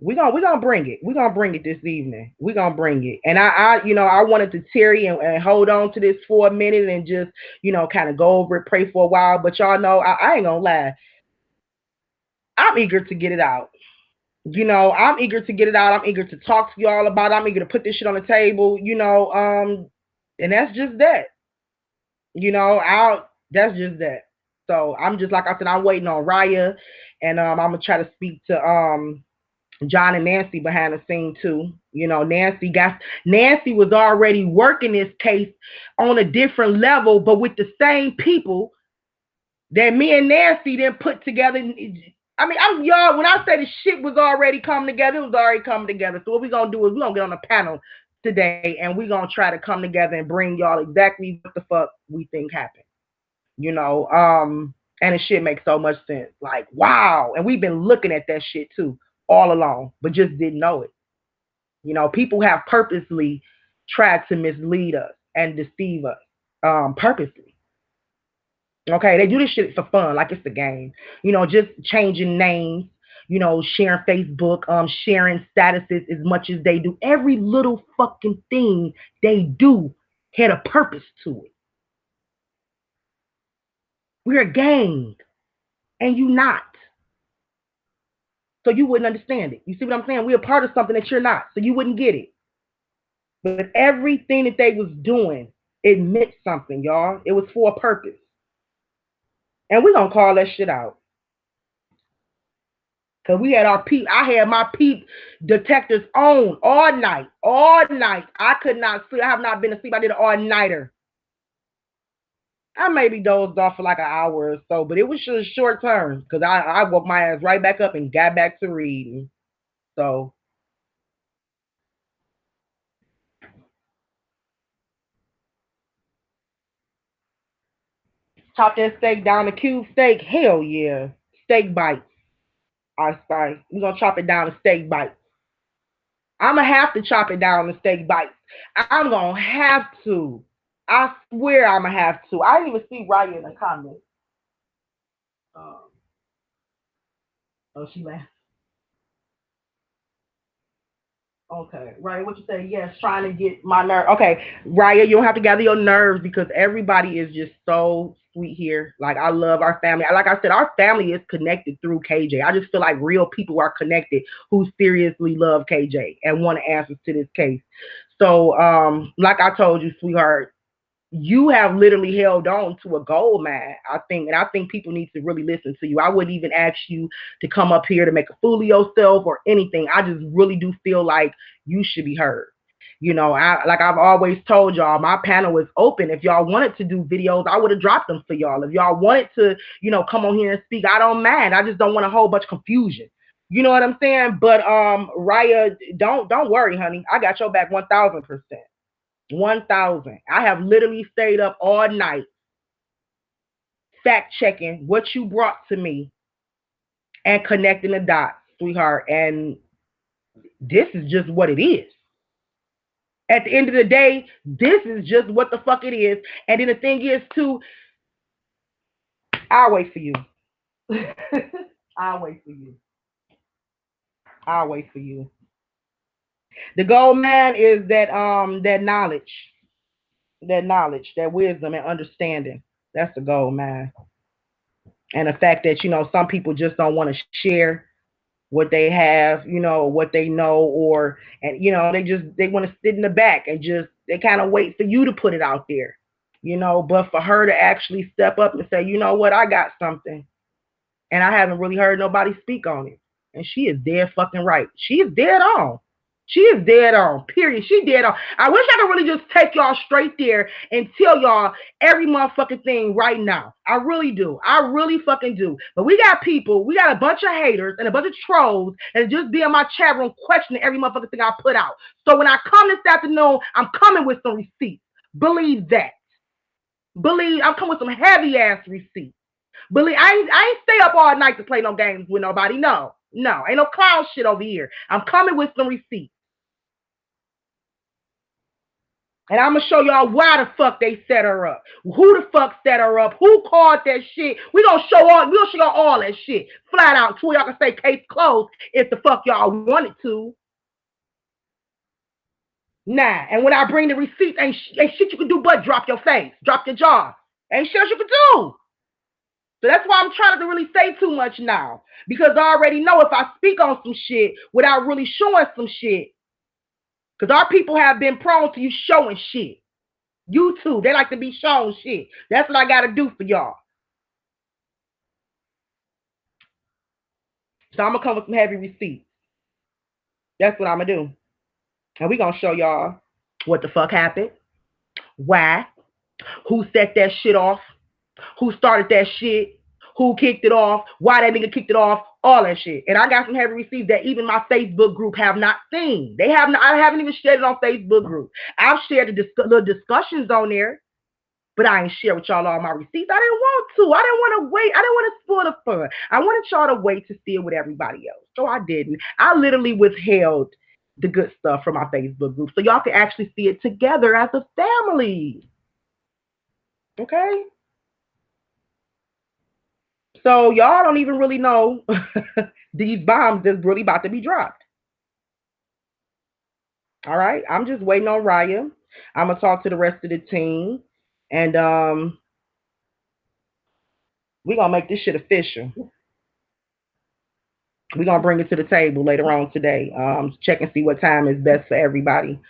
we gonna bring it. We're gonna bring it this evening. We're gonna bring it. And I wanted to tarry and hold on to this for a minute and just, kind of go over it, pray for a while. But y'all know I ain't gonna lie. I'm eager to get it out. I'm eager to get it out. I'm eager to talk to y'all about it. I'm eager to put this shit on the table, and that's just that. That's just that. So I'm just like I said, I'm waiting on Raya, and I'm gonna try to speak to John and Nancy behind the scene too. Nancy was already working this case on a different level, but with the same people that me and Nancy then put together. I mean, I'm y'all. When I say the shit was already coming together, it was already coming together. So what we're gonna do is we're gonna get on a panel today, and we're gonna try to come together and bring y'all exactly what the fuck we think happened. And the shit makes so much sense. Like, wow. And we've been looking at that shit too all along, but just didn't know it. People have purposely tried to mislead us and deceive us, purposely. Okay, they do this shit for fun, like it's a game. Just changing names, sharing Facebook, sharing statuses as much as they do. Every little fucking thing they do had a purpose to it. We're a gang, and you not. So you wouldn't understand it. You see what I'm saying? We're a part of something that you're not, so you wouldn't get it. But everything that they was doing, it meant something, y'all. It was for a purpose. And we're gonna call that shit out. Cause we had our peep. I had my peep detectors on all night. All night. I could not sleep. I have not been asleep. I did an all-nighter. I maybe dozed off for like an hour or so, but it was just short term because I woke my ass right back up and got back to reading. So chop that steak down to cube steak. Hell yeah. Steak bites. I spice. We're gonna chop it down to steak bites. I'm gonna have to chop it down to steak bites. I'm gonna have to. I swear I'm gonna have to. I didn't even see Raya in the comments. Um, oh, she laughed. Okay, Raya, what you say? Yes, trying to get my nerve. Okay, Raya, you don't have to gather your nerves because everybody is just so sweet here. Like I love our family. Like I said, our family is connected through KJ. I just feel like real people are connected who seriously love KJ and want answers to this case. So, like I told you, sweetheart, you have literally held on to a gold mine, I think, and I think people need to really listen to you. I wouldn't even ask you to come up here to make a fool of yourself or anything. I just really do feel like you should be heard. Like I've always told y'all, my panel is open. If y'all wanted to do videos, I would have dropped them for y'all. If y'all wanted to, come on here and speak, I don't mind. I just don't want a whole bunch of confusion. You know what I'm saying? But Raya, don't worry, honey. I got your back 1,000%. 1,000. I have literally stayed up all night fact checking what you brought to me and connecting the dots, sweetheart. And this is just what it is. At the end of the day, this is just what the fuck it is. And then the thing is, too, I'll wait for you. I'll wait for you. I'll wait for you. The gold man is that knowledge, that wisdom and understanding. That's the gold man. And the fact that some people just don't want to share what they have, what they know, or and they want to sit in the back and just they kind of wait for you to put it out there, but for her to actually step up and say, you know what, I got something, and I haven't really heard nobody speak on it, and she is dead fucking right. She is dead on. She is dead on. Period. She dead on. I wish I could really just take y'all straight there and tell y'all every motherfucking thing right now. I really do. I really fucking do. But we got people, we got a bunch of haters and a bunch of trolls that just be in my chat room questioning every motherfucking thing I put out. So when I come this afternoon, I'm coming with some receipts. Believe that. Believe I'm coming with some heavy ass receipts. Believe I ain't stay up all night to play no games with nobody. No. No. Ain't no clown shit over here. I'm coming with some receipts. And I'm gonna show y'all why the fuck they set her up. Who the fuck set her up? Who called that shit? We'll show y'all all that shit. Flat out so y'all can say case closed if the fuck y'all wanted to. Nah. And when I bring the receipts, ain't shit you can do but drop your face, drop your jaw. Ain't shit you can do. So that's why I'm trying to really say too much now. Because I already know if I speak on some shit without really showing some shit, because our people have been prone to you showing shit. You too. They like to be shown shit. That's what I got to do for y'all. So I'm going to come with some heavy receipts. That's what I'm going to do. And we going to show y'all what the fuck happened, why, who set that shit off, who started that shit, who kicked it off, why that nigga kicked it off, all that shit. And I got some heavy receipts that even my Facebook group have not seen. They have not. I haven't even shared it on Facebook group. I've shared the discussions on there. But I ain't share with y'all all my receipts. I didn't want to. I didn't want to wait. I didn't want to spoil the fun. I wanted y'all to wait to see it with everybody else. So I didn't. I literally withheld the good stuff from my Facebook group so y'all can actually see it together as a family. Okay? So y'all don't even really know these bombs that's really about to be dropped. All right? I'm just waiting on Raya. I'm going to talk to the rest of the team. And we're going to make this shit official. We're gonna bring it to the table later on today. Check and see what time is best for everybody.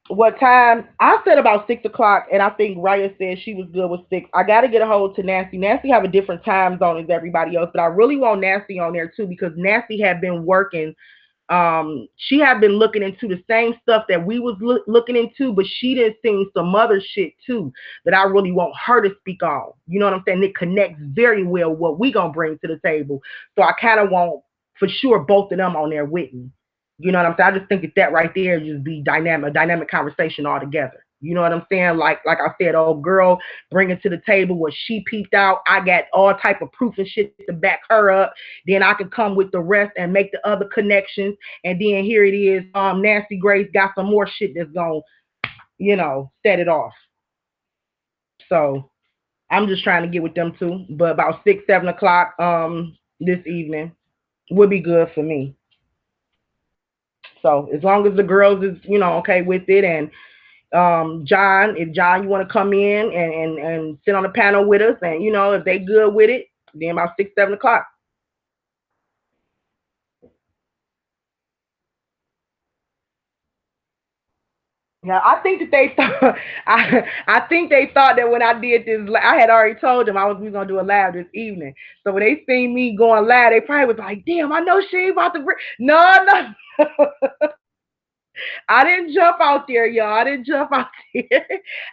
What time? I said about 6 o'clock, and I think Raya said she was good with 6. I got to get a hold to Nasty. Nasty have a different time zone as everybody else, but I really want Nasty on there too because Nasty had been working. She had been looking into the same stuff that we was looking into, but she did seen some other shit too that I really want her to speak on. You know what I'm saying? It connects very well what we gonna bring to the table. So I kind of want for sure both of them on there with me. You know what I'm saying? I just think that right there just be a dynamic conversation altogether. You know what I'm saying? Like I said, old girl bringing to the table what she peeped out. I got all type of proof and shit to back her up. Then I can come with the rest and make the other connections. And then here it is. Nancy Grace got some more shit that's gonna, set it off. So I'm just trying to get with them too. But about 6, 7 o'clock this evening would be good for me. So as long as the girls is, okay with it, and John, if John you want to come in and sit on the panel with us, and if they good with it, then about 6, 7 o'clock. Yeah, I think that they thought I think they thought that when I did this, I had already told them we was gonna do a live this evening. So when they seen me going live, they probably was like, "Damn, I know she ain't about to bring." No, no. I didn't jump out there, y'all. I didn't jump out there.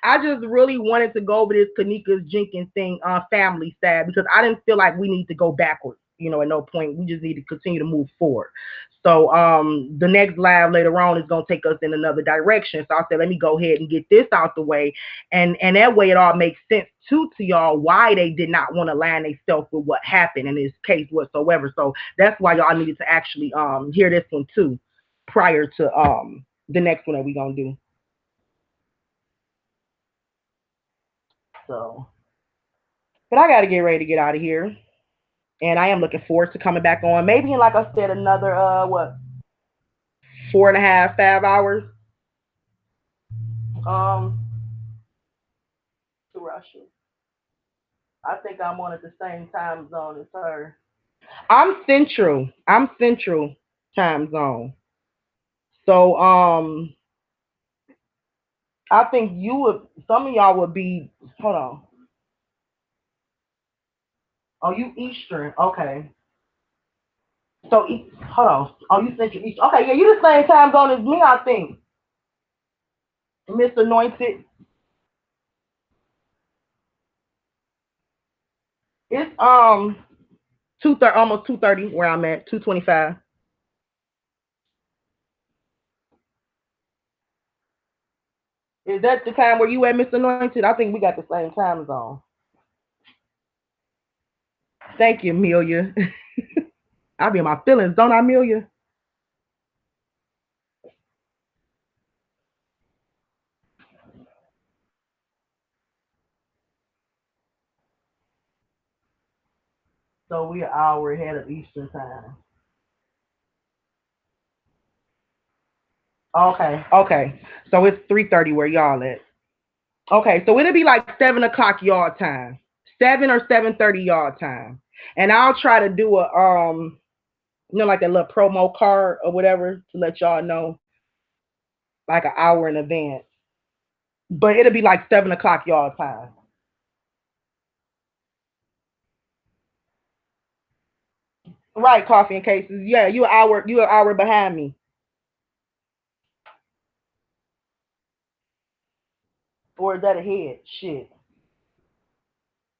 I just really wanted to go over this Kanika's Jenkins thing on family side because I didn't feel like we need to go backwards. At no point. We just need to continue to move forward. So the next live later on is gonna take us in another direction. So I said, let me go ahead and get this out the way. And that way it all makes sense too to y'all why they did not want to line themselves with what happened in this case whatsoever. So that's why y'all needed to actually hear this one too prior to the next one that we're gonna do. So, but I gotta get ready to get out of here, and I am looking forward to coming back on. Maybe in, like I said, another 4.5, 5 hours. Um, to Russia. I think I'm on at the same time zone as her. I'm central. I'm central time zone. So I think you would. Some of y'all would be. Hold on. Oh, you Eastern. Okay. So hold on. Oh, you Central East. Okay, yeah, you the same time zone as me, I think. Miss Anointed. It's 2:30, almost 2:30 where I'm at. 2:25. Is that the time where you at, Miss Anointed? I think we got the same time zone. Thank you, Amelia. I be in my feelings, don't I, Amelia? So we an hour ahead of Eastern time. Okay, okay. So it's 3:30 where y'all at. Okay, so it'll be like 7 o'clock y'all time, 7 or 7:30 y'all time, and I'll try to do a like a little promo card or whatever to let y'all know like an hour in advance. But it'll be like 7 o'clock y'all time. Right, coffee and cases. Yeah, you an hour behind me. Or is that ahead? Shit.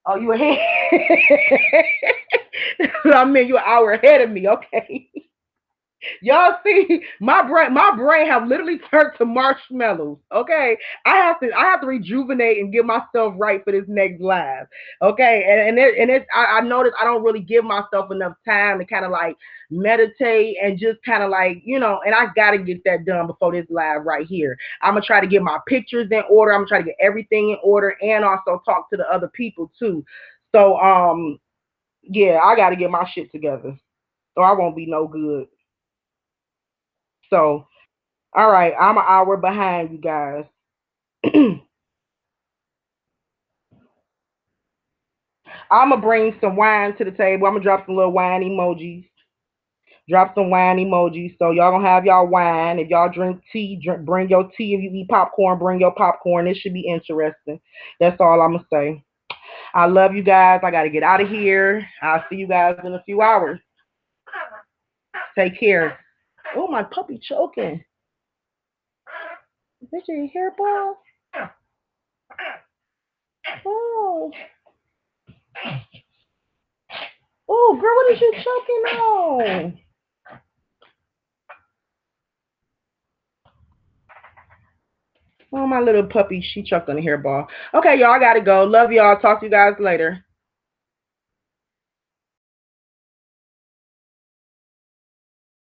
Oh, you ahead? I mean, you an hour ahead of me. Okay. Y'all see, my brain have literally turned to marshmallows. Okay, I have to rejuvenate and get myself right for this next live. Okay, and I noticed I don't really give myself enough time to kind of like meditate and just kind of like and I gotta get that done before this live right here. I'm gonna try to get my pictures in order. I'm gonna try to get everything in order and also talk to the other people too. So yeah, I gotta get my shit together, or I won't be no good. So all right, I'm an hour behind you guys. I'm gonna bring some wine to the table. I'm gonna drop some little wine emojis. Drop some wine emojis. So y'all gonna have y'all wine. If y'all drink tea, bring your tea. If you eat popcorn, bring your popcorn. This should be interesting. That's all I'm gonna say. I love you guys. I gotta get out of here. I'll see you guys in a few hours. Take care. Oh, my puppy choking. Is that your hair ball? Oh, oh, girl, what is you choking on? Oh, my little puppy, she choked on a hairball. Okay, y'all, I gotta go. Love y'all. Talk to you guys later.